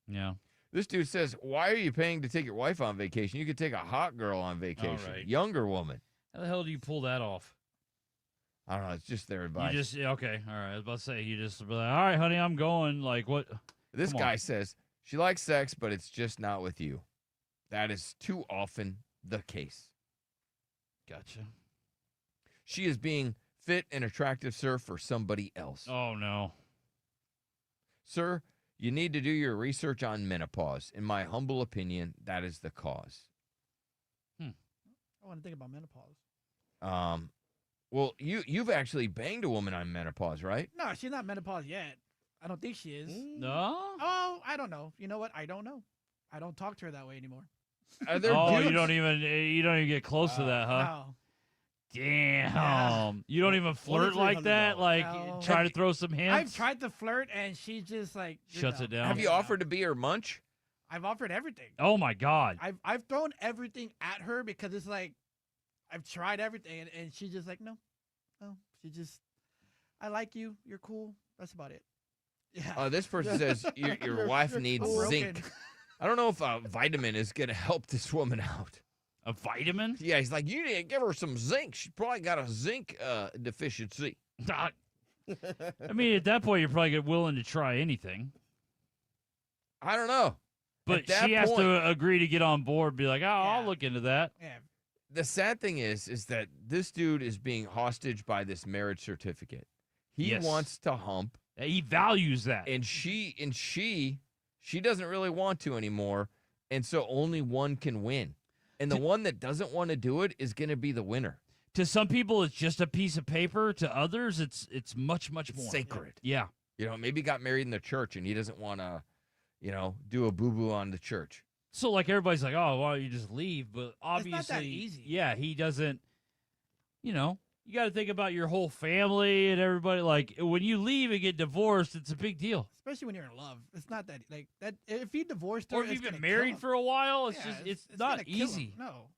Yeah. This dude says, why are you paying to take your wife on vacation? You could take a hot girl on vacation. right. Younger woman. How the hell do you pull that off? I don't know. It's just their advice. You just okay. All right. I was about to say you just be like, all right, honey, I'm going. Like what? This Come guy on. says She likes sex, but it's just not with you. That is too often the case. Gotcha. She is being fit and attractive, sir, for somebody else. Oh, no. Sir, you need to do your research on menopause. In my humble opinion, that is the cause. I want to think about menopause. Well, you've actually banged a woman on menopause, right? No, she's not menopause yet. I don't think she is. No? Oh, I don't know. You know what? I don't know. I don't talk to her that way anymore. Are there Oh, dudes? you don't even get close to that, huh? No. Damn. Yeah. You don't even flirt like that? Like, No. try to throw some hints? I've tried to flirt, and she just like Shuts it down. Have you offered to be her munch? I've offered everything. Oh, my God. I've thrown everything at her because it's like I've tried everything, and she's just like, no. She just, I like you. You're cool. That's about it. Yeah. This person says your wife needs broken. zinc. I don't know if a vitamin is going to help this woman out. A vitamin? Yeah, he's like, you need to give her some zinc. She's probably got a zinc deficiency. I mean, at that point, you're probably willing to try anything. I don't know. But At that she has point- to agree to get on board, be like, oh, I'll look into that. Yeah. The sad thing is that this dude is being hostage by this marriage certificate. He Yes. wants to hump. He values that. And she doesn't really want to anymore. And so only one can win. And the one that doesn't want to do it is going to be the winner. To some people, it's just a piece of paper. To others, it's much, much more. Sacred. Yeah. You know, maybe got married in the church and he doesn't want to, do a boo-boo on the church. So, like, everybody's like, oh, why don't you just leave? But obviously, not that easy. Yeah, he doesn't, you got to think about your whole family and everybody. Like, when you leave and get divorced, it's a big deal. Especially when you're in love. It's not that, like, that. If he divorced her, Or if it's you've been gonna kill married him. for a while, it's Yeah, just, it's it's not gonna kill him. easy. No.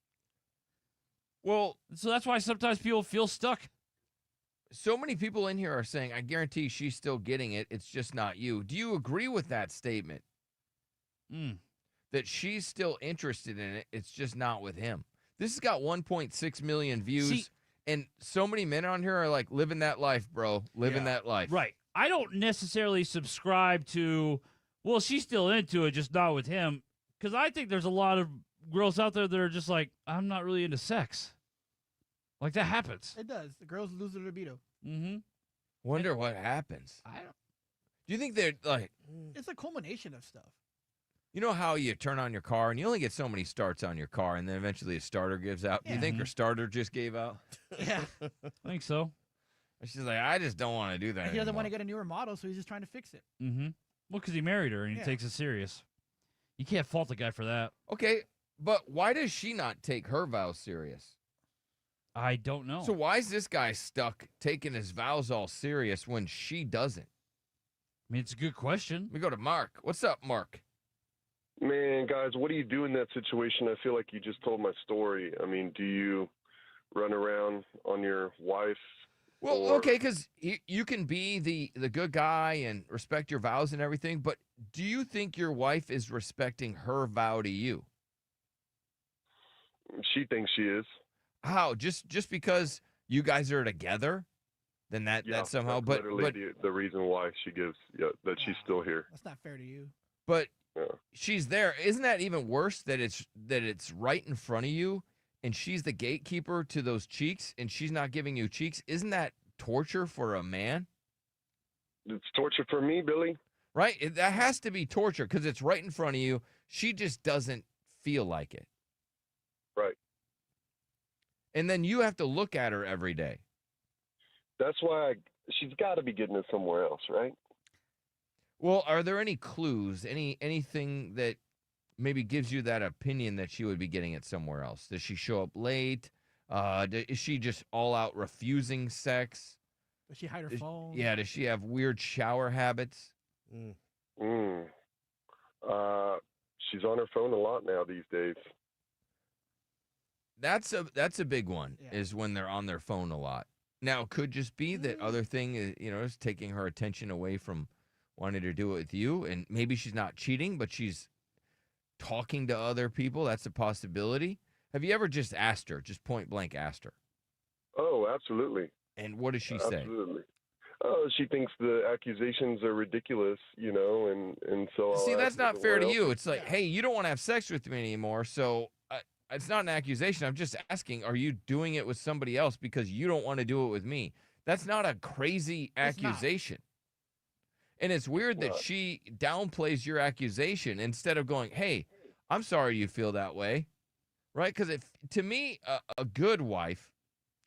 Well, so that's why sometimes people feel stuck. So many people in here are saying, I guarantee she's still getting it. It's just not you. Do you agree with that statement? That she's still interested in it. It's just not with him. This has got 1.6 million views. And so many men on here are like, living that life, bro. Living that life. Right. I don't necessarily subscribe to, well, she's still into it, just not with him. Because I think there's a lot of girls out there that are just like, I'm not really into sex. Like, that happens. It does. The girls lose their libido. Mm-hmm. Wonder what happens. I don't. Do you think they're like, It's a culmination of stuff. you know how you turn on your car and you only get so many starts on your car and then eventually a starter gives out? Do you think her starter just gave out? Yeah. I think so. She's like, I just don't want to do that He doesn't anymore. want to get a newer model, so he's just trying to fix it. Mm-hmm. Well, because he married her and he Yeah. takes it serious. You can't fault the guy for that. Okay, but why does she not take her vows serious? I don't know. So why is this guy stuck taking his vows all serious when she doesn't? I mean, it's a good question. We go to Mark. What's up, Mark? Man, guys, what do you do in that situation? I feel like you just told my story. I mean, do you run around on your wife? Well, or- okay, because you can be the good guy and respect your vows and everything, but do you think your wife is respecting her vow to you? She thinks she is. How? Just because you guys are together? Then that somehow, that's but literally the reason why she gives that she's still here. That's not fair to you. But she's there. Isn't that even worse that it's right in front of you and she's the gatekeeper to those cheeks and she's not giving you cheeks? Isn't that torture for a man? It's torture for me, Billy. Right? That has to be torture because it's right in front of you. She just doesn't feel like it. Right. And then you have to look at her every day. That's why she's got to be getting it somewhere else, right? Well, are there any clues, anything that maybe gives you that opinion that she would be getting it somewhere else? Does she show up late? Is she just all out refusing sex? Does she hide her phone? Yeah, does she have weird shower habits? She's on her phone a lot now these days. That's a big one, is when they're on their phone a lot. Now, it could just be that other thing is taking her attention away from wanting to do it with you, and maybe she's not cheating, but she's talking to other people. That's a possibility. Have you ever just asked her, just point blank asked her? Oh, absolutely. And what does she say? Absolutely. Oh, she thinks the accusations are ridiculous, and so I'll See, ask that's not everyone fair to else. you. It's like, hey, you don't want to have sex with me anymore, so it's not an accusation. I'm just asking, are you doing it with somebody else because you don't want to do it with me? That's not a crazy accusation. And it's weird that she downplays your accusation instead of going, hey, I'm sorry you feel that way, right? Because to me, a good wife,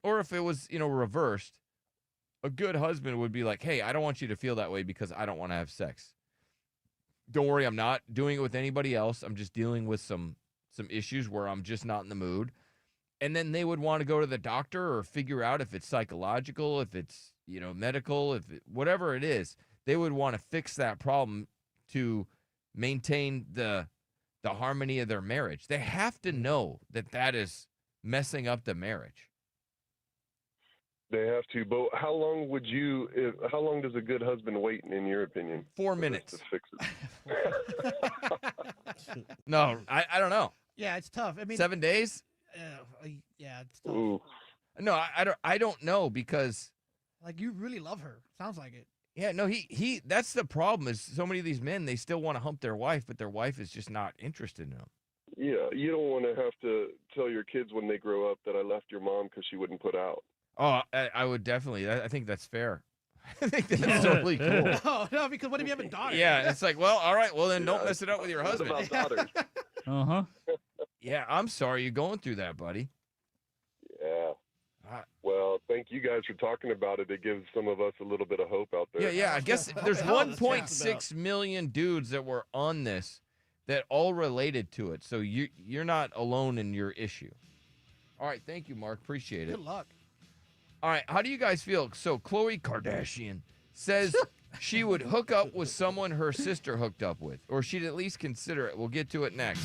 or if it was, reversed, a good husband would be like, hey, I don't want you to feel that way because I don't want to have sex. Don't worry, I'm not doing it with anybody else. I'm just dealing with some issues where I'm just not in the mood. And then they would want to go to the doctor or figure out if it's psychological, if it's, medical, whatever it is. They would want to fix that problem to maintain the harmony of their marriage. They have to know that is messing up the marriage. They have to, but how long does a good husband wait, in your opinion? 4 minutes. To fix it. No, I don't know. Yeah, it's tough. I mean, 7 days? Yeah, it's tough. Ooh. No, I don't know because Like, you really love her. Sounds like it. yeah, no, he that's the problem is so many of these men, they still want to hump their wife, but their wife is just not interested in them. Yeah, you don't want to have to tell your kids when they grow up that I left your mom because she wouldn't put out. Oh, I would definitely. I think that's fair. I think that's totally cool. No, because what if you have a daughter? Yeah, it's like, well, all right, well then don't mess it up with your What husband. about daughters? Uh-huh. Yeah, I'm sorry you're going through that, buddy. Yeah. Well, thank you guys for talking about it. It gives some of us a little bit of hope out there. Yeah, I guess there's 1.6 million dudes that were on this that all related to it. So you're not alone in your issue. All right, thank you, Mark. Appreciate it. Good luck. All right, how do you guys feel? So Khloe Kardashian says she would hook up with someone her sister hooked up with, or she'd at least consider it. We'll get to it next.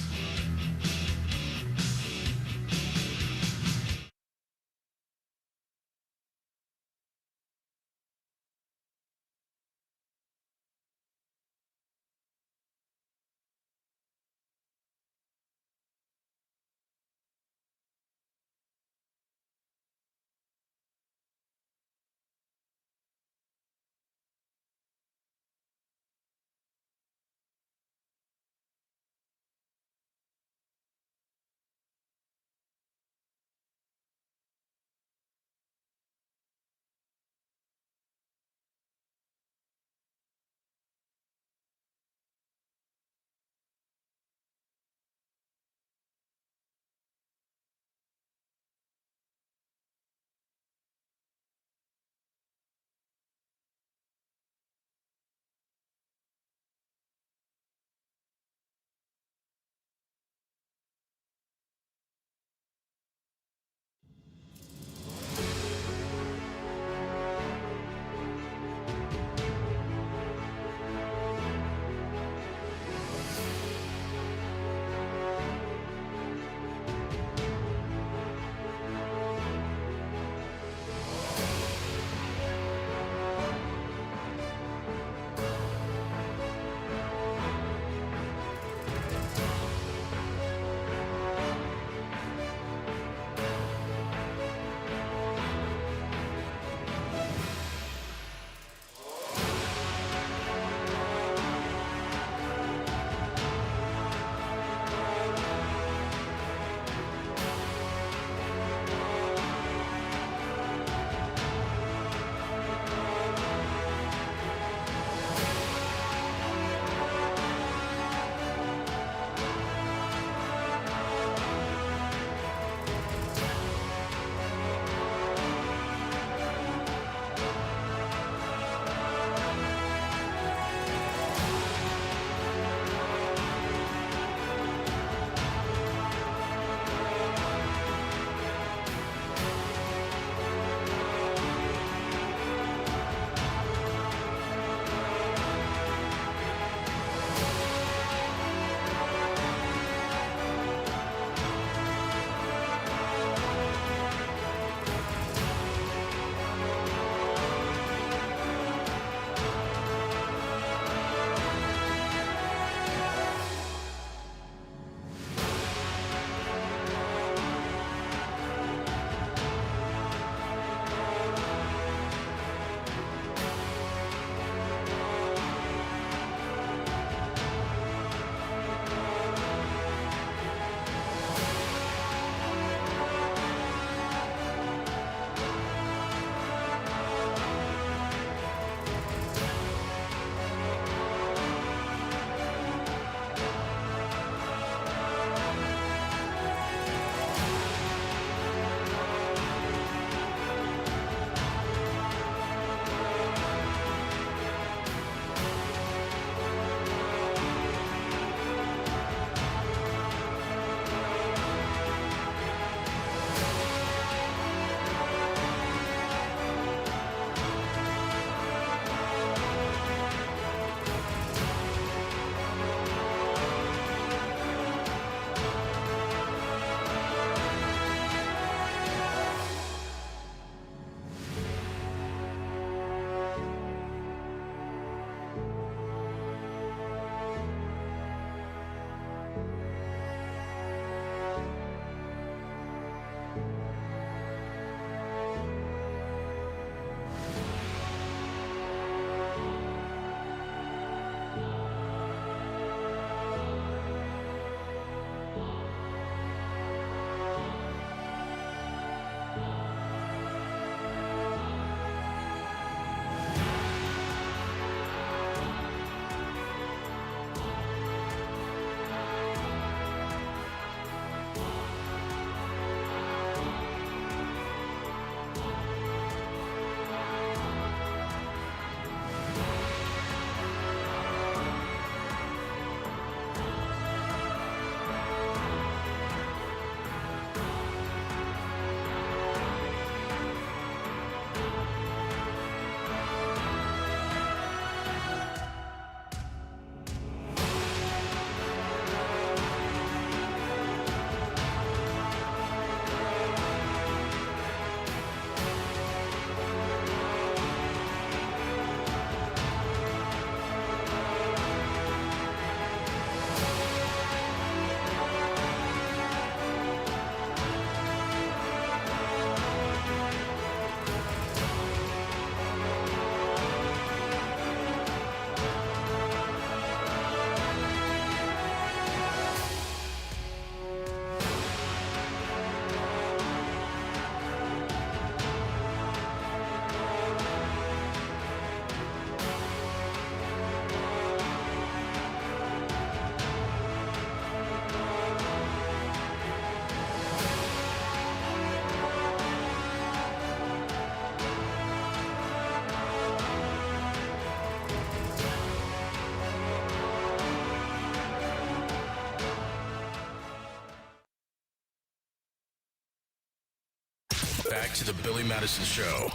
Back to the Billy Madison Show.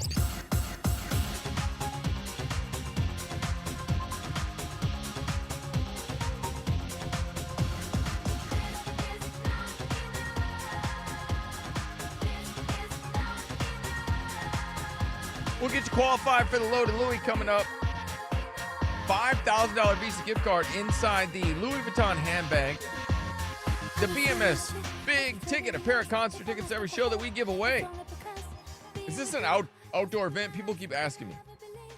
We'll get you qualified for the Loaded Louie coming up. $5,000 Visa gift card inside the Louis Vuitton handbag. The BMS big ticket, a pair of concert tickets to every show that we give away. Is this an outdoor event? People keep asking me.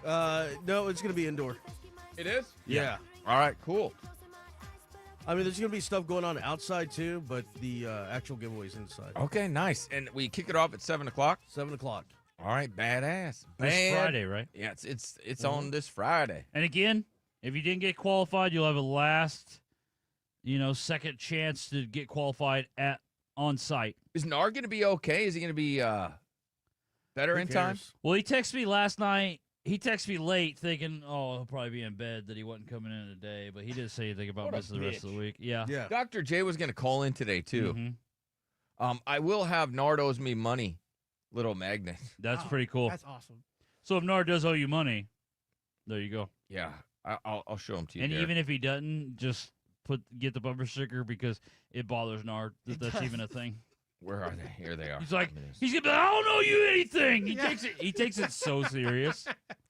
No, it's going to be indoor. It is? Yeah. All right, cool. I mean, there's going to be stuff going on outside, too, but the actual giveaway's inside. Okay, nice. And we kick it off at 7 o'clock? 7 o'clock. All right, badass. This Friday, right? Yeah, it's on this Friday. And again, if you didn't get qualified, you'll have a last, second chance to get qualified on site. Is Nard going to be okay? Is he going to be better in time? Well, he texted me last night. He texted me late thinking, he'll probably be in bed, that he wasn't coming in today, but he didn't say anything about missing the rest of the week. Yeah. Dr. J was going to call in today, too. I will have Nard owes me money. Little magnet. That's pretty cool. That's awesome. So if Nard does owe you money, there you go. Yeah, I'll show him to you. And Derek. even if he doesn't, just get the bumper sticker because it bothers Nard that's even a thing. Where are they? Here they are. He's like, he's gonna be like, I don't owe you anything. He takes it so serious.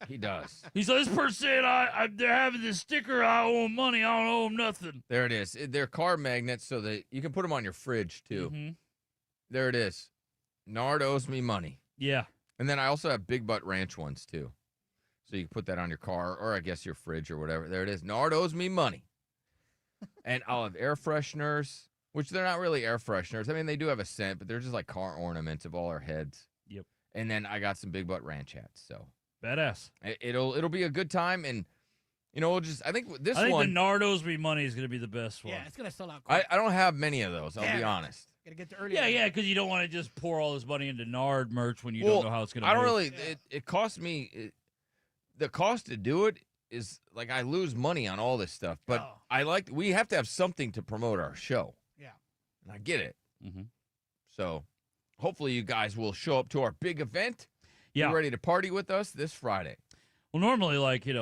He does. He's like, this person said they're having this sticker. I owe him money. I don't owe him nothing. There it is. They're car magnets so that you can put them on your fridge too. There it is. Nard owes me money. Yeah. And then I also have Big Butt Ranch ones too. So you can put that on your car or I guess your fridge or whatever. There it is. Nard owes me money. And I'll have air fresheners, which they're not really air fresheners. I mean, they do have a scent, but they're just like car ornaments of all our heads. Yep. And then I got some Big Butt Ranch hats. So badass. It'll be a good time. And, I think this I think one. the Nard owes me money is going to be the best one. Yeah, it's going to sell out quick. I don't have many of those. I'll be Damn it. honest. Gotta get the early. Yeah, because you don't want to just pour all this money into Nard merch when you don't know how it's going to I don't really. It costs me. The cost to do it is like I lose money on all this stuff, but we have to have something to promote our show. Yeah. And I get it. So hopefully you guys will show up to our big event. Yeah. Be ready to party with us this Friday. Well, normally,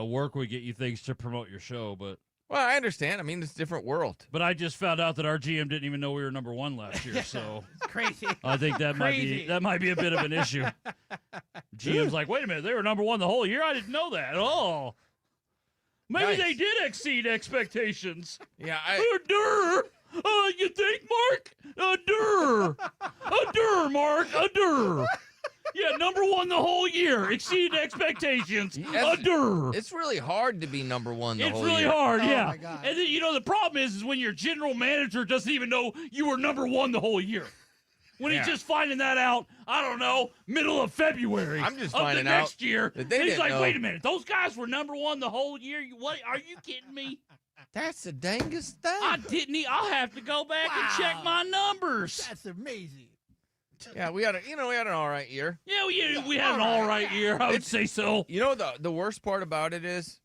work would get you things to promote your show, but. Well, I understand. I mean, it's a different world. But I just found out that our GM didn't even know we were number one last year, so It's crazy. I think that might be a bit of an issue. GM's like, wait a minute, they were number one the whole year? I didn't know that. Oh. Maybe they did exceed expectations. Yeah, Durr. You think, Mark? Durr. Mark. Durr. Yeah, number one the whole year. Exceeded expectations. Durr. It's really hard to be number one the whole year. It's really hard, yeah. my God. And then, the problem is when your general manager doesn't even know you were number one the whole year. When he's just finding that out, I don't know, middle of February. I'm just of finding the next out year. that they and he's didn't like, know. wait a minute, those guys were number one the whole year? What? Are you kidding me? That's the dangest thing. I didn't. I'll have to go back and check my numbers. That's amazing. Yeah, we had an all right year. Yeah, we had an all right year. I would say so. You know the worst part about it is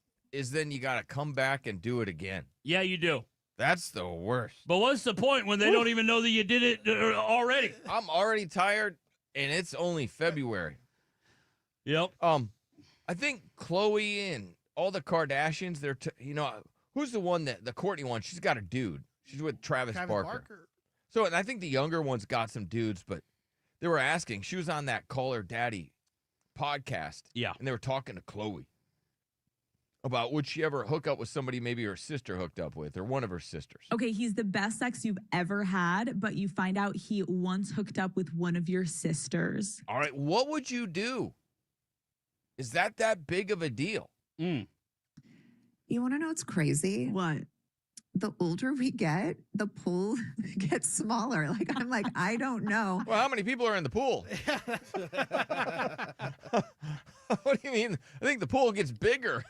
then you got to come back and do it again. Yeah, you do. That's the worst. But what's the point when they don't even know that you did it already? I'm already tired, and it's only February. Yep. I think Chloe and all the Kardashians, who's the one the Courtney one? She's got a dude. She's with Travis Barker. So, and I think the younger one's got some dudes, but they were asking. She was on that Call Her Daddy podcast. Yeah. And they were talking to Chloe about would she ever hook up with somebody maybe her sister hooked up with or one of her sisters. Okay, he's the best sex you've ever had, but you find out he once hooked up with one of your sisters. All right, what would you do? Is that big of a deal? You want to know what's crazy? What? The older we get, the pool gets smaller. I'm like, I don't know. Well, how many people are in the pool? What do you mean? I think the pool gets bigger.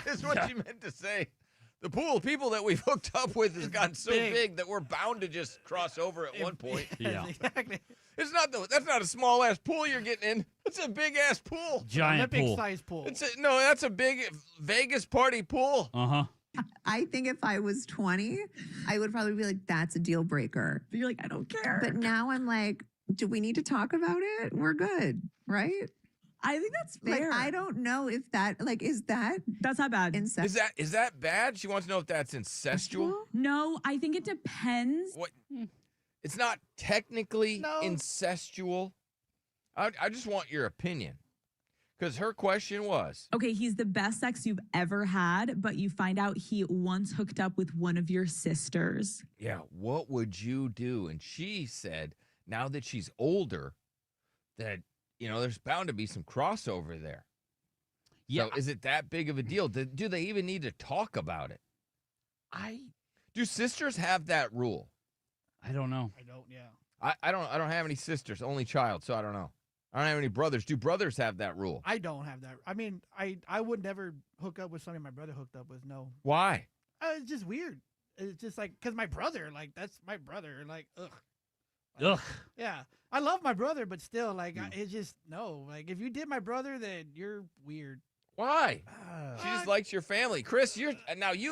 Is what you meant to say. The pool people that we've hooked up with has gotten so big that we're bound to just cross over at one point. Yeah. Exactly. That's not a small ass pool you're getting in. It's a big ass pool. Giant pool. Olympic size pool. That's a big Vegas party pool. Uh-huh. I think if I was 20, I would probably be like, that's a deal breaker. But you're like, I don't care. But now I'm like, do we need to talk about it? We're good, right? I think that's Like, fair. I don't know if that, like, is that That's not bad. Is that bad? She wants to know if that's incestual. No, I think it depends. What? It's not technically incestual. I just want your opinion. Because her question was, Okay, he's the best sex you've ever had, but you find out he once hooked up with one of your sisters. yeah, what would you do? And she said, now that she's older, that, there's bound to be some crossover there. Yeah. So is it that big of a deal? Do they even need to talk about it? Do sisters have that rule? I don't know. I don't. Yeah. I don't have any sisters, only child, so I don't know. I don't have any brothers. Do brothers have that rule? I don't have that. I mean, I would never hook up with somebody my brother hooked up with. No. Why? It's just weird. It's just like, because my brother, like, that's my brother. Like, ugh. Ugh. Yeah. I love my brother, but still, like, it's just, no. Like, if you did my brother, then you're weird. Why? She just likes your family. Chris, you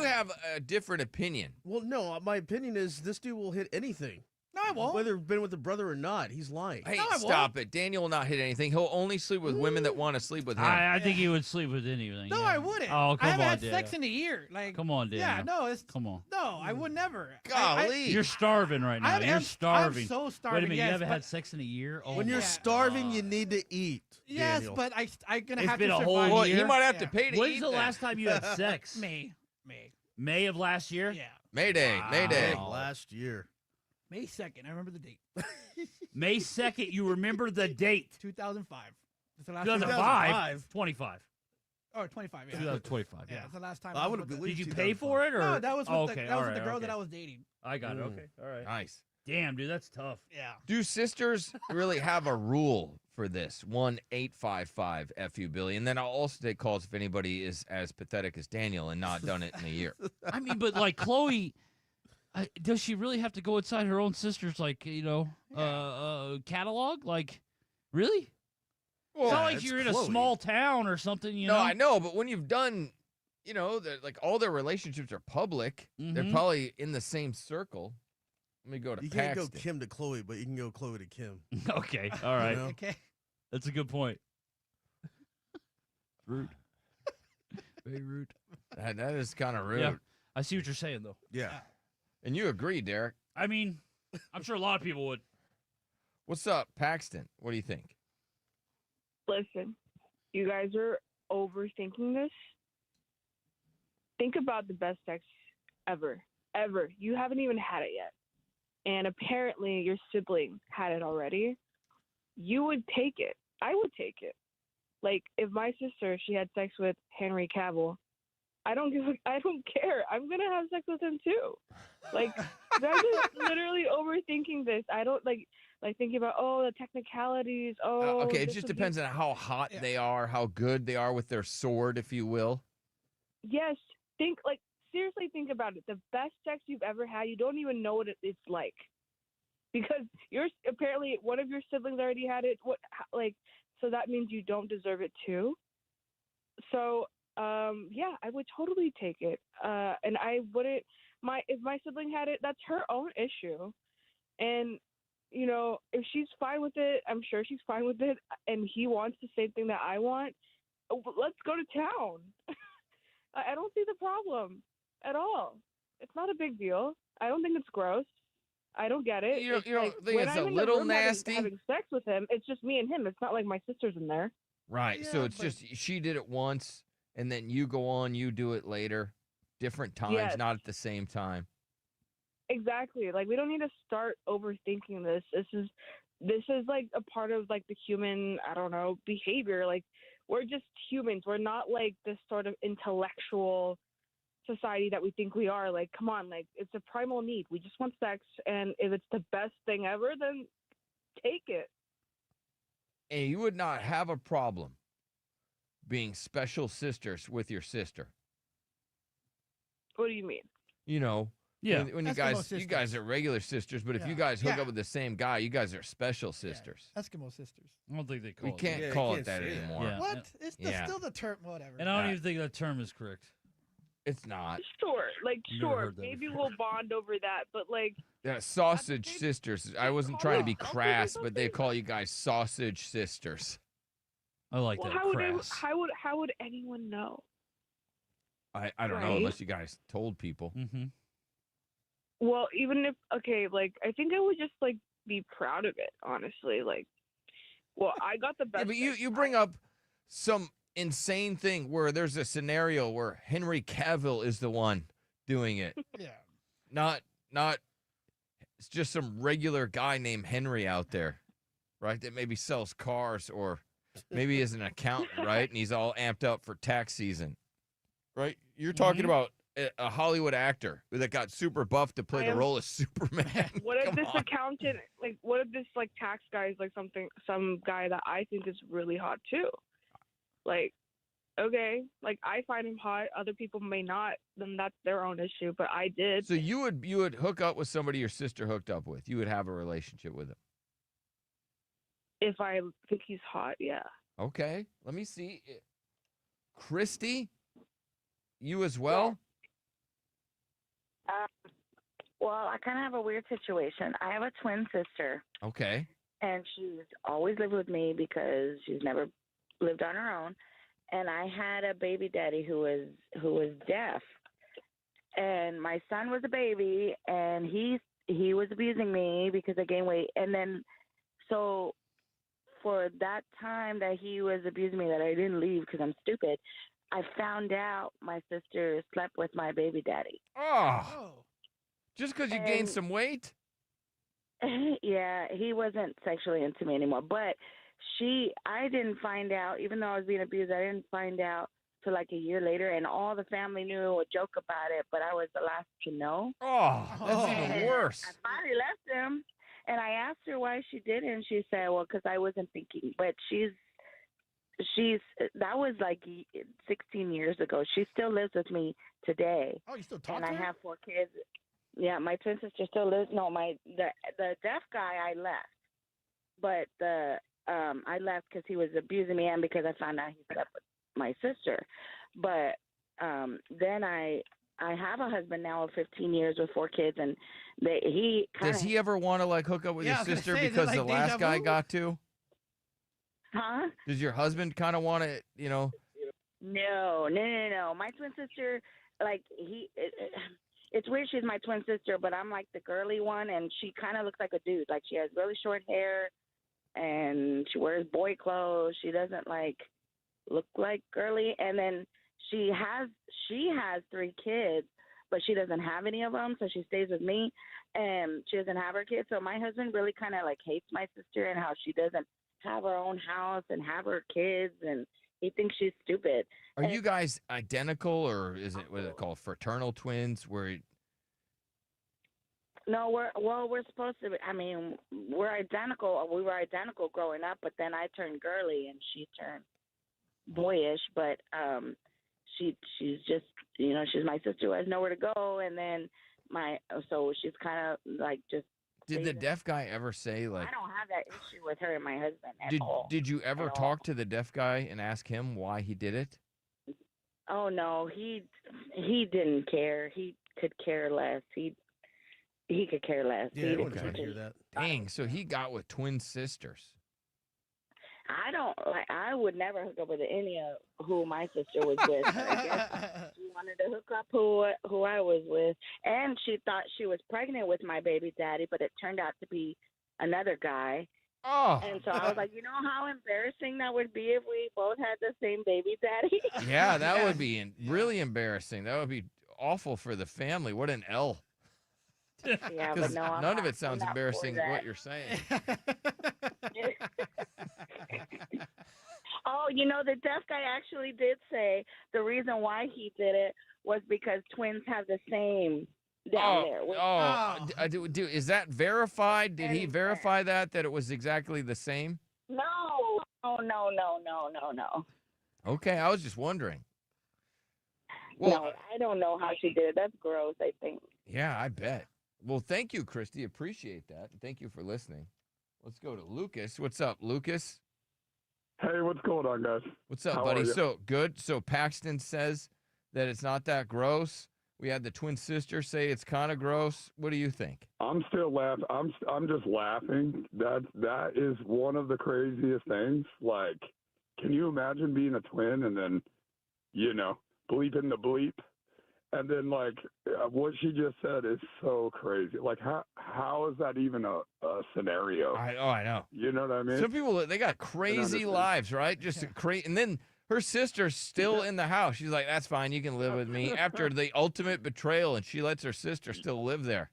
have a different opinion. Well, no, my opinion is this dude will hit anything. No, I won't. Whether been with a brother or not, he's lying. Hey, stop it. Daniel will not hit anything. He'll only sleep with women that want to sleep with him. I think he would sleep with anything. No, yeah. I wouldn't. Oh, I come haven't on, had Daniel. sex in a year. Like, Come on, Daniel. yeah, no, it's Come on. no, I would never. Golly. You're starving right now. You're starving. I'm so Wait a starving. minute, yes, you haven't but- had sex in a year? Oh, When you're my starving, God. you need to eat. Yes, Daniel. but I'm gonna It's have been to a survive. whole year. He might have to pay to When's eat the then. last time you had sex? May. May of last year? Yeah. Mayday. Mayday. Last year. May 2nd. I remember the date. May 2nd, you remember the date. 2005. That's the last time. 2005? 25. Or 25. Yeah. 2025. Yeah, that's the last time. I was would with have the- Did you pay for it? Or? No, that was with Oh, the, okay, that was all with the right, girl okay. that I was dating. I got it. Okay. All right. Nice. Damn, dude, that's tough. Yeah. Do sisters really have a rule for this? 1-855-FU Billy. And then I'll also take calls if anybody is as pathetic as Daniel and not done it in a year. I mean, but like Chloe, does she really have to go inside her own sister's, like, catalog? Like, really? Well, it's not like it's you're in a Chloe. small town or something, you know? No, I know, but when you've done, like all their relationships are public, they're Mhm. probably in the same circle. Let me go to You can't go Paxton. Kim to Chloe, but you can go Chloe to Kim. Okay, all right. know? Okay. That's a good point. Rude. Very rude. That is kind of rude. Yeah, I see what you're saying, though. Yeah. And you agree, Derek. I mean, I'm sure a lot of people would. What's up, Paxton? What do you think? Listen, you guys are overthinking this. Think about the best sex ever. Ever. You haven't even had it yet. And apparently your sibling had it already. You would take it. I would take it. Like, if my sister, she had sex with Henry Cavill, I don't care. I'm going to have sex with him too. Like, guys are literally overthinking this. I don't like thinking about, the technicalities. Okay, it this just would be- depends on how hot they are, how good they are with their sword, if you will. Yes. Seriously think about it. The best sex you've ever had, you don't even know what it's like. Because apparently one of your siblings already had it. So that means you don't deserve it too. So, yeah, I would totally take it. And I wouldn't, if my sibling had it, that's her own issue. And, if she's fine with it, I'm sure she's fine with it. And he wants the same thing that I want. Let's go to town. I don't see the problem at all. It's not a big deal. I don't think it's gross. I don't get it. You don't think when it's I'm a in the little room nasty? having sex with him, it's just me and him. It's not like my sister's in there. Right. So it's just she did it once, and then you go on, you do it later, different times, Yes. not at the same time. Exactly. Like, we don't need to start overthinking this. This is like a part of like the human, I don't know, behavior. Like, we're just humans. We're not like this sort of intellectual society that we think we are. Like, come on, like, it's a primal need. We just want sex, and if it's the best thing ever, then take it. And you would not have a problem being special sisters with your sister. What do you mean? Yeah. When you guys are regular sisters, but if you guys hook up with the same guy, you guys are special sisters. Eskimo sisters. I don't think they call We it can't that. call it that anymore. Yeah. What? It's still the term. Whatever. And I don't even think that term is correct. It's not. Sure, like Never sure, heard that maybe before. we'll bond over that, but like Yeah, sausage sisters. I wasn't trying to be crass, but they call you guys sausage sisters. I like well, that crass. how would anyone know? I don't know Right. unless you guys told people. Mm-hmm. Well, even if okay, like I think I would just like be proud of it, honestly. Like, well, I got the best. Yeah, but you bring up some insane thing where there's a scenario where Henry Cavill is the one doing it. Yeah. Not it's just some regular guy named Henry out there, right? That maybe sells cars or maybe is an accountant, right? And he's all amped up for tax season. Right? You're talking about a Hollywood actor that got super buff to play the role of Superman. What if Come this on. accountant, like, what if this like tax guy is like some guy that I think is really hot too? Like, okay, like I find him hot, other people may not. Then that's their own issue. But I did. So you would hook up with somebody your sister hooked up with. You would have a relationship with him. If I think he's hot, yeah. Okay. Let me see. Christy, you as well? Well, I kind of have a weird situation. I have a twin sister, Okay. and she's always lived with me because she's never lived on her own. And I had a baby daddy who was deaf, and my son was a baby, and he was abusing me because I gained weight. And then, so for that time that he was abusing me, that I didn't leave because I'm stupid, I found out my sister slept with my baby daddy. Oh. Just because you gained And- some weight? Yeah, he wasn't sexually into me anymore. But I didn't find out, even though I was being abused, I didn't find out till like a year later, and all the family knew a joke about it, but I was the last to know. Oh, that's even And worse. I finally left him, and I asked her why she did it, and she said, well, because I wasn't thinking. But that was like 16 years ago. She still lives with me today. Oh, you still talk and to I her? have 4 kids. Yeah, my twin sister still lives. No, the deaf guy I left, but I left because he was abusing me and because I found out he slept with my sister. But then I have a husband now of 15 years with 4 kids, and he kind Does of. he ever want to like hook up with Yeah, I your was gonna sister say, is it because like the last deja guy vu? got to? Huh? Does your husband kind of want to, No. My twin sister, like it's weird. She's my twin sister, but I'm like the girly one, and she kind of looks like a dude. Like she has really short hair, and she wears boy clothes. She doesn't like look like girly. And then she has 3 kids, but she doesn't have any of them, so she stays with me, and she doesn't have her kids. So my husband really kind of like hates my sister and how she doesn't have her own house and have her kids, and he thinks she's stupid. Are you guys identical, or is it what is it called, fraternal twins? Where No, we're supposed to be. I mean, we're identical. We were identical growing up, but then I turned girly and she turned boyish. But she's just, she's my sister who has nowhere to go, and then so she's kind of like just. did the deaf guy ever say like? I don't have that issue with her and my husband at Did all. did you ever At all. talk to the deaf guy and ask him why he did it? Oh no, he didn't care. He could care less. He could care less. Yeah, He I wouldn't didn't- hear that. Dang, so he got with twin sisters. I would never hook up with any of who my sister was with. I guess she wanted to hook up who I was with, and she thought she was pregnant with my baby daddy, but it turned out to be another guy. Oh. And so I was like, how embarrassing that would be if we both had the same baby daddy. Yeah, that would be really embarrassing. That would be awful for the family. What an L. Yeah, but Because no, I'm none not- of it I'm sounds not for embarrassing that. what you're saying. Oh, the deaf guy actually did say the reason why he did it was because twins have the same down there. Is that verified? Did he verify that it was exactly the same? No. Okay, I was just wondering. No, I don't know how she did it. That's gross, I think. Yeah, I bet. Well, thank you, Christy. Appreciate that. Thank you for listening. Let's go to Lucas. What's up, Lucas? Hey, what's going on, guys? What's up, How buddy? are ya? So good. So Paxton says that it's not that gross. We had the twin sister say it's kind of gross. What do you think? I'm still laughing. I'm just laughing. That is one of the craziest things. Like, can you imagine being a twin and then, bleeping the bleep? And then, like, what she just said is so crazy. Like, how is that even a scenario? I know. You know what I mean? Some people, they got crazy lives, right? Just and then her sister's still in the house. She's like, that's fine. You can live with me. After the ultimate betrayal, and she lets her sister still live there.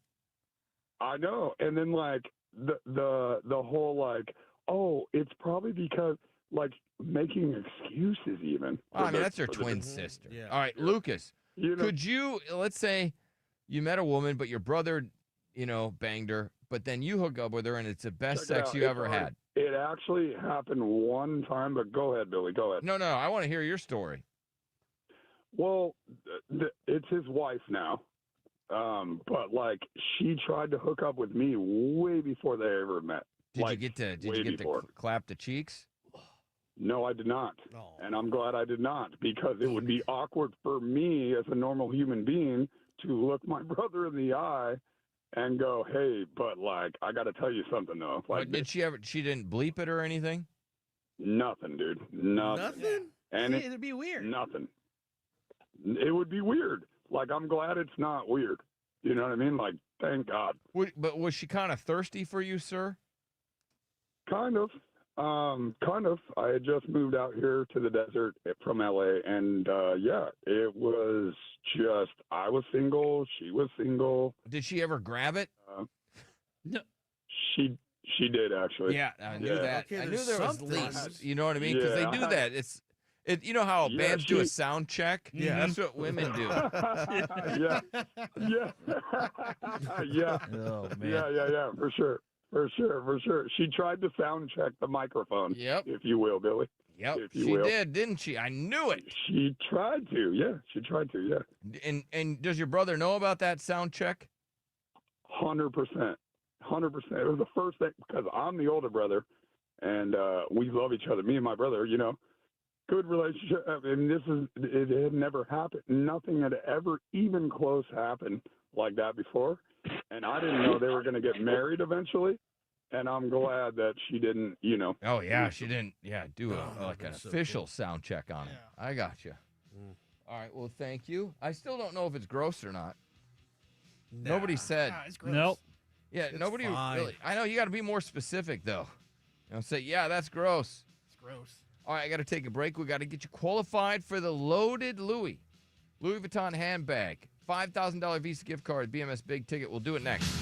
I know. And then, like, the whole, like, oh, it's probably because, like, making excuses even. Well, I mean, that's her twin sister. All right, Lucas, could you, let's say you met a woman, but your brother, banged her, but then you hook up with her, and it's the best sex you ever had. It actually happened one time, but go ahead, Billy. Go ahead. No, I want to hear your story. Well, it's his wife now. But, like, she tried to hook up with me way before they ever met. Did you get to clap the cheeks? No, I did not. And I'm glad I did not, because it would be awkward for me as a normal human being to look my brother in the eye and go, hey, but, like, I got to tell you something, though. Like, she didn't bleep it or anything? Nothing, dude. Nothing? And it'd be weird. Nothing. It would be weird. Like, I'm glad it's not weird. You know what I mean? Like, thank God. But was she kind of thirsty for you, sir? Kind of. I had just moved out here to the desert from LA, and it was just, I was single, she was single. Did she ever grab it? No. She did, actually. Yeah, I knew that. Okay, I knew there was leaks. You know what I mean? Yeah, Because they do that. You know how bands do a she- sound check? Yeah. That's what women do. yeah. Yeah. Oh, man. Yeah, for sure. She tried to sound check the microphone. Yep. If you will, Billy. Yep, If you she will. did, didn't she? I knew it. She tried to, yeah. And does your brother know about that sound check? 100%. It was the first thing, because I'm the older brother, and we love each other. Me and my brother, good relationship. And it had never happened. Nothing had ever even close happened like that before. And I didn't know they were going to get married eventually. And I'm glad that she didn't, Oh, yeah, she didn't, do an official sound check on it. I got you. All right, well, thank you. I still don't know if it's gross or not. Nobody said. Nah, it's gross. Nope. Yeah, It's nobody fine. really. I know, you got to be more specific, though. Say, yeah, that's gross. It's gross. All right, I got to take a break. We got to get you qualified for the loaded Louis Vuitton handbag. $5,000 Visa gift card, BMS Big Ticket. We'll do it next.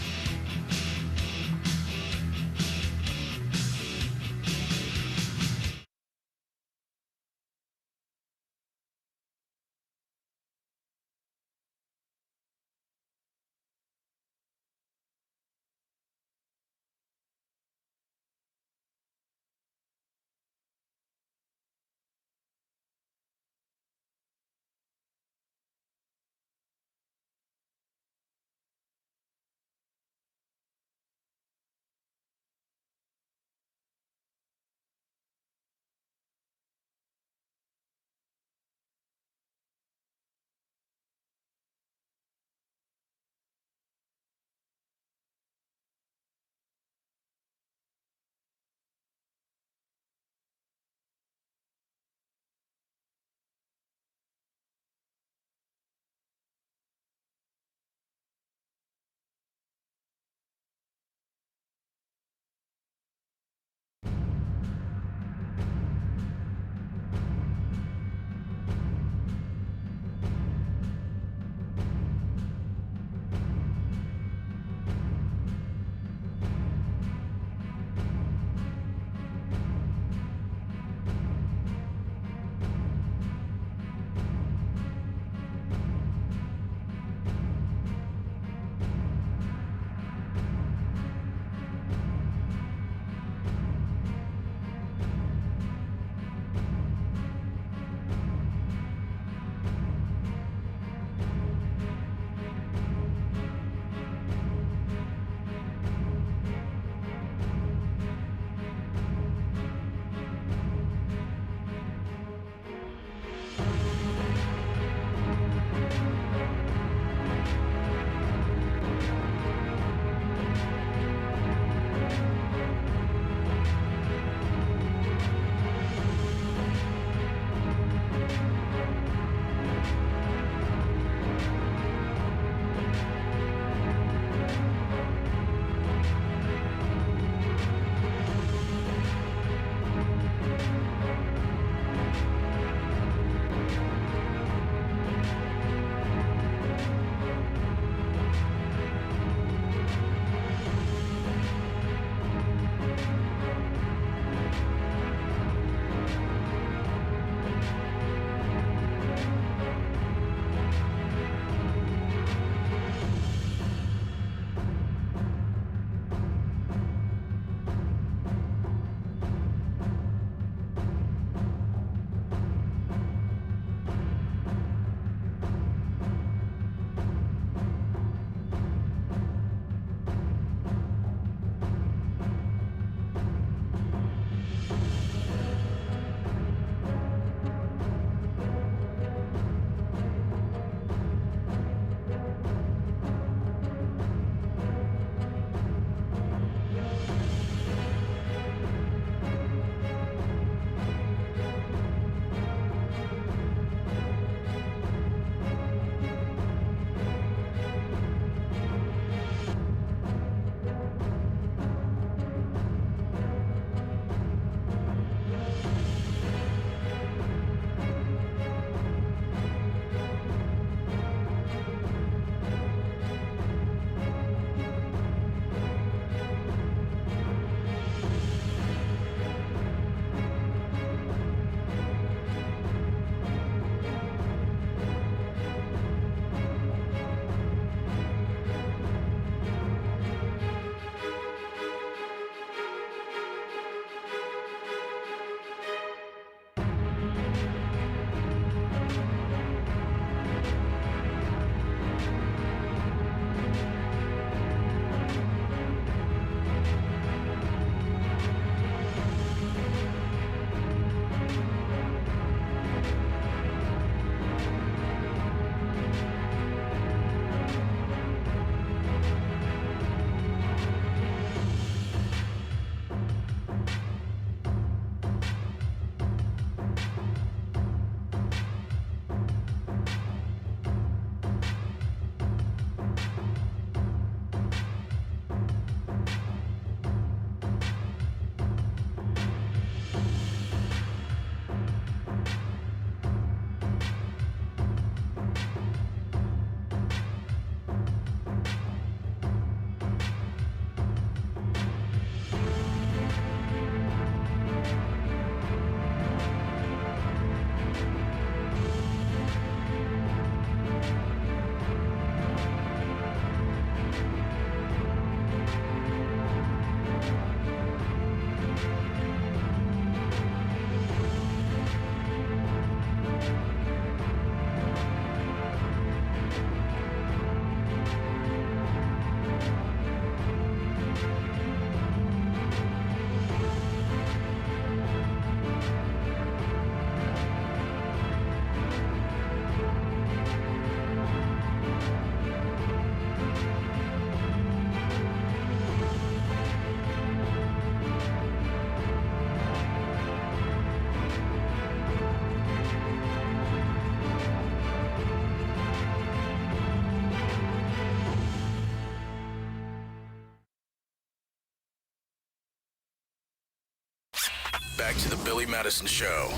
Back to the Billy Madison Show.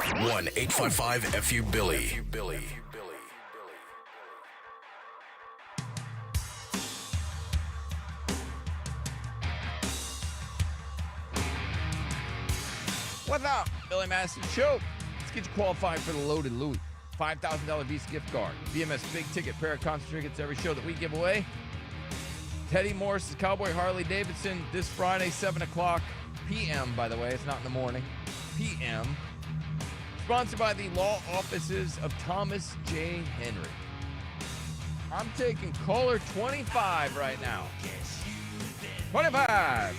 1-855-FU-BILLY. What's up, Billy Madison Show? Let's get you qualified for the Loaded Louie. $5,000 Visa gift card. VMS big ticket pair of concert tickets every show that we give away. Teddy Morris's Cowboy Harley Davidson this Friday, 7 o'clock p.m., by the way. It's not in the morning. p.m. Sponsored by the law offices of Thomas J. Henry. I'm taking caller 25 right now. 25.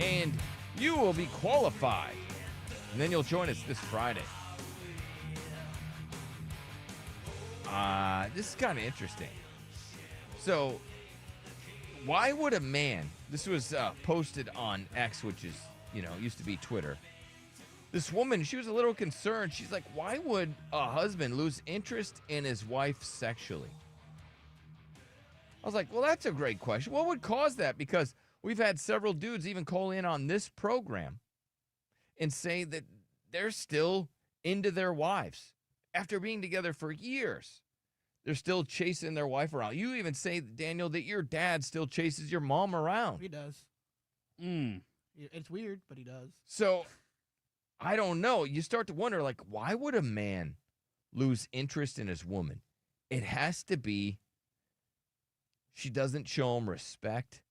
And you will be qualified. And then you'll join us this Friday. This is kind of interesting. So, why would a man, this was posted on X, which is, used to be Twitter. This woman, she was a little concerned. She's like, why would a husband lose interest in his wife sexually? I was like, well, that's a great question. What would cause that? Because we've had several dudes even call in on this program and say that they're still into their wives after being together for years. They're still chasing their wife around. You even say, Daniel, that your dad still chases your mom around. He does. It's weird, but he does. So, I don't know. You start to wonder, like, why would a man lose interest in his woman? It has to be she doesn't show him respect,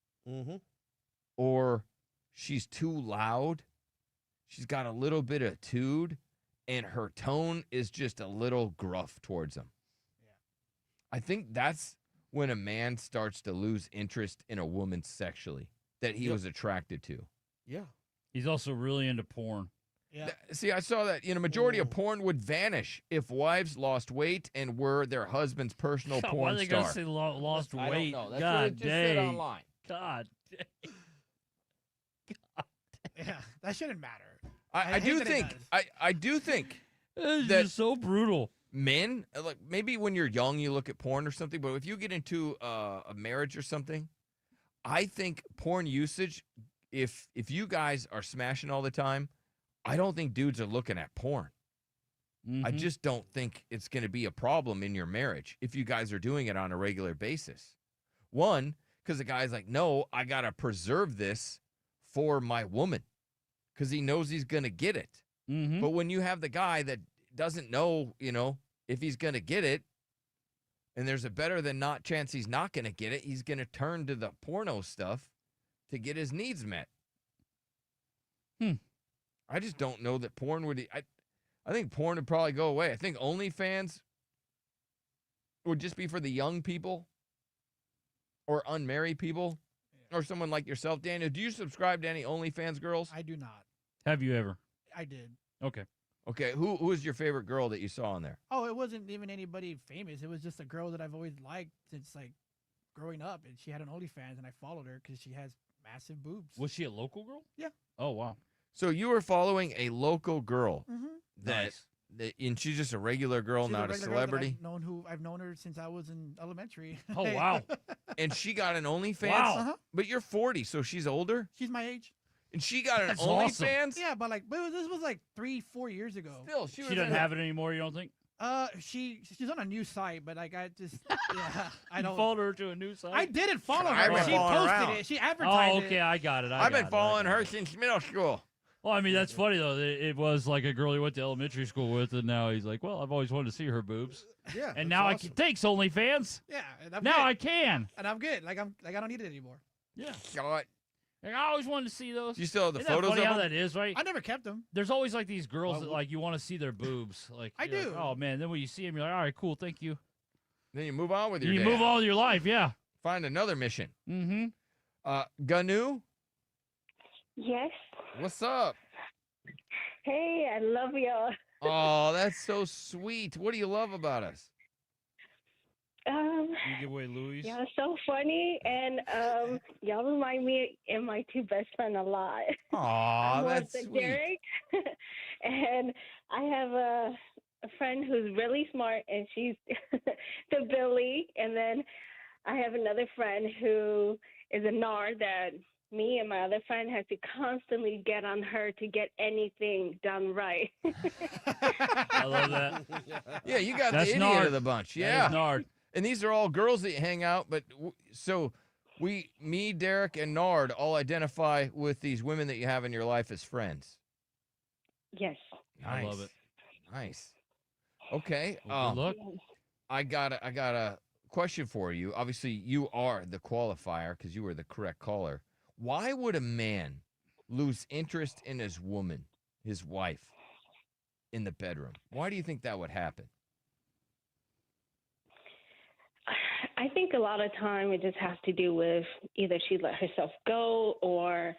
or she's too loud. She's got a little bit of attitude, and her tone is just a little gruff towards him. I think that's when a man starts to lose interest in a woman sexually that he was attracted to. Yeah. He's also really into porn. Yeah. See, I saw that, majority of porn would vanish if wives lost weight and were their husband's personal porn Why are they star. going to say lost I weight? don't know. That's God what it just dang. said online. God dang. Yeah, that shouldn't matter. I hate do that it think does. I do think It's that just so brutal. men, like maybe when you're young you look at porn or something, but if you get into a marriage or something, I think porn usage, if you guys are smashing all the time, I don't think dudes are looking at porn. I just don't think it's going to be a problem in your marriage if you guys are doing it on a regular basis. One, because the guy's like, no, I got to preserve this for my woman because he knows he's going to get it. But when you have the guy that doesn't know, if he's going to get it, and there's a better than not chance he's not going to get it, he's going to turn to the porno stuff to get his needs met. I just don't know that porn would. I think porn would probably go away. I think OnlyFans would just be for the young people or unmarried people or someone like yourself. Daniel, do you subscribe to any OnlyFans girls? I do not. Have you ever? I did. Okay. Okay, who is your favorite girl that you saw on there? Oh, it wasn't even anybody famous. It was just a girl that I've always liked since like growing up, and she had an OnlyFans, and I followed her because she has massive boobs. Was she a local girl? Yeah. Oh, wow. So you were following a local girl Nice. and she's just a regular girl, She's not a regular girl that celebrity. I've known her since I was in elementary. Oh, wow. And she got an OnlyFans. Wow. But you're 40, so she's older. She's my age. And she got an That's awesome. OnlyFans. Yeah, but this was like 3-4 years ago. Still, She doesn't have it anymore, you don't think? She's on a new site, but like I just I You don't. followed her to a new site? I didn't follow I've her. been She following posted around. it. She advertised Oh, it. okay, I got it. I've been following her since middle school. Well, I mean, that's funny, though. It was like a girl he went to elementary school with, and now he's like, well, I've always wanted to see her boobs. Yeah. And now I can. Thanks, OnlyFans. Yeah, and I'm Now good. I can. And I'm good. Like I don't need it anymore. Yeah. God. Like, I always wanted to see those. You still have the Isn't that photos funny of how them? that is, right? I never kept them. There's always like these girls that like you want to see their boobs. Like I you're like, do. oh man, then when you see them, you're like, all right, cool, thank you. Then you move on with your You day. move on with your life, yeah. Find another mission. Mm-hmm. Ganu, Yes. what's up? Hey, I love y'all. Oh, that's so sweet. What do you love about us? You give away Louis. Y'all are so funny, and y'all remind me and my two best friends a lot. Aw, I'm that's with sweet. Derek, and I have a friend who's really smart, and she's the Billy, and then I have another friend who is a NAR that me and my other friend had to constantly get on her to get anything done right. I love that. Yeah, you got That's the idiot Nard. of the bunch. That Yeah. is Nard. And these are all girls that hang out, but me, Derek, and Nard all identify with these women that you have in your life as friends. Yes. I love it. Nice. Okay. Well, good luck. I got a question for you. Obviously, you are the qualifier because you were the correct caller. Why would a man lose interest in his woman, his wife, in the bedroom? Why do you think that would happen? I think a lot of time it just has to do with either she let herself go or,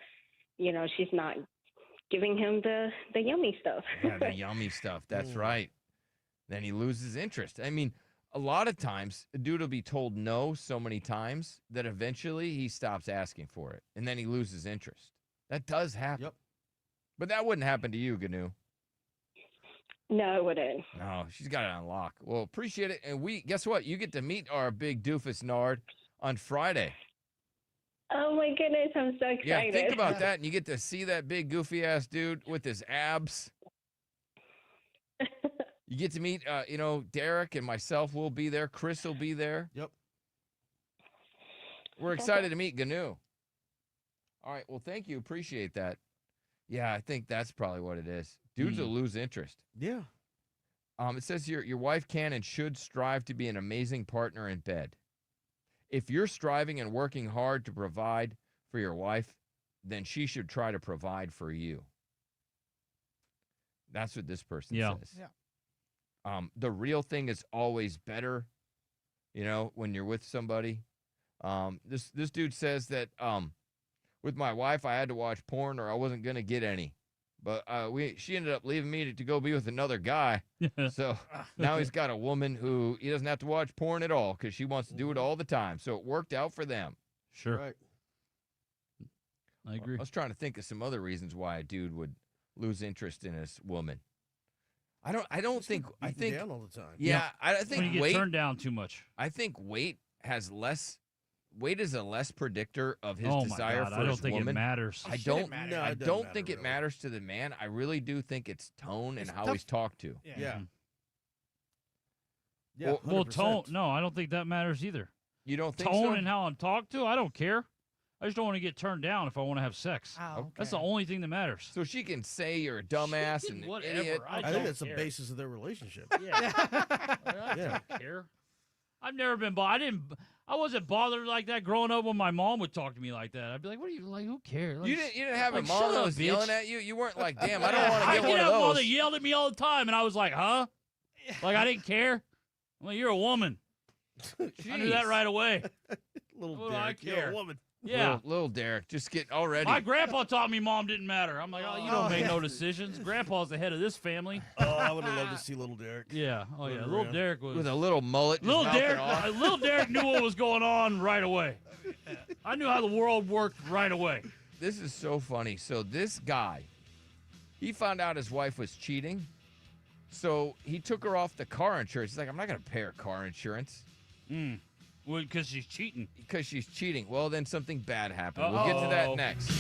she's not giving him the yummy stuff. Yeah, the yummy stuff. That's right. Then he loses interest. I mean, a lot of times, a dude will be told no so many times that eventually he stops asking for it, and then he loses interest. That does happen. Yep. But that wouldn't happen to you, Gnu. No, it wouldn't. No, she's got it on lock. Well, appreciate it. And guess what? You get to meet our big doofus Nard on Friday. Oh my goodness, I'm so excited. Yeah, think about that. And you get to see that big goofy ass dude with his abs. You get to meet, Derek and myself will be there. Chris will be there. Yep. We're excited to meet Gnu. All right. Well, thank you. Appreciate that. Yeah, I think that's probably what it is. Dudes will lose interest. Yeah. It says here, your wife can and should strive to be an amazing partner in bed. If you're striving and working hard to provide for your wife, then she should try to provide for you. That's what this person says. Yeah. The real thing is always better, when you're with somebody. This dude says that with my wife, I had to watch porn or I wasn't going to get any. But she ended up leaving me to go be with another guy. So now he's got a woman who he doesn't have to watch porn at all because she wants to do it all the time. So it worked out for them. Sure. Right. I agree. I was trying to think of some other reasons why a dude would lose interest in his woman. I think down all the time. Yeah, I think when you get weight turned down too much. I think weight is a less predictor of his Oh my desire God, for I don't his think it woman. matters. I Shit, don't. it matters. No, I it doesn't don't matter, think it really. matters to the man. I really do think it's tone and It's how tough. he's talked to. Yeah. Well, 100%. tone. No, I don't think that matters either. You don't think Tone so? and how I'm talked to, I don't care. I just don't want to get turned down if I want to have sex. Oh, That's the okay. only thing that matters. So she can say you're a dumbass She can and an whatever. idiot. I I don't think that's the care. basis of their relationship. Yeah. I Yeah. don't care. I've never been I wasn't bothered like that growing up when my mom would talk to me like that. I'd be like, "What are you like? Who cares?" Like, You didn't have like, a mom shut that up, was bitch. yelling at you. You weren't like, damn, I don't want to I get did one of have a mom those. that yelled at me all the time, and I was like, "Huh?" Like I didn't care. I'm like, "You're a woman." I knew that Jeez. right away. Little What do I Derek, you're care? a woman. Yeah. Little Derek, just get already. My grandpa taught me mom didn't matter. I'm like, oh, you don't Oh, make yeah. no decisions. Grandpa's the head of this family. Oh, I would have loved to see little Derek. Yeah. Oh yeah. Running Little around. Derek was. with a little mullet. just Little mouthing Derek. off. Little Derek knew what was going on right away. I knew how the world worked right away. This is so funny. So this guy, he found out his wife was cheating. So he took her off the car insurance. He's like, I'm not going to pay her car insurance Well, because she's cheating. because she's cheating. Well, then something bad happened. We'll get to that Uh-oh. next.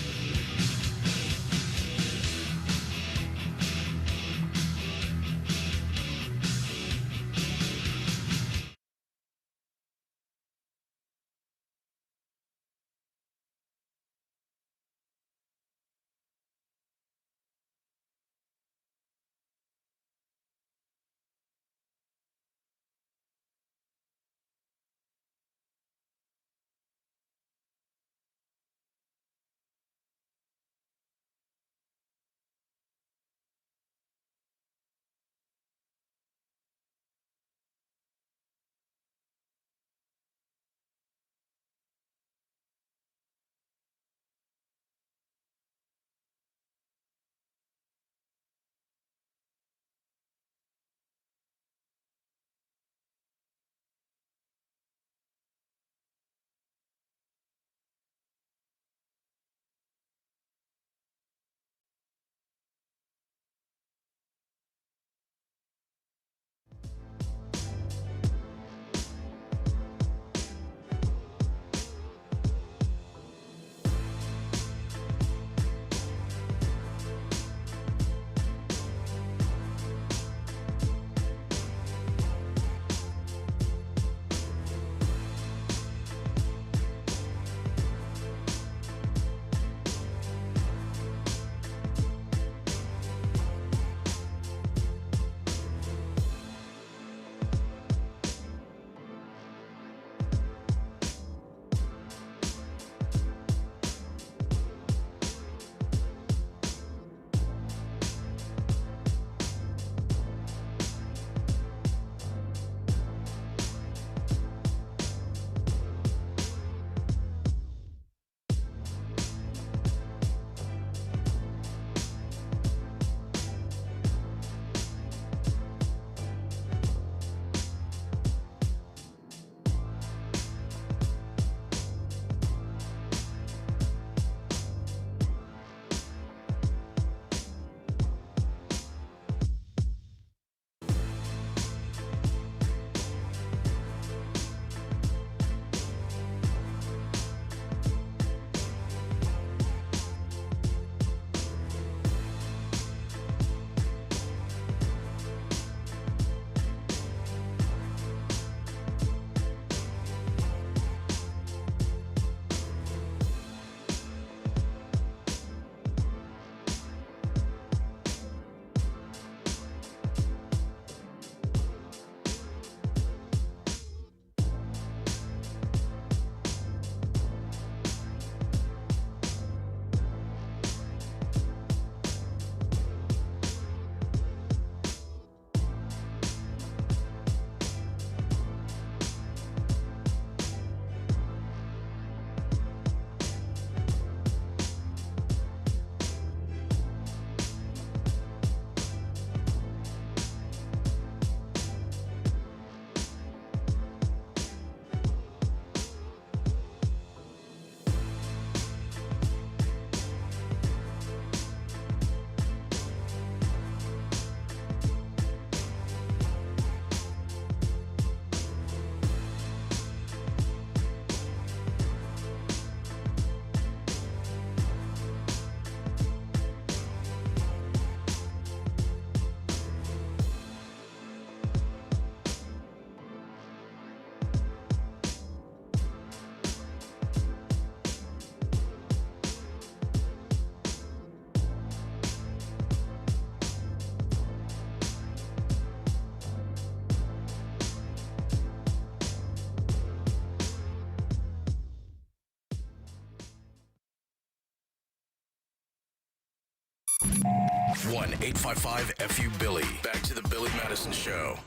1-855-FU-BILLY. Back to the Billy Madison Show.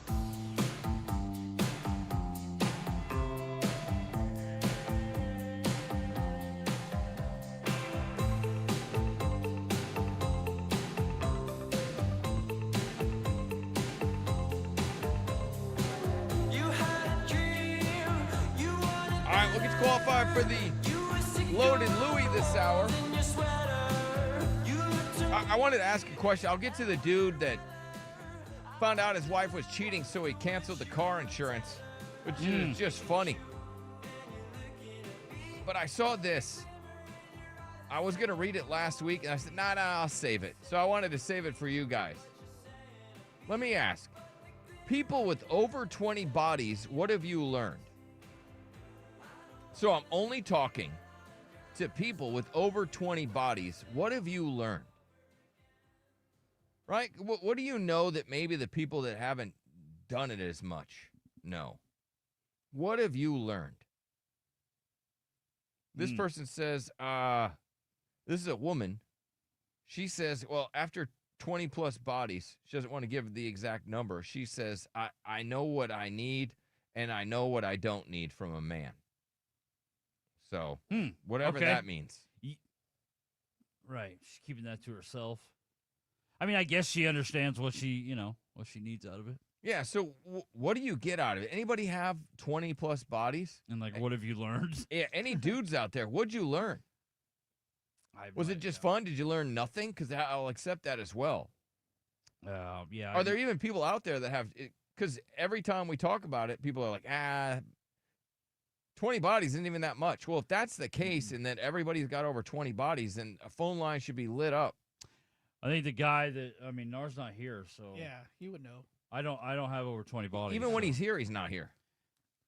All right, we'll get you qualified for the Loaded Louie this hour. I wanted to ask a question. I'll get to the dude that found out his wife was cheating, so he canceled the car insurance, which is just funny. But I saw this. I was going to read it last week, and I said, nah, I'll save it. So I wanted to save it for you guys. Let me ask. People with over 20 bodies, what have you learned? So I'm only talking to people with over 20 bodies. What have you learned? Right? What do you know that maybe the people that haven't done it as much know? What have you learned? This person says, this is a woman. She says, well, after 20 plus bodies, she doesn't want to give the exact number. She says, I know what I need and I know what I don't need from a man. So whatever that means. Right. She's keeping that to herself. I mean, I guess she understands what she needs out of it. Yeah, so what do you get out of it? Anybody have 20 plus bodies? And what have you learned? Yeah, any dudes out there, what'd you learn? Was it just fun? Did you learn nothing? Because I'll accept that as well. Yeah. Are there even people out there that have, because every time we talk about it, people are like, 20 bodies isn't even that much. Well, if that's the case and that everybody's got over 20 bodies, then a phone line should be lit up. I think the guy Nar's not here, so Yeah, he would know. I don't have over 20 bodies. Even when he's here, he's not here.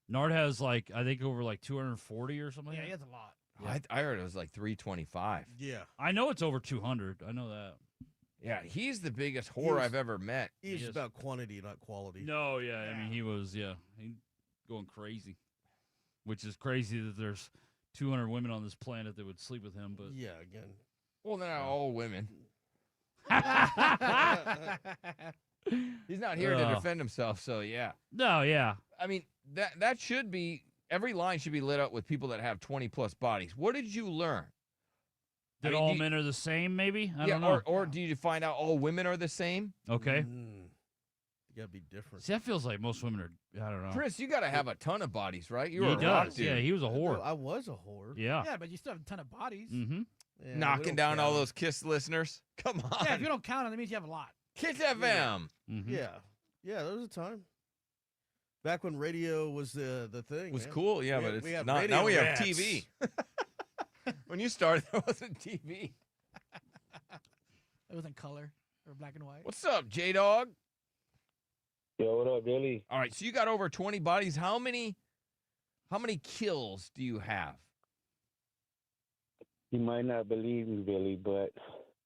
Nard has I think over 240 or something. Yeah, like he that. has a lot. Yeah. I heard it was 325. Yeah. I know it's over 200. I know that. Yeah, he's the biggest whore I've ever met. He's about quantity, not quality. No, yeah. I mean, he was, he's going crazy, which is crazy that there's 200 women on this planet that would sleep with him. But yeah, again. Well, they're not all women. He's not here to defend himself, so yeah. No, yeah. I mean, that should be, every line should be lit up with people that have 20 plus bodies. What did you learn? That all men are the same, maybe? I don't know. Or do you find out all women are the same? Okay. You gotta be different. See, that feels like most women are, I don't know. Chris, you gotta have a ton of bodies, right? You He were a rock does. dude. Yeah, he was a whore. I was a whore. Yeah. Yeah, but you still have a ton of bodies. Mm-hmm. Yeah, Knocking down all those KISS listeners. Come on. Yeah, if you don't count them, that means you have a lot. KISS FM. Mm-hmm. Yeah. Yeah, there was a time. Back when radio was the thing. It was man. cool, yeah, but we it's have not. radio Now we have rats. TV. When you started, there wasn't TV. It was in color or black and white. What's up, J-Dog? Yo, what up, Billy? All right, so you got over 20 bodies. How many kills do you have? You might not believe me, Billy, but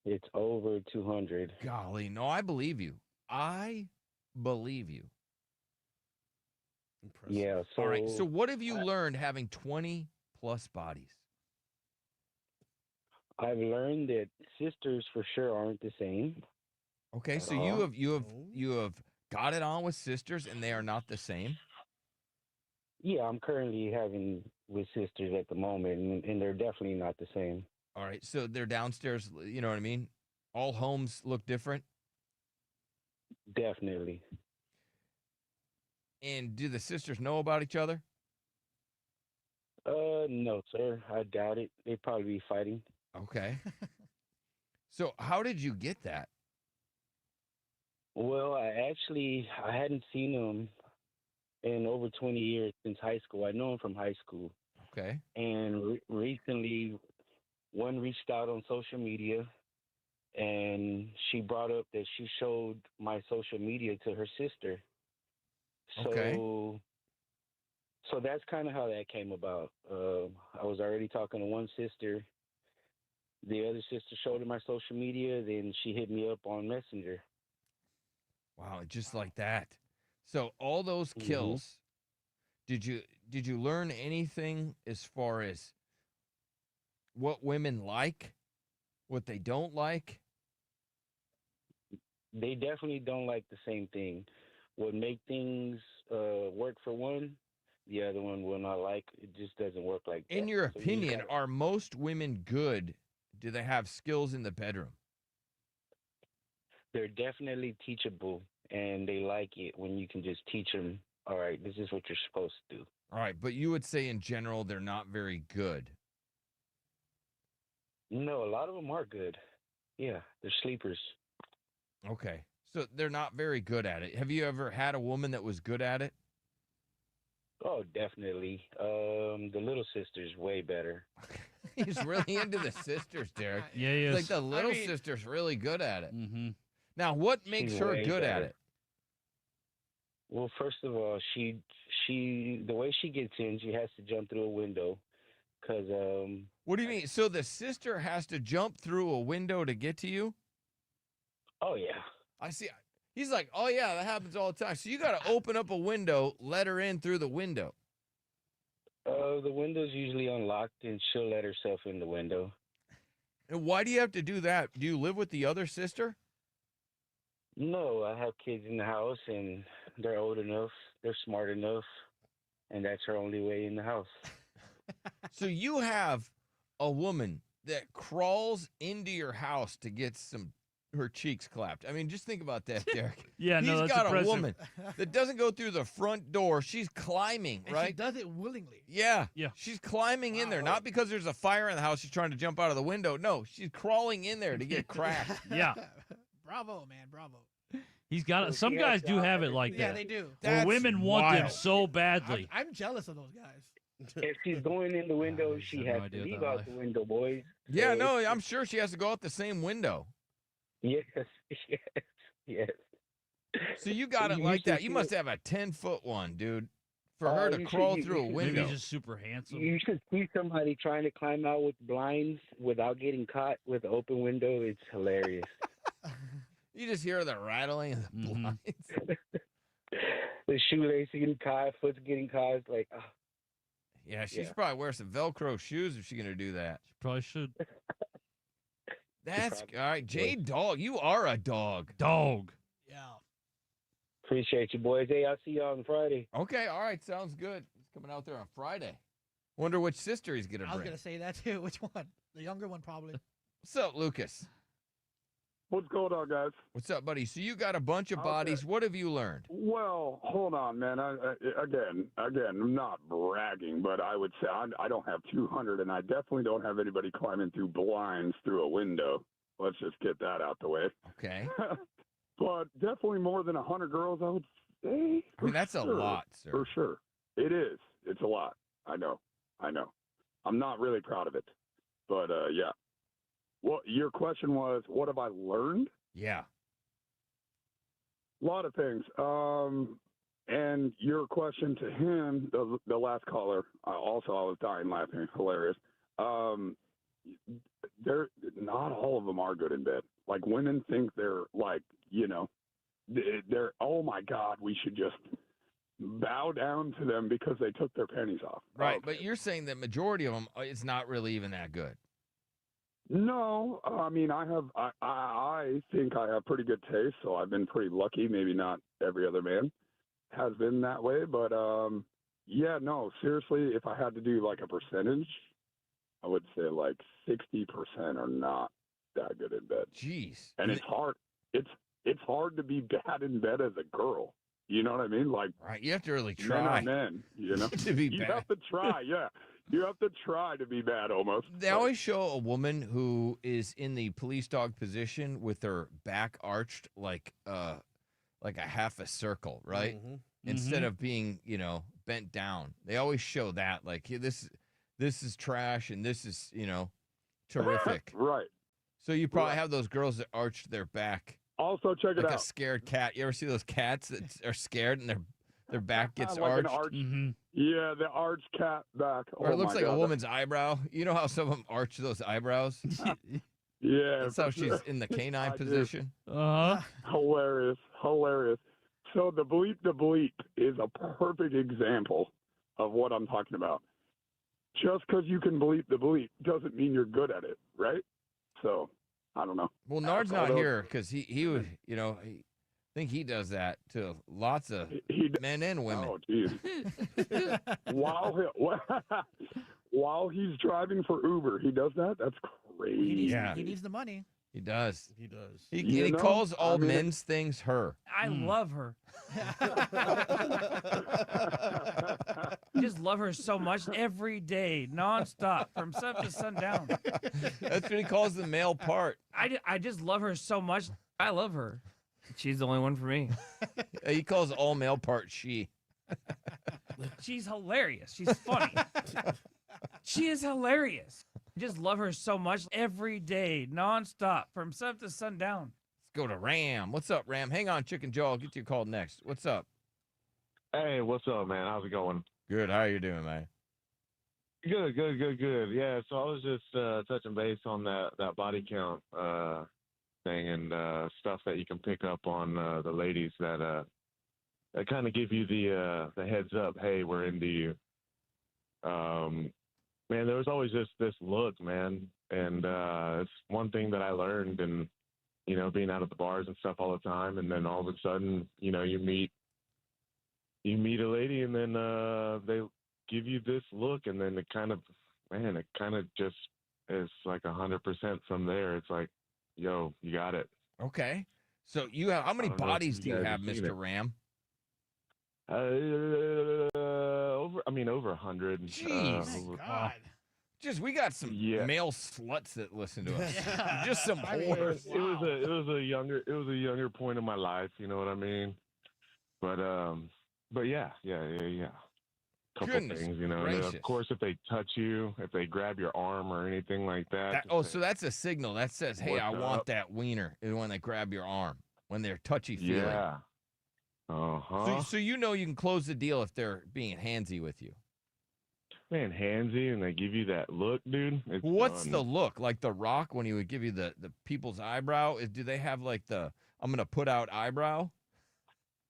it's over 200. Golly, no, I believe you. I believe you. Impressive. Yeah, so... All right, so what have you learned having 20 plus bodies? I've learned that sisters for sure aren't the same. Okay, so you have got it on with sisters and they are not the same? Yeah, I'm currently having with sisters at the moment, and they're definitely not the same. All right, so they're downstairs, you know what I mean? All homes look different? Definitely. And do the sisters know about each other? No, sir. I doubt it. They'd probably be fighting. Okay. So how did you get that? Well, I hadn't seen them in over 20 years since high school. I know them from high school. Okay. And recently, one reached out on social media, and she brought up that she showed my social media to her sister. Okay. So that's kind of how that came about. I was already talking to one sister. The other sister showed her my social media. Then she hit me up on Messenger. Wow, just like that. So all those kills, did you learn anything as far as what women like, what they don't like? they definitely don't like the same thing. What make things work for one, the other one will not like. It just doesn't work like that. In your So you opinion, gotta- are most women good? Do they have skills in the bedroom? they're definitely teachable, and they like it when you can just teach them. All right, this is what you're supposed to do. All right, but you would say in general they're not very good. No, a lot of them are good. Yeah, they're sleepers. Okay. So they're not very good at it. Have you ever had a woman that was good at it? Oh, definitely. The little sister's way better. He's really into the sisters, Derek. Yeah, he is. Like the little sister's really good at it. Mm-hmm. Now, what makes She's her way good at better. it? Well, first of all, she the way she gets in, she has to jump through a window, cause What do you mean? So the sister has to jump through a window to get to you? oh yeah, I see. He's like, oh yeah, that happens all the time. So you got to open up a window, let her in through the window. the window's usually unlocked, and she'll let herself in the window. And why do you have to do that? Do you live with the other sister? No, I have kids in the house, and they're old enough, they're smart enough, and that's her only way in the house. So you have a woman that crawls into your house to get her cheeks clapped. I mean, just think about that, Derek. Yeah, no, He's that's got impressive. a woman that doesn't go through the front door. She's climbing, And right? she does it willingly. Yeah. Yeah. She's climbing in there, not because there's a fire in the house. She's trying to jump out of the window. No, she's crawling in there to get cracked. Yeah. Bravo, man. Bravo. He's got it. Some she guys has do to have it offer- like Yeah, that. they do. Where That's women want them wild. so badly. I'm jealous of those guys. If she's going in the window, I she have no has idea to what leave that out life- the window, boys. Yeah, So no, it's- I'm sure she has to go out the same window. Yes, yes, yes. So you got it You like should that. You see must it. have a 10-foot one, dude, for Oh, her to you should- crawl you through a should- Maybe window. he's just super handsome. You should see somebody trying to climb out with blinds without getting caught with an open window. It's hilarious. You just hear the rattling of the Mhm. blinds. The shoelace getting caught, foot's getting caught. It's like, oh, Yeah, she should Yeah. probably wear some Velcro shoes if she's going to do that. She probably should. That's all probably right. Jade Dog, you are a dog. Dog. Yeah. appreciate you, boys. Hey, I'll see you on Friday. Okay, all right, sounds good. He's coming out there on Friday. Wonder which sister he's going to I was bring. gonna say that too. Which one? The younger one, probably. What's up, Lucas? What's going on, guys? What's up, buddy? So you got a bunch of Okay. bodies. What have you learned? Well, hold on, man. Again, I'm not bragging, but I would say I don't have 200, and I definitely don't have anybody climbing through blinds through a window. Let's just get that out the way. Okay. But definitely more than 100 girls, I would say. I mean, that's a sure. lot, sir. For sure. It is. It's a lot. I know. I'm not really proud of it. But, yeah. Well, your question was, what have I learned? Yeah. A lot of things. And your question to him, the last caller, I was dying laughing. Hilarious. They're not all of them are good in bed. Like women think they're like, they're, oh my God, we should just bow down to them because they took their panties off. Right, Okay. but you're saying that majority of them, it's not really even that good. No, I mean, I think I have pretty good taste, so I've been pretty lucky. Maybe not every other man has been that way, but yeah, no, seriously, if I had to do like a percentage, I would say like 60% are not that good in bed. Jeez. And it's hard. It's hard to be bad in bed as a girl. You know what I mean? Like, Right, you have to really men try. are men, To be you bad. have to try, yeah. You have to try to be bad almost. They always show a woman who is in the police dog position with her back arched like a half a circle, right? Mhm. Instead of being, bent down. They always show that like yeah, this is trash and this is, terrific. Right. So you probably Right. have those girls that arched their back Also, check it like a out. scared cat. You ever see those cats that are scared and their back gets Like an arched? arch. Mm-hmm. Yeah, the arch cat back. Or it Oh looks my like God. a woman's eyebrow. You know how some of them arch those eyebrows? Yeah, That's how for she's sure. in the canine I do. position. Uh-huh. Hilarious. So the bleep is a perfect example of what I'm talking about. Just because you can bleep the bleep doesn't mean you're good at it, right? So I don't know. Well, Nard's not Although- here because he would, I think he does that to lots of men and women. Oh, geez. While he's driving for Uber, he does that? That's crazy. He needs the money. He does. He does. He calls all men's things her. I love her. Just love her so much every day, nonstop, from sun to sundown. That's what he calls the male part. I just love her so much. I love her. She's the only one for me. He calls all male part she. She's hilarious. She's funny. She is hilarious. I just love her so much every day, nonstop, from sun to sundown. Let's go to Ram. What's up, Ram? Hang on, Chicken Joe. I'll get you called next. What's up? Hey, what's up, man? How's it going? Good. How you doing, man? Good. Yeah, so I was just touching base on that body count thing and stuff that you can pick up on the ladies that kind of give you the heads up. Hey, we're into you. Man, there was always just this look, man, and it's one thing that I learned, and being out at the bars and stuff all the time, and then all of a sudden, you meet a lady, and then they give you this look, and then it kind of just is like 100% from there. It's like, yo, you got it. Okay. So you have how many bodies do you have, Mr. Ram? Over 100. Jeez, God. Just we got some male sluts that listen to us. Just some whores. It was a younger point in my life. You know what I mean? But yeah. Couple Goodness things, and gracious. of course, if they touch you, if they grab your arm or anything like that. So that's a signal that says, "Hey, I want that wiener." Is when they grab your arm, when they're touchy feely. Yeah. So you can close the deal if they're being handsy with you. Man, handsy, and they give you that look, dude. It's What's done. the look? Like The Rock when he would give you the people's eyebrow? Do they have like the I'm gonna put out eyebrow?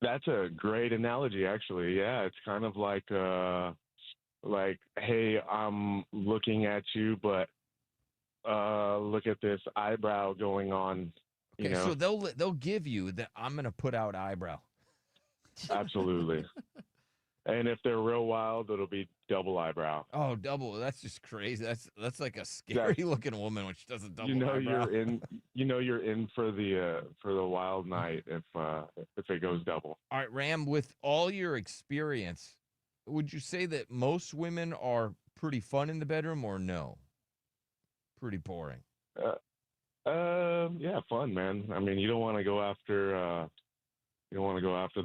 That's a great analogy, actually. Yeah, it's kind of like, hey, I'm looking at you, but look at this eyebrow going on. Okay, so they'll give you the I'm gonna put out eyebrow. Absolutely. And if they're real wild, it'll be double eyebrow. Oh, double! That's just crazy. That's like a scary looking woman when she does a double. eyebrow. You're in for the wild night if it goes double. All right, Ram. With all your experience, would you say that most women are pretty fun in the bedroom, or no? Pretty boring. Yeah, fun, man. I mean, you don't want to go after the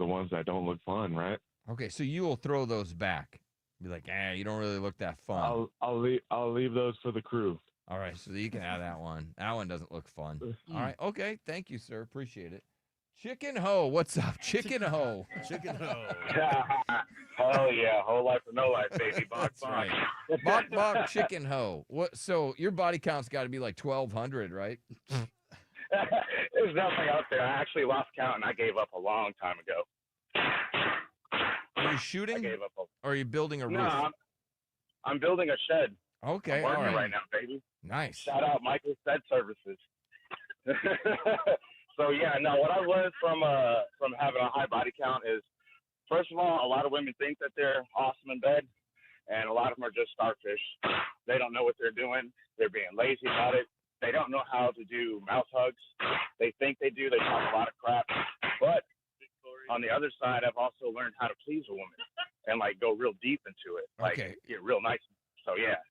ones that don't look fun, right? Okay, so you will throw those back. Be like, you don't really look that fun. I'll leave those for the crew. All right, so you can have that one. That one doesn't look fun. All right, okay. Thank you, sir. Appreciate it. Chicken Ho, what's up? Chicken Ho. Chicken Ho. Oh yeah, whole life or no life, baby. Bok That's right. Bok Chicken Ho. What? So your body count's got to be like 1,200, right? There's nothing out there. I actually lost count and I gave up a long time ago. Are you shooting? I gave up. Or are you building a roof? No, I'm building a shed. Okay, I'm all working right. right now, baby. Nice. Shout out Michael Shed Services. So yeah, no. What I've learned from having a high body count is, first of all, a lot of women think that they're awesome in bed, and a lot of them are just starfish. They don't know what they're doing. They're being lazy about it. They don't know how to do mouth hugs. They think they do. They talk a lot of crap. But on the other side, I've also learned how to please a woman and like go real deep into it, like get real nice. So yeah.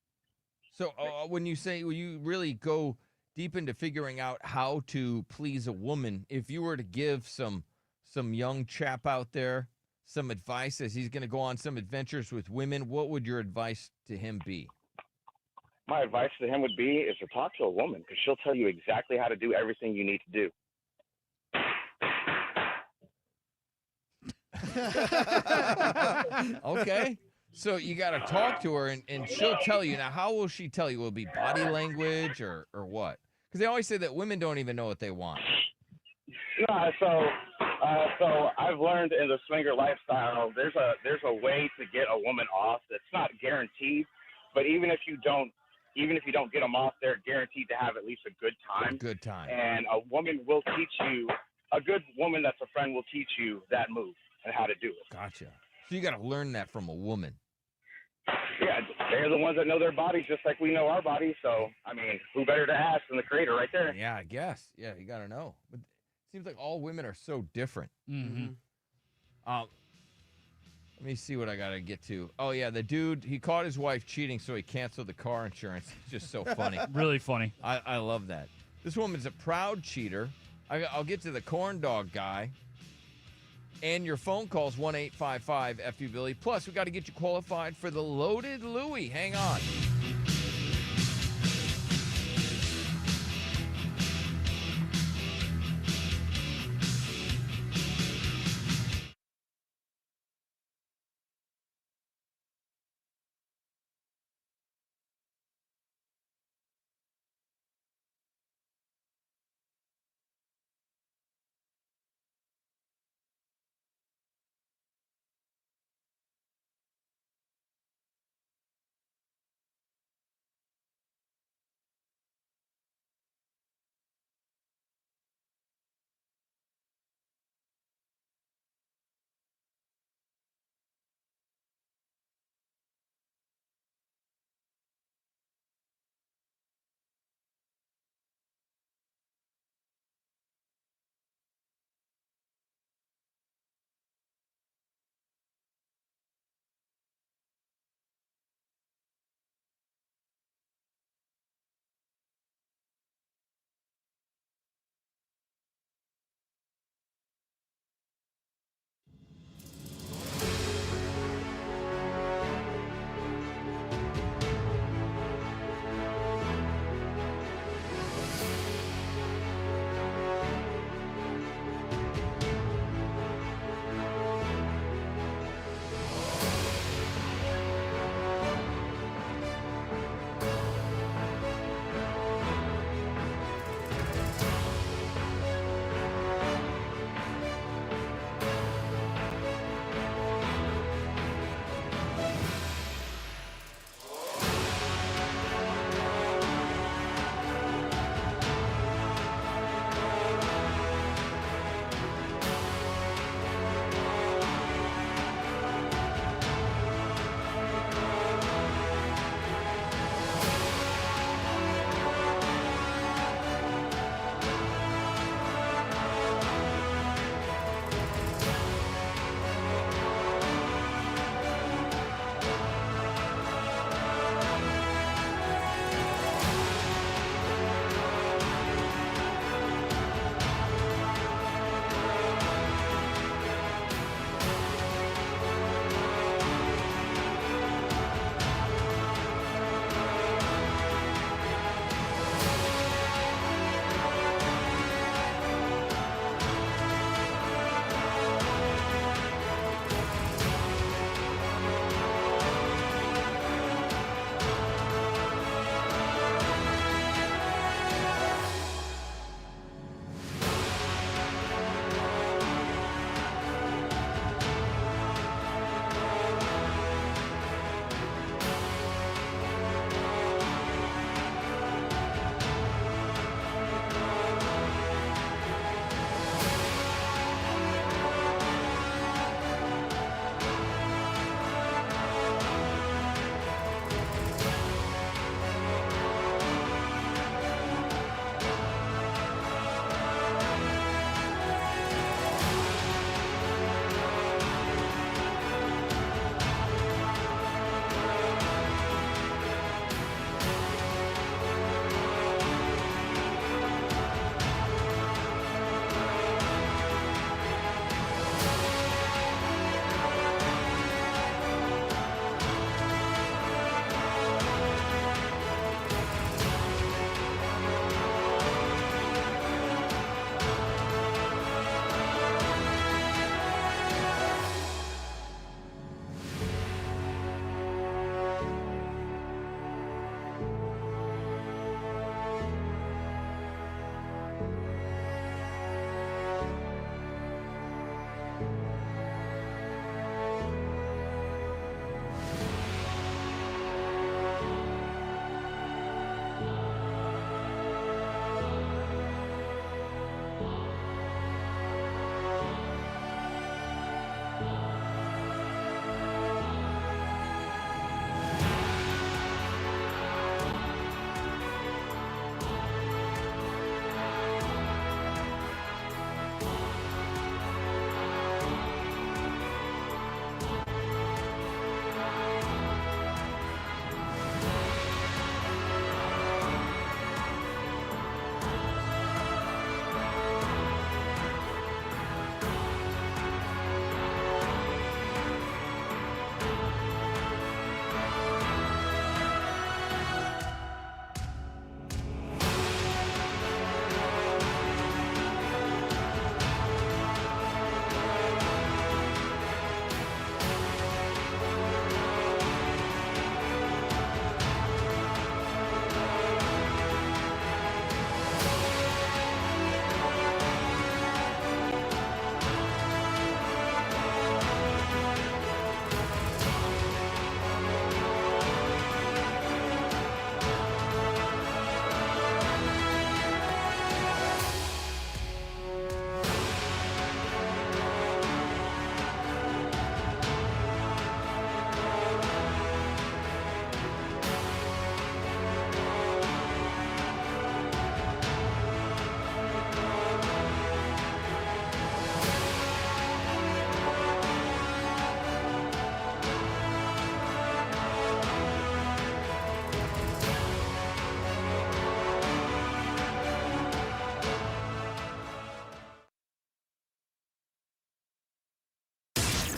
So when you really go deep into figuring out how to please a woman, if you were to give some young chap out there some advice as he's going to go on some adventures with women, what would your advice to him be? My advice to him would be is to talk to a woman because she'll tell you exactly how to do everything you need to do. Okay. So you got to talk to her, and she'll tell you. Now, how will she tell you? Will it be body language or what? Because they always say that women don't even know what they want. No, so I've learned in the swinger lifestyle, there's a way to get a woman off that's not guaranteed, but even if you don't even if you don't get them off, they're guaranteed to have at least a good time. Good time. And a woman will teach you, a good woman that's a friend will teach you that move and how to do it. Gotcha. So you got to learn that from a woman. Yeah, they're the ones that know their bodies just like we know our bodies. So, I mean, who better to ask than the creator right there? Yeah, I guess. Yeah, you got to know. But it seems like all women are so different. Mm-hmm. Let me see what I got to get to. Oh, yeah, the dude, he caught his wife cheating, so he canceled the car insurance. It's just so funny. Really funny. I love that. This woman's a proud cheater. I'll get to the corn dog guy. And your phone calls 1-855-FU-Billy. Plus, we got to get you qualified for the Loaded Louie. Hang on.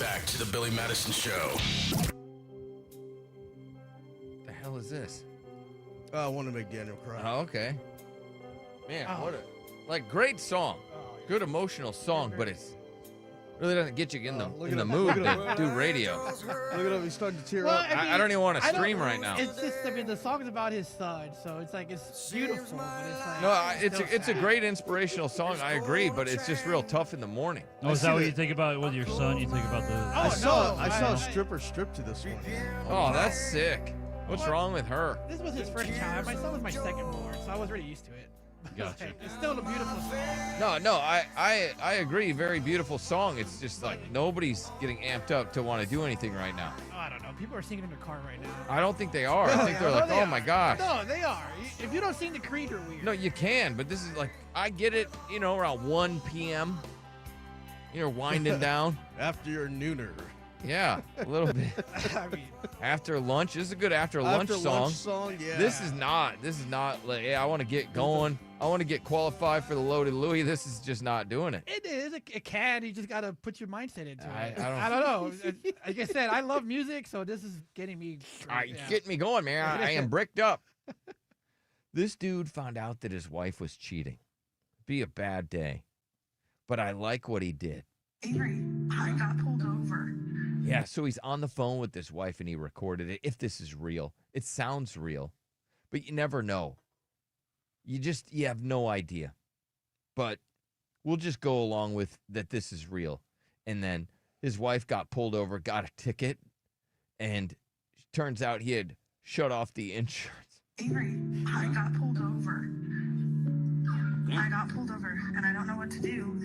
Back to the Billy Madison Show. The hell is this? I want to make Daniel cry. Oh, okay. Man, what a great song. Good emotional song, but it's really doesn't get you in the mood to do radio. Look at him, he's starting to tear Well, up. I mean, I don't even want to I don't- stream right now. It's just, I mean, the song's about his son, so it's like it's beautiful, but it's like No, still it's a sad. great inspirational song. I agree, but it's just real tough in the morning. Oh, is that what you think about with your son? You think about the? I saw a stripper strip to this one. Oh, that's sick. What's wrong with her? This was his first child. My son was my second born, so I was already used to it. Gotcha. It's still a beautiful song. No, I agree. Very beautiful song. It's just like nobody's getting amped up to want to do anything right now. Oh, I don't know. People are singing in their car right now. I don't think they are. I think they're like, they oh my are. gosh. No, they are. If you don't sing the Creed, you're weird. No, you can, but this is like, I get it, around 1 p.m. You're winding down. After your nooner. Yeah, a little bit. I mean, After lunch. This is a good after lunch song. Yeah. This is not like, hey, I want to get going. I want to get qualified for the Loaded Louie. This is just not doing it. it is. It can. You just got to put your mindset into it. I don't know. Like I said, I love music, so this is getting me. Get me going, man. I am bricked up. This dude found out that his wife was cheating. Be a bad day. But I like what he did. Avery, I got pulled over. Yeah, so he's on the phone with his wife and he recorded it. If this is real, it sounds real, but you never know. You have no idea. But we'll just go along with that this is real. And then his wife got pulled over, got a ticket, and turns out he had shut off the insurance. Avery, I got pulled over. I got pulled over, and I don't know what to do.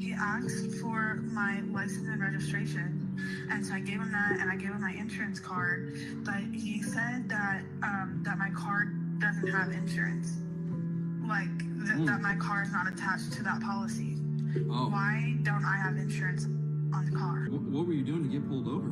He asked for my license and registration, and so I gave him that, and I gave him my insurance card. But he said that that my car doesn't have insurance, that my car is not attached to that policy. Oh. Why don't I have insurance on the car? What were you doing to get pulled over?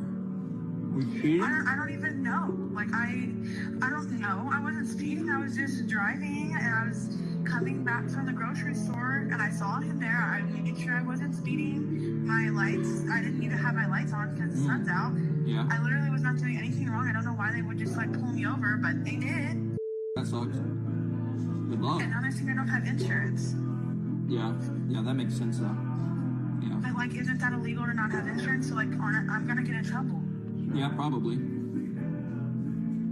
Were you cheating? I don't even know. I don't know. I wasn't speeding. I was just driving, and I was coming back from the grocery store, and I saw him there. I made sure I wasn't speeding. My lights, I didn't need to have my lights on because the sun's out. Yeah. I literally was not doing anything wrong. I don't know why they would just pull me over, but they did. That sucks. Good luck. And now they're saying I don't have insurance. Yeah, that makes sense though. Yeah. But isn't that illegal to not have insurance? So I'm gonna get in trouble. Yeah, probably.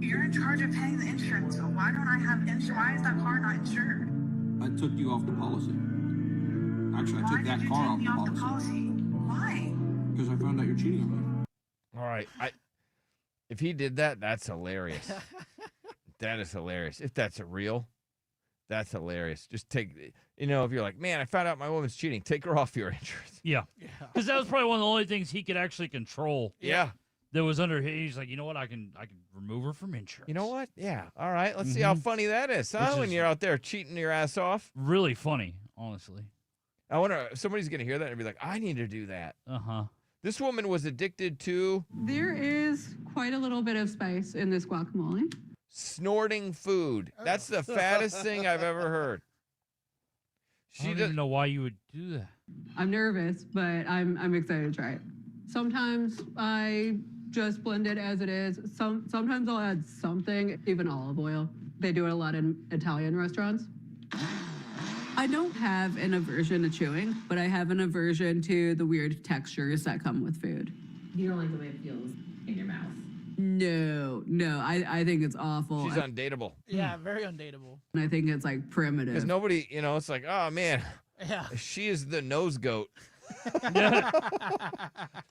You're in charge of paying the insurance, so why don't I have insurance? Why is that car not insured? I took you off the policy. Actually, I Why took that did you car take off me the off the policy. policy? Why? Because I found out you're cheating on me. All right. If he did that, that's hilarious. That is hilarious. If that's real, that's hilarious. Just take, if you're like, man, I found out my woman's cheating, take her off your insurance. Yeah. Because that was probably one of the only things he could actually control. Yeah. That was under his. He's like, you know what? I can remove her from insurance. You know what? Yeah. All right. Let's see how funny that is, huh? Which When is you're out there cheating your ass off. Really funny, honestly. I wonder if somebody's going to hear that and be like, I need to do that. Uh-huh. This woman was addicted to There is quite a little bit of spice in this guacamole. snorting food. That's the fattest thing I've ever heard. I don't even know why you would do that. I'm nervous, but I'm excited to try it. Sometimes I just blend it as it is. Sometimes I'll add something, even olive oil. They do it a lot in Italian restaurants. I don't have an aversion to chewing, but I have an aversion to the weird textures that come with food. You don't like the way it feels in your mouth. No, I think it's awful. She's undateable. Yeah, very undateable. And I think it's primitive. Because nobody, it's like, oh, man. Yeah. She is the nose goat.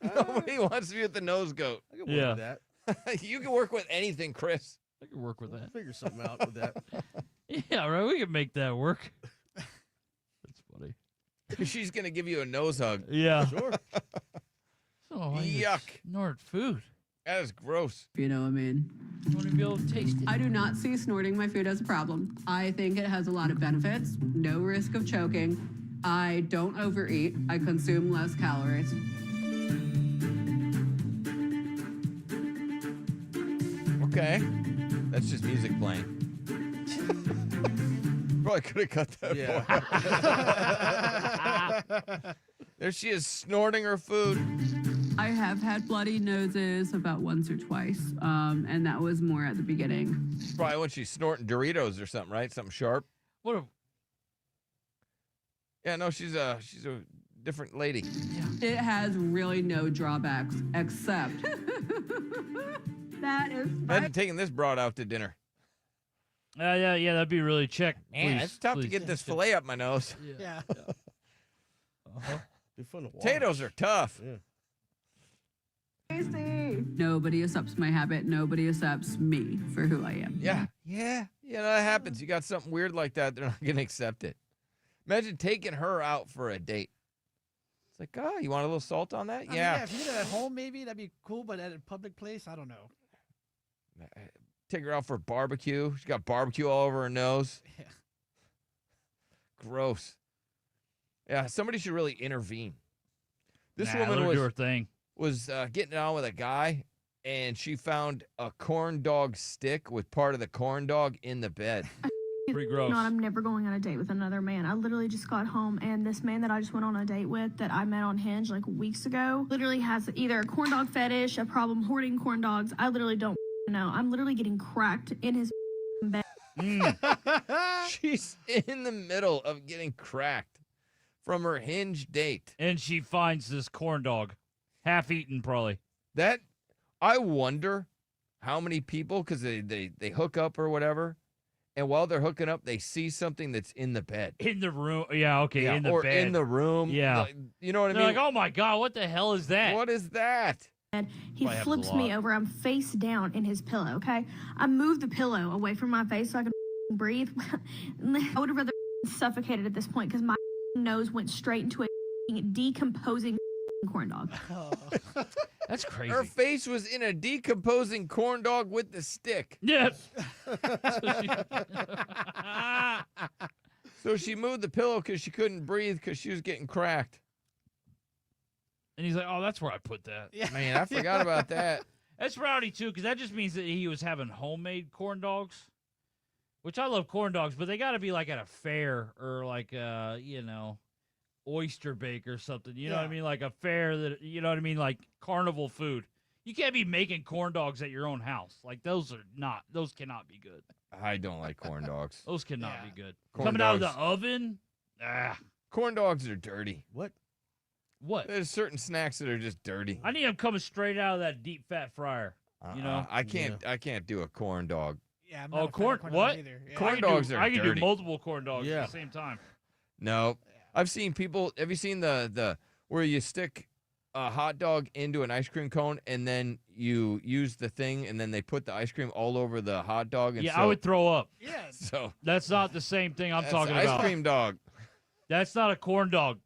Nobody wants to be with the nose goat. I can work with that. You can work with anything, Chris. I can work with that. Figure something out with that. Yeah, right. We can make that work. That's funny. She's going to give you a nose hug. Yeah. Sure. Yuck. Snort food. That is gross. If you know what I mean. I want to be able to taste it. I do not see snorting my food as a problem. I think it has a lot of benefits, no risk of choking. I don't overeat. I consume less calories. Okay. That's just music playing. Probably could have cut that. Yeah. There she is snorting her food. I have had bloody noses about once or twice, and that was more at the beginning. Probably when she's snorting Doritos or something, right? Something sharp. What a Yeah, no, she's a different lady. It has really no drawbacks except that is Imagine taking this broad out to dinner. yeah, that'd be really check. Man, please, it's tough to please. get this fillet up my nose. Yeah. Be fun to watch. Potatoes are tough. Yeah. Nobody accepts my habit. Nobody accepts me for who I am. Yeah, that happens. You got something weird like that, they're not gonna accept it. Imagine taking her out for a date. It's like, oh, you want a little salt on that? I mean, Yeah. if you did it at home, maybe that'd be cool, but at a public place, I don't know. Take her out for barbecue. She's got barbecue all over her nose. Yeah. Gross. Yeah, somebody should really intervene. This Nah, woman let her was do her thing. getting it on with a guy, and she found a corn dog stick with part of the corn dog in the bed. Pretty gross. I'm never going on a date with another man. I literally just got home, and this man that I just went on a date with that I met on Hinge like weeks ago literally has either a corn dog fetish, a problem hoarding corn dogs. I literally don't know. I'm literally getting cracked in his bed. She's in the middle of getting cracked from her Hinge date. And she finds this corn dog, half eaten probably. That, I wonder how many people, because they hook up or whatever, and while they're hooking up, they see something that's in the bed. In the room. Yeah, okay, Yeah, in the or bed. in the room. Yeah. Like, you know what I They're mean? like, oh my God, what the hell is that? What is that? And he Probably happens flips a me lot. over. I'm face down in his pillow, okay? I move the pillow away from my face so I can breathe. I would have rather suffocated at this point because my nose went straight into a decomposing corn dog. That's crazy. Her face was in a decomposing corn dog with the stick. Yeah. So she moved the pillow because she couldn't breathe because she was getting cracked. And he's like, oh, that's where I put that. Yeah. Man, I forgot about that. That's rowdy, too, because that just means that he was having homemade corn dogs, which I love corn dogs, but they got to be like at a fair or like, oyster bake or something. You know what I mean? Like a fair that, you know what I mean? Like carnival food. You can't be making corn dogs at your own house. Like those cannot be good. I don't like corn dogs. Those cannot be good. Corn Coming out of dogs. the oven? Ah. Corn dogs are dirty. What? What? There's certain snacks that are just dirty. I need them coming straight out of that deep fat fryer. You know? I can't do a corn dog. Yeah, I'm Oh, not a fan of corn? dogs What? either. Yeah. Corn dogs are I can do dirty. multiple corn dogs Yeah. at the same time. No. I've seen people, have you seen the where you stick a hot dog into an ice cream cone and then you use the thing and then they put the ice cream all over the hot dog? And Yeah, so, I would throw up. Yeah. So That's not the same thing I'm that's talking ice about. cream dog. That's not a corn dog.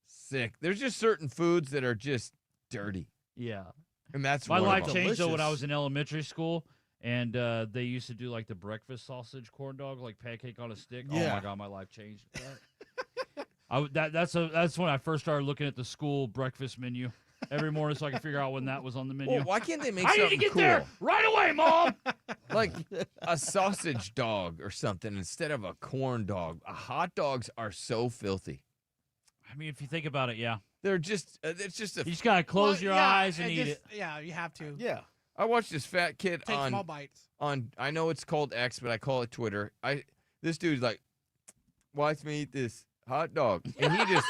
Sick. There's just certain foods that are just dirty. Yeah. And that's My one of life them. changed though when I Delicious. was in elementary school, and they used to do like the breakfast sausage corn dog, like pancake on a stick. Oh Yeah. my God, my life changed. That's when I first started looking at the school breakfast menu every morning so I could figure out when that was on the menu. Well, why can't they make I need something to get cool? there right away, Mom. Like a sausage dog or something instead of a corn dog. Hot dogs are so filthy. I mean, if you think about it, yeah. They're just, it's just a. You just gotta close your eyes and eat it. Yeah, you have to. Yeah. I watched this fat kid Take small bites. on. I know it's called X, but I call it Twitter. This dude's like, watch me eat this hot dog, and he just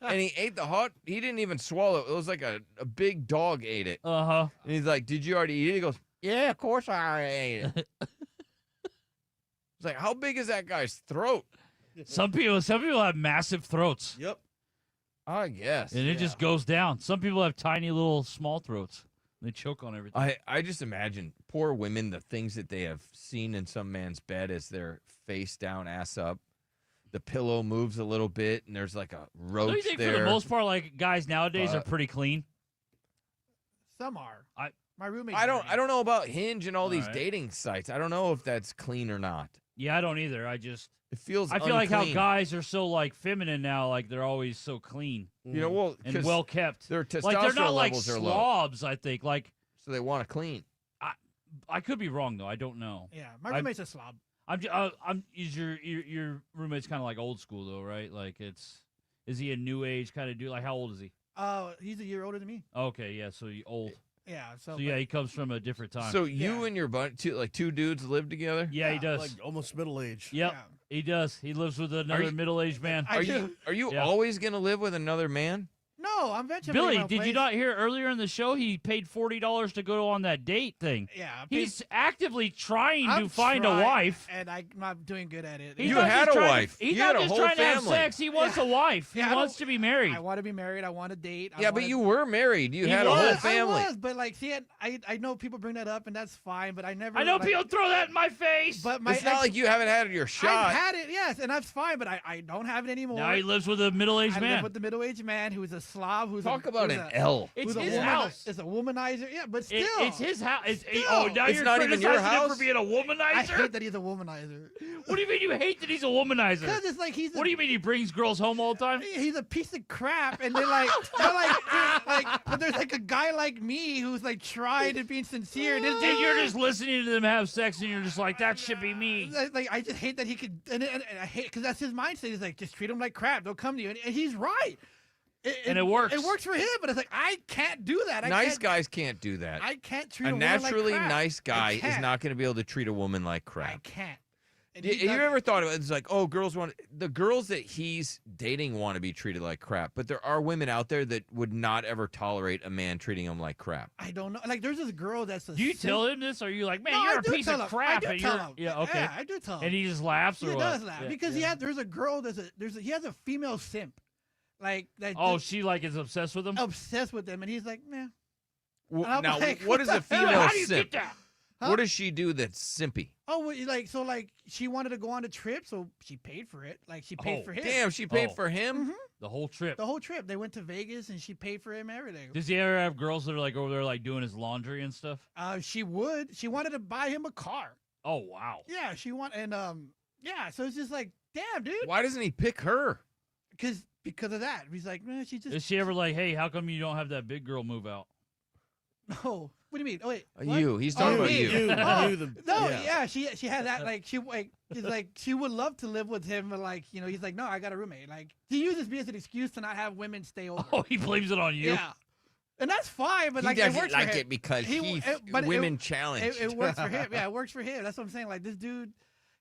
and he ate the hot. He didn't even swallow it. It was like a big dog ate it. Uh-huh. And he's like, "Did you already eat it?" He goes, "Yeah, of course I already ate it." It's like, how big is that guy's throat? Some people have massive throats. Yep. I guess. And it just goes down. Some people have tiny little small throats. They choke on everything. I just imagine poor women, the things that they have seen in some man's bed as they're face down, ass up. The pillow moves a little bit, and there's like a roach Don't you think there. for the most part, like guys nowadays are But- pretty clean? Some are. I My roommate. I don't know about Hinge and all these right. dating sites. I don't know if that's clean or not. Yeah, I don't either. I feel unclean. like how guys are so like feminine now, like they're always so clean. You know, well, and 'cause well kept. their testosterone Like they're not like levels are low. slobs, I think. Like So they want to clean. I could be wrong though. I don't know. Yeah, my roommate's a slob. Is your roommate's kind of like old school though, right? Like is he a new age kind of dude? Like how old is he? He's a year older than me. Okay, yeah, so you old. Yeah. So yeah, he comes from a different time. So you and your buddy, two dudes live together? Yeah, he does. Like almost middle age. Yep, he does. He lives with another middle-aged man. Are you always gonna live with another man? No, I'm eventually. Billy, did you not hear earlier in the show he paid $40 to go on that date thing? Yeah. He's actively trying I'm to find a trying, and and I'm not doing good at it. You had a wife. He's not just trying to have sex. He wants a wife. He I wants to be married. I want to be married. I want to date. Yeah, but you were married. You had a whole family. I was, but like, see, I know people bring that up, and that's fine. But I never. I know like, people throw that in my face. But it's not like you haven't had your shot. I've had it, yes, and that's fine. But I don't have it anymore. Now he lives with a middle-aged I man. live with the middle-aged man who's a slob. Who's Talk about an L. It's his house. It's a womanizer. Yeah, but still, it's his house. Oh, now it's you're not even your criticizing him house? for being a womanizer. I hate that he's a womanizer. What do you mean you hate that he's a womanizer? Because it's like he's. What do you mean he brings girls home all the time? He's a piece of crap, and they're like, but there's like a guy like me who's like trying to be sincere. And you're just listening to them have sex, and you're just like, that should be me. Like I just hate that he could, and I hate because that's his mindset. He's like, just treat them like crap. They'll come to you, and he's right. And it works. It works for him, but it's like I can't do that. Nice guys can't do that. I can't treat a a woman like naturally crap. nice guy I is can't. not going to be able to treat a woman like crap. I can't. And You ever thought about it? It's like, oh, the girls that he's dating want to be treated like crap, but there are women out there that would not ever tolerate a man treating them like crap. I don't know. Like, there's this girl that's a. Do you tell him this? Or are you like, man, No, you're I a do piece tell of him. crap? I do and tell you're, him. Yeah, okay. Yeah, I do tell him. And he just laughs or He what? does laugh Yeah, because yeah. there's a girl he has a female simp, like that. Oh, she like is obsessed with him. Obsessed with him, and he's like, man. Now, like, what is a the hell? female How do you simp? get that? What does she do that's simpy? Oh, well, like she wanted to go on a trip, so she paid for it. Like she paid for him. Damn, she paid for him? The whole trip. The whole trip. They went to Vegas, and she paid for him everything. Does he ever have girls that are like over there like doing his laundry and stuff? She would. She wanted to buy him a car. Oh wow. Yeah, she yeah. So it's just like, damn, dude. Why doesn't he pick her? Because of that. He's like, man, she just. Is she ever like, hey, how come you don't have that big girl move out? No. What do you mean? Oh wait. You. He's talking about me. you. No, yeah. She had that like she's like she would love to live with him, but like he's like, no, I got a roommate. Like he uses me as an excuse to not have women stay over. Oh, he blames it on you. Yeah. And that's fine, but He like it doesn't works like for him. it because but women challenge. It works for him. Yeah, it works for him. That's what I'm saying. Like this dude,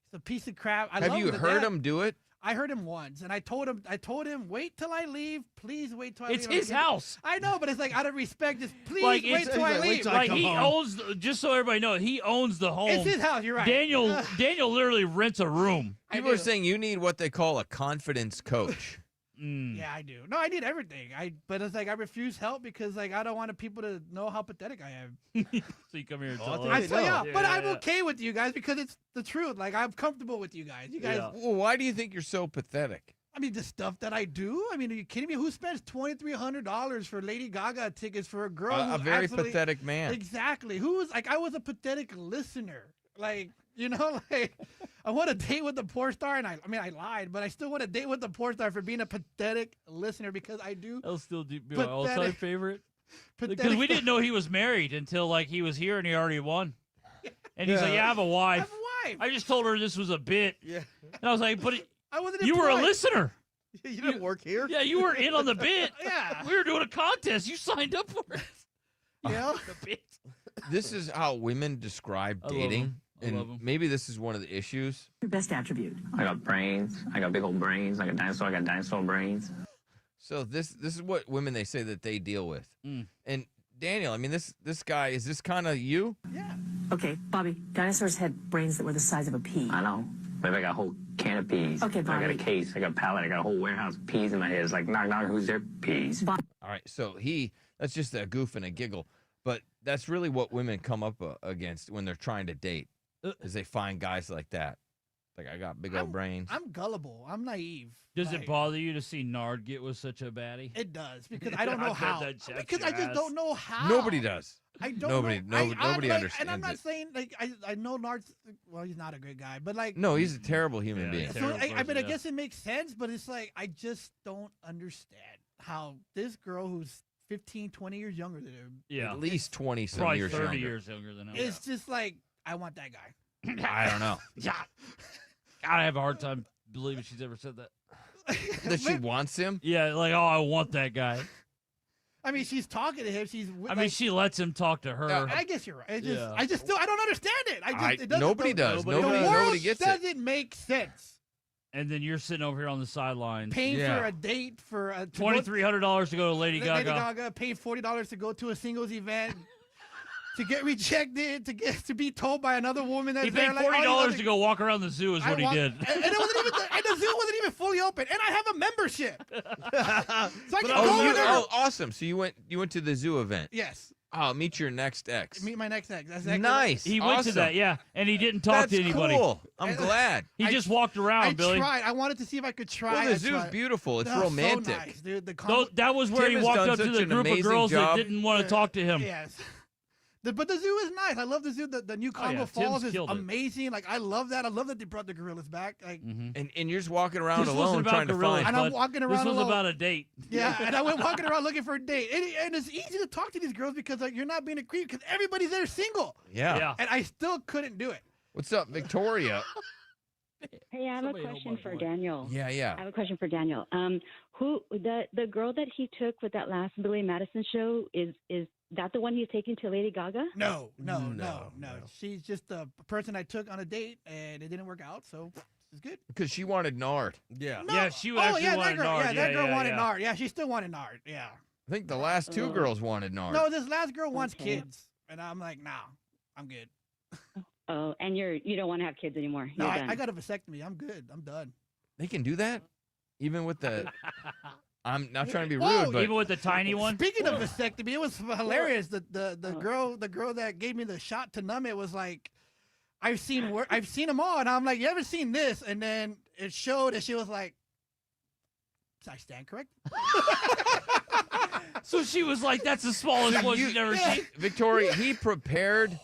he's a piece of crap. Have you heard him do it? I heard him once, and I told him, wait till I leave. Please wait till I It's leave. his house. I know, but it's like out of respect, just please Like wait till I leave. Like he owns. Just so everybody knows, he owns the home. It's his house. You're right. Daniel literally rents a room. People are saying you need what they call a confidence coach. Yeah, I do. No, I need everything. But it's like I refuse help because like I don't want people to know how pathetic I am. So you come here and I tell us. tell you, but I'm okay with you guys because it's the truth. Like I'm comfortable with you guys. You guys. Well, why do you think you're so pathetic? I mean, the stuff that I do. I mean, are you kidding me? Who spends $2,300 for Lady Gaga tickets for a girl? A who's very absolutely- pathetic man. Exactly. Who's like? I was a pathetic listener. Like like I want to date with the porn star, and I lied, but I still want to date with the porn star for being a pathetic listener because I do. That'll still be my all-time favorite. Because Pathetic- we didn't know he was married until like he was here and he already won. And he's like, yeah, I have a wife. I have a wife. I just told her this was a bit. Yeah. And I was like, but I wasn't you were a employed. listener. You didn't work here. Yeah, you were in on the bit. Yeah. We were doing a contest. You signed up for it. Yeah. The bit. This is how women describe I love dating. 'em. I love 'em. And maybe this is one of the issues. Your best attribute. I got brains. I got big old brains. Like a dinosaur. I got dinosaur brains. So this is what women they say that they deal with. And Daniel, I mean this guy, is this kind of you? Yeah. Okay, Bobby. Dinosaurs had brains that were the size of a pea. I know. But I got a whole can of peas. Okay, Bobby. I got a case. I got a pallet. I got a whole warehouse of peas in my head. It's like, knock, knock, who's their peas? All right, so that's just a goof and a giggle. But that's really what women come up against when they're trying to date, is they find guys like that. Like, I got big old brains. I'm gullible. I'm naive. Does it bother you to see Nard get with such a baddie? It does because I don't know bet how. that chaps Because your I just ass. don't know how. Nobody does. I don't Nobody, know. nobody like, understands And I'm not it. saying like I know Nard's. Well, he's not a good guy, but like No, he's a terrible human being. So I mean, I guess it makes sense, but it's like I just don't understand how this girl who's 15, 20 years younger than him. Yeah. At least 20 some Probably years 30 younger. years younger than him. It's just like I want that guy. I don't know. Yeah. I have a hard time believing she's ever said that. That she wants him? Yeah, like, oh, I want that guy. I mean, she's talking to him. I mean, she lets him talk to her. I guess you're right. I just still, I don't understand it. It doesn't. Nobody does. The Nobody world gets it. doesn't make sense. And then you're sitting over here on the sidelines. Paying for a date for a $2,300 to go to Lady Gaga. Lady Gaga, paying $40 to go to a singles event. To get rejected, to be told by another woman that he paid $40 to go walk around the zoo is what he did. And it wasn't even and the zoo wasn't even fully open. And I have a membership. So I can go over there. Oh, awesome. So you went to the zoo event. Yes. Oh, meet your next ex. Meet my next ex. That's exactly nice. He went to that, yeah, and he didn't talk to anybody. Cool. I'm glad. He just walked around, Billy. I tried. I wanted to see if I could try. Well, the zoo's beautiful. It's romantic. So nice, dude. That was where he walked up to the group of girls that didn't want to talk to him. Yes. But the zoo is nice. I love the zoo. The new Congo Falls is amazing. Like I love that. I love that they brought the gorillas back. Like, and you're just walking around alone trying to find. And I'm walking around alone. This was about a date. Yeah, and I went walking around looking for a date. And it's easy to talk to these girls because like you're not being a creep because everybody's there single. Yeah. And I still couldn't do it. What's up, Victoria? Hey, I have a question for Daniel. Yeah. I have a question for Daniel. Who the girl that he took with that last Billy Madison show is that the one he's taking to Lady Gaga? No. She's just a person I took on a date and it didn't work out, so it's good. Because she wanted Nard. Yeah. No. Yeah, she actually wanted Nard. Yeah, that girl wanted Nard. Yeah, she still wanted Nard. Yeah. I think the last two girls wanted Nard. No, this last girl wants kids, and I'm like, nah, I'm good. Oh, and you don't want to have kids anymore. No, You're done. I got a vasectomy. I'm good. I'm done. They can do that, even with the. I'm not trying to be rude, Whoa, but even with the tiny one. Speaking of vasectomy, it was hilarious. The girl that gave me the shot to numb it was like, I've seen them all, and I'm like, you ever seen this? And then it showed, and she was like, I stand correct. So she was like, "That's the smallest one you've ever seen." Victoria, he prepared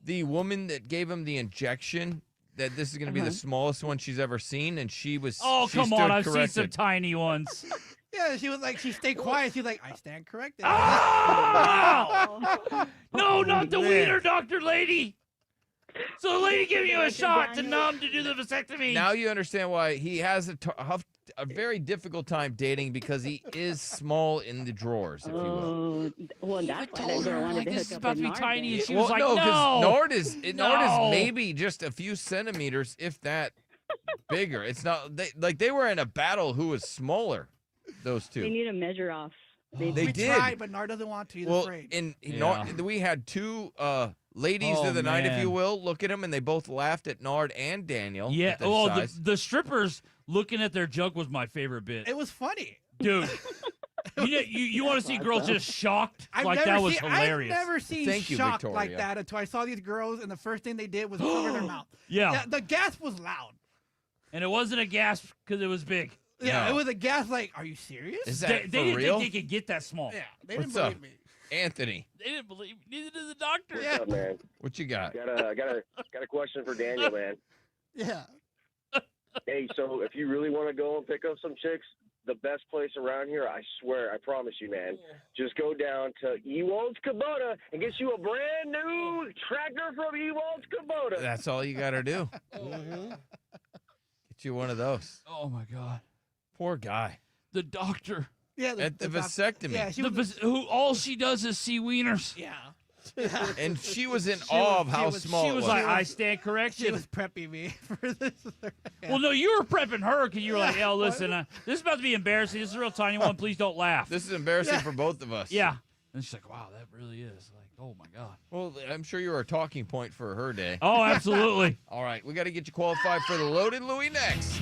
the woman that gave him the injection that this is going to be the smallest one she's ever seen, and she was. Oh, she come on! stood I've seen corrected. some tiny ones. Yeah, she was like, she stayed quiet. She's like, I stand corrected. No, not the wiener doctor lady. So the lady giving you a shot to numb to do the vasectomy. Now you understand why he has a very difficult time dating because he is small in the drawers, if you will. Well, that's why that girl wanted to this is hook about up to with be Nard tiny, then. and she was like, no, "No, Nard is maybe just a few centimeters, if that, bigger. It's not they were in a battle who was smaller. Those two. They need to measure off. They we did. tried, but Nard doesn't want to. He's afraid. We had two ladies of the night, if you will, look at him, and they both laughed at Nard and Daniel. Yeah, at their well, size. the strippers looking at their junk was my favorite bit. It was funny. Dude. You want to see girls just shocked? That was hilarious. I've never seen Thank you, shocked Victoria. like that until I saw these girls, and the first thing they did was cover their mouth. Yeah. The gasp was loud. And it wasn't a gasp because it was big. Yeah, it was a gasp like, are you serious? Is that They for didn't real? think they could get that small. Yeah, they What's didn't up, believe me. Anthony? They didn't believe me. Neither did the doctor. Yeah. What's up, man? What you got? I got a question for Daniel, man. Yeah. Hey, so if you really want to go and pick up some chicks, the best place around here, I swear, I promise you, man, just go down to Ewald's Kubota and get you a brand new tractor from Ewald's Kubota. That's all you got to do. Get you one of those. Oh, my God. Poor guy. The doctor. Yeah, At the vasectomy. Yeah, all she does is see wieners. Yeah. And she was in awe of how small She it was was. like, I stand corrected. She was prepping me for this. Yeah. Well, no, you were prepping her because you were like, "Yo, listen, this is about to be embarrassing. This is a real tiny one. Please don't laugh." This is embarrassing for both of us. Yeah. And she's like, "Wow, that really is like, oh my God." Well, I'm sure you were a talking point for her day. Oh, absolutely. All right, we got to get you qualified for the Loaded Louie next.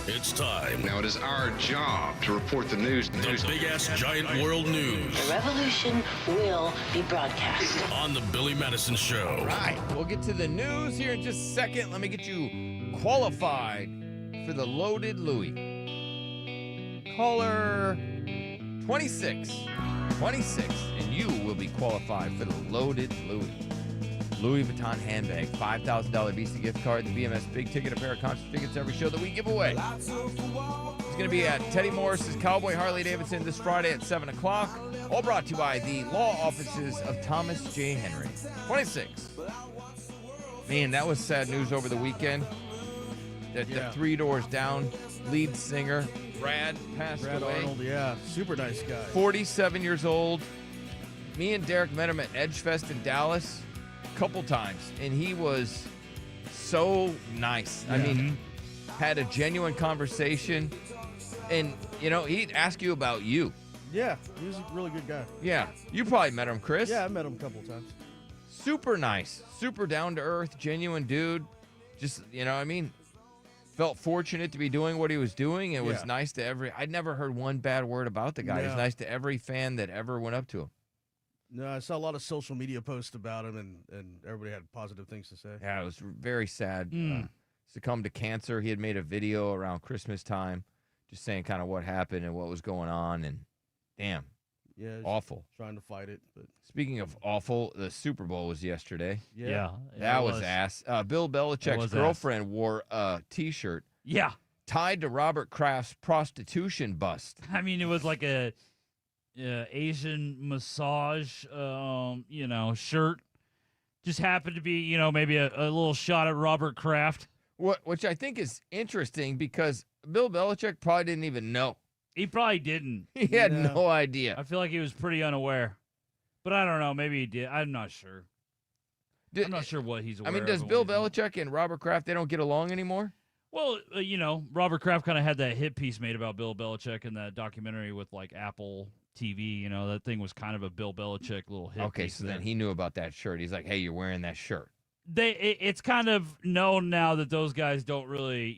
It's time. Now it is our job to report the news. The big-ass giant world news. The revolution will be broadcast. On the Billy Madison Show. All right, we'll get to the news here in just a second. Let me get you qualified for the Loaded Louie. Caller 26, and you will be qualified for the Loaded Louie. Louis Vuitton handbag, $5,000 Visa gift card, the BMS big ticket, a pair of concert tickets every show that we give away. It's going to be at Teddy Morris's Cowboy Harley Davidson this Friday at 7 o'clock. All brought to you by the law offices of Thomas J. Henry. 26. Man, that was sad news over the weekend. That the Three Doors Down lead singer, Brad, passed away. Arnold, yeah, super nice guy. 47 years old. Me and Derek met him at Edgefest in Dallas a couple times, and he was so nice. I mean, had a genuine conversation, and, you know, he'd ask you about you. Yeah, he was a really good guy. Yeah, you probably met him, Chris. Yeah, I met him a couple times. Super nice, super down-to-earth, genuine dude. Just, you know what I mean? Felt fortunate to be doing what he was doing. It was nice to I'd never heard one bad word about the guy. It was nice to every fan that ever went up to him. No, I saw a lot of social media posts about him, and everybody had positive things to say. Yeah, it was very sad. Succumbed to cancer. He had made a video around Christmas time just saying kind of what happened and what was going on, and damn, awful. Trying to fight it. But speaking of awful, the Super Bowl was yesterday. Yeah, that was ass. Bill Belichick's girlfriend wore a T-shirt. Yeah. Tied to Robert Kraft's prostitution bust. I mean, it was like a Asian massage, shirt. Just happened to be, maybe a little shot at Robert Kraft. Which I think is interesting because Bill Belichick probably didn't even know. He probably didn't. He had no idea. I feel like he was pretty unaware. But I don't know. Maybe he did. I'm not sure. I'm not sure what he's aware of. I mean, does Bill Belichick and Robert Kraft, they don't get along anymore? Well, Robert Kraft kind of had that hit piece made about Bill Belichick in that documentary with, like, Apple TV. That thing was kind of a Bill Belichick little hit piece. Okay, so then he knew about that shirt. He's like, hey, you're wearing that shirt. It's kind of known now that those guys don't really,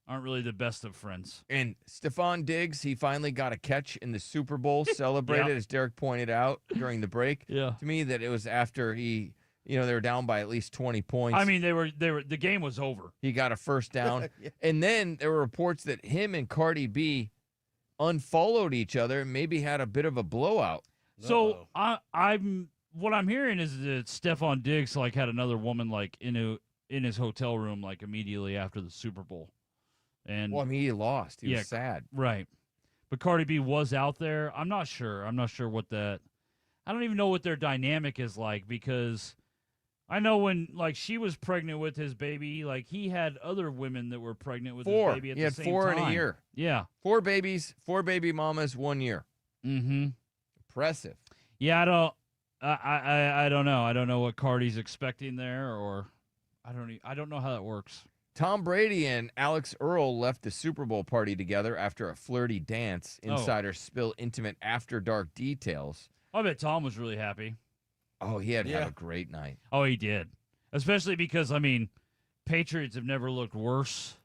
aren't really the best of friends. And Stephon Diggs, he finally got a catch in the Super Bowl, celebrated, as Derek pointed out during the break. Yeah. To me, that it was after they were down by at least 20 points. I mean, the game was over. He got a first down. And then there were reports that him and Cardi B unfollowed each other and maybe had a bit of a blowout. So what I'm hearing is that Stephon Diggs had another woman in his hotel room immediately after the Super Bowl. And he lost. He was sad. Right. But Cardi B was out there. I'm not sure. I don't even know what their dynamic is like, because I know when she was pregnant with his baby, he had other women that were pregnant with his baby at the same time. He had 4 in a year. Yeah. 4 babies, 4 baby mamas, 1 year. Mm-hmm. Impressive. Yeah, I don't know. I don't know what Cardi's expecting there, or I don't know how that works. Tom Brady and Alex Earl left the Super Bowl party together after a flirty dance. Insiders spill intimate after-dark details. I bet Tom was really happy. Oh, he had a great night. Oh, he did. Especially because, Patriots have never looked worse,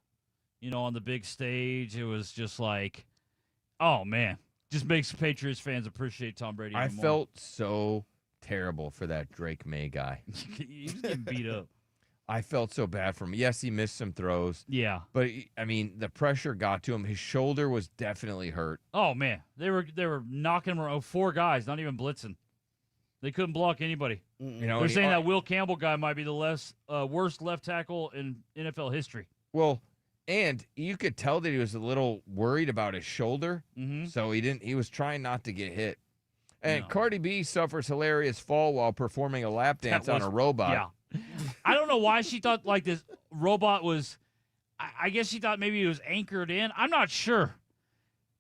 on the big stage. It was just oh, man. Just makes Patriots fans appreciate Tom Brady even more. Felt so terrible for that Drake May guy. He was getting beat up. I felt so bad for him. Yes, he missed some throws. Yeah. But, the pressure got to him. His shoulder was definitely hurt. Oh, man. They were knocking him around. 4 guys, not even blitzing. They couldn't block anybody. They're saying that Will Campbell guy might be the worst left tackle in NFL history. Well, and you could tell that he was a little worried about his shoulder, so he was trying not to get hit. And Cardi B suffers hilarious fall while performing a lap dance on a robot. Yeah. I don't know why she thought this robot was, I guess she thought maybe it was anchored in. I'm not sure.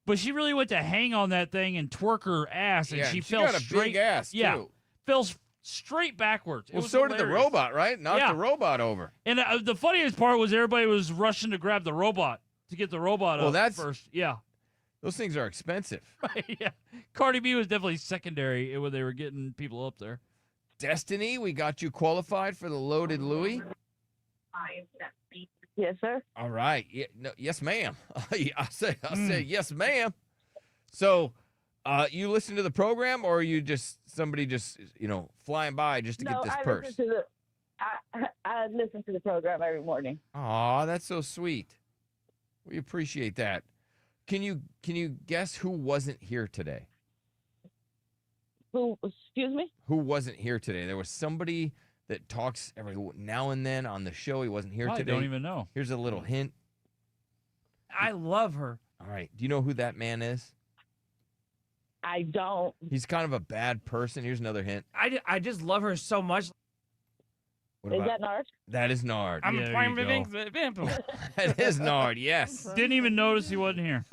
But she really went to hang on that thing and twerk her ass, and she fell got a straight. Big ass, too. Fell straight backwards. Well, so did the robot, right? Knocked the robot over. And the funniest part was everybody was rushing to grab the robot, to get the robot up first. Yeah. Those things are expensive. Right, yeah. Cardi B was definitely secondary when they were getting people up there. Destiny, we got you qualified for the Loaded Louie. Yes, sir. All right. Yeah, no, yes, ma'am. I say yes, ma'am. So, you listen to the program, or are you just somebody just flying by just to get this purse? I listen to the program every morning. Aw, that's so sweet. We appreciate that. Can you guess who wasn't here today? Who? Excuse me? Who wasn't here today? There was somebody that talks every now and then on the show. He wasn't here I today. don't even know. Here's a little hint. I love her. All right. Do you know who that man is? I don't. He's kind of a bad person. Here's another hint. I just love her so much. What Is about- that Nard? That is Nard. I'm Yeah, applying there you the example. That is Nard, yes. Didn't even notice he wasn't here.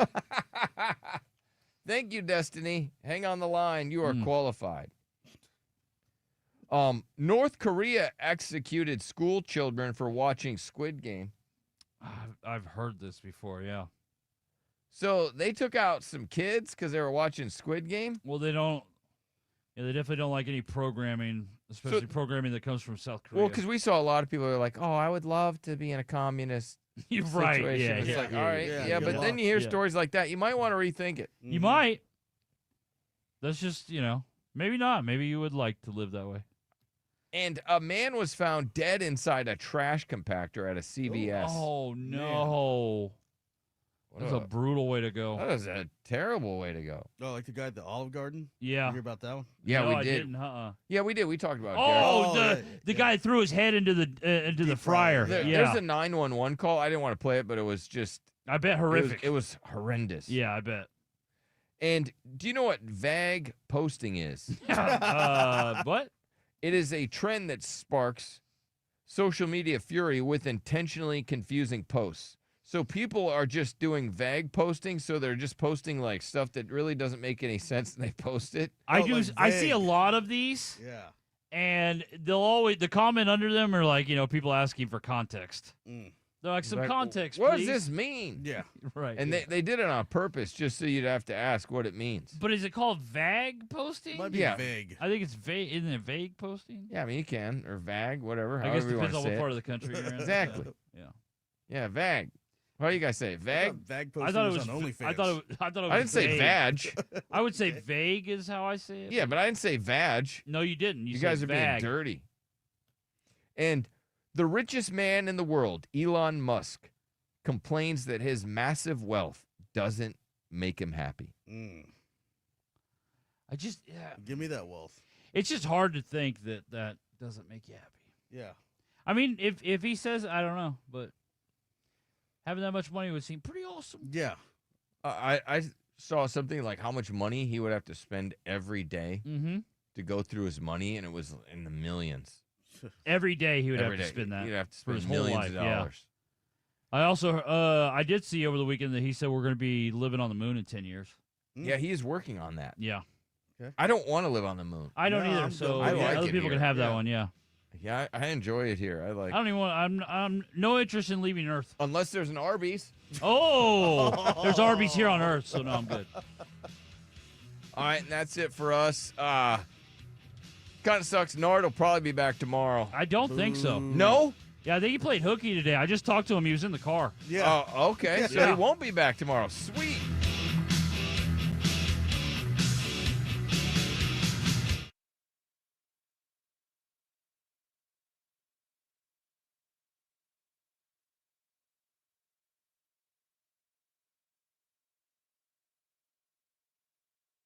Thank you, Destiny. Hang on the line. You are qualified. North Korea executed school children for watching Squid Game. I've heard this before, yeah. So they took out some kids because they were watching Squid Game? Well, they don't. Yeah, they definitely don't like any programming, especially programming that comes from South Korea. Well, because we saw a lot of people who are like, oh, I would love to be in a communist You're right, situation. yeah, It's yeah, like, yeah, all right, yeah, yeah, good but then luck. you hear Yeah. stories like that. You might want to rethink it. You might. That's just, maybe not. Maybe you would like to live that way. And a man was found dead inside a trash compactor at a CVS. Oh, no. That's a brutal way to go. That was a terrible way to go. Oh, like the guy at the Olive Garden? Yeah. You hear about that one? Yeah, No, we I did. didn't, Yeah, we did. We talked about it. Oh, Derek. the guy that threw his head into the fryer. There's a 911 call. I didn't want to play it, but it was just. I bet horrific. It was horrendous. Yeah, I bet. And do you know what vague posting is? What? It is a trend that sparks social media fury with intentionally confusing posts. So people are just doing vague posting, so they're just posting like stuff that really doesn't make any sense, and they post it. I see a lot of these. Yeah. And they'll always the comment under them are like, people asking for context. They're like, some Like, context, what please. does this mean? Yeah. Right. And they did it on purpose just so you'd have to ask what it means. But is it called vague posting? Might be Yeah. vague. I think it's vague. Isn't it vague posting? Yeah, I mean, you can, or vague, whatever. I guess however you depends want on to what say part it. of the country you're in. Exactly. Yeah. Yeah, vague. What do you guys say? Vague? Vague I posting thought it was was. on OnlyFans. I thought it was. I didn't say vague. vag. I would say vague is how I say it. Yeah, but I didn't say vag. No, you didn't. You said guys are vag. being dirty. And the richest man in the world, Elon Musk, complains that his massive wealth doesn't make him happy. Give me that wealth. It's just hard to think that doesn't make you happy. Yeah. I mean, if he says, I don't know, but having that much money would seem pretty awesome. Yeah. I saw something like how much money he would have to spend every day to go through his money, and it was in the millions. Every day he would Every have to day. spend that. He'd have to for spend his whole millions life. of dollars. Yeah. I also, I did see over the weekend that he said we're going to be living on the moon in 10 years. Yeah, he is working on that. Yeah. I don't want to live on the moon. I don't either. So I yeah, like other it people here. can have that one. Yeah. Yeah, I enjoy it here. I like. I don't even want. I'm no interest in leaving Earth unless there's an Arby's. Oh, there's Arby's here on Earth, so no, I'm good. All right, and that's it for us. Kind of sucks. Nard will probably be back tomorrow. I don't think so. No? Yeah, I think he played hooky today. I just talked to him. He was in the car. Yeah. Oh, okay. So Yeah. he won't be back tomorrow. Sweet.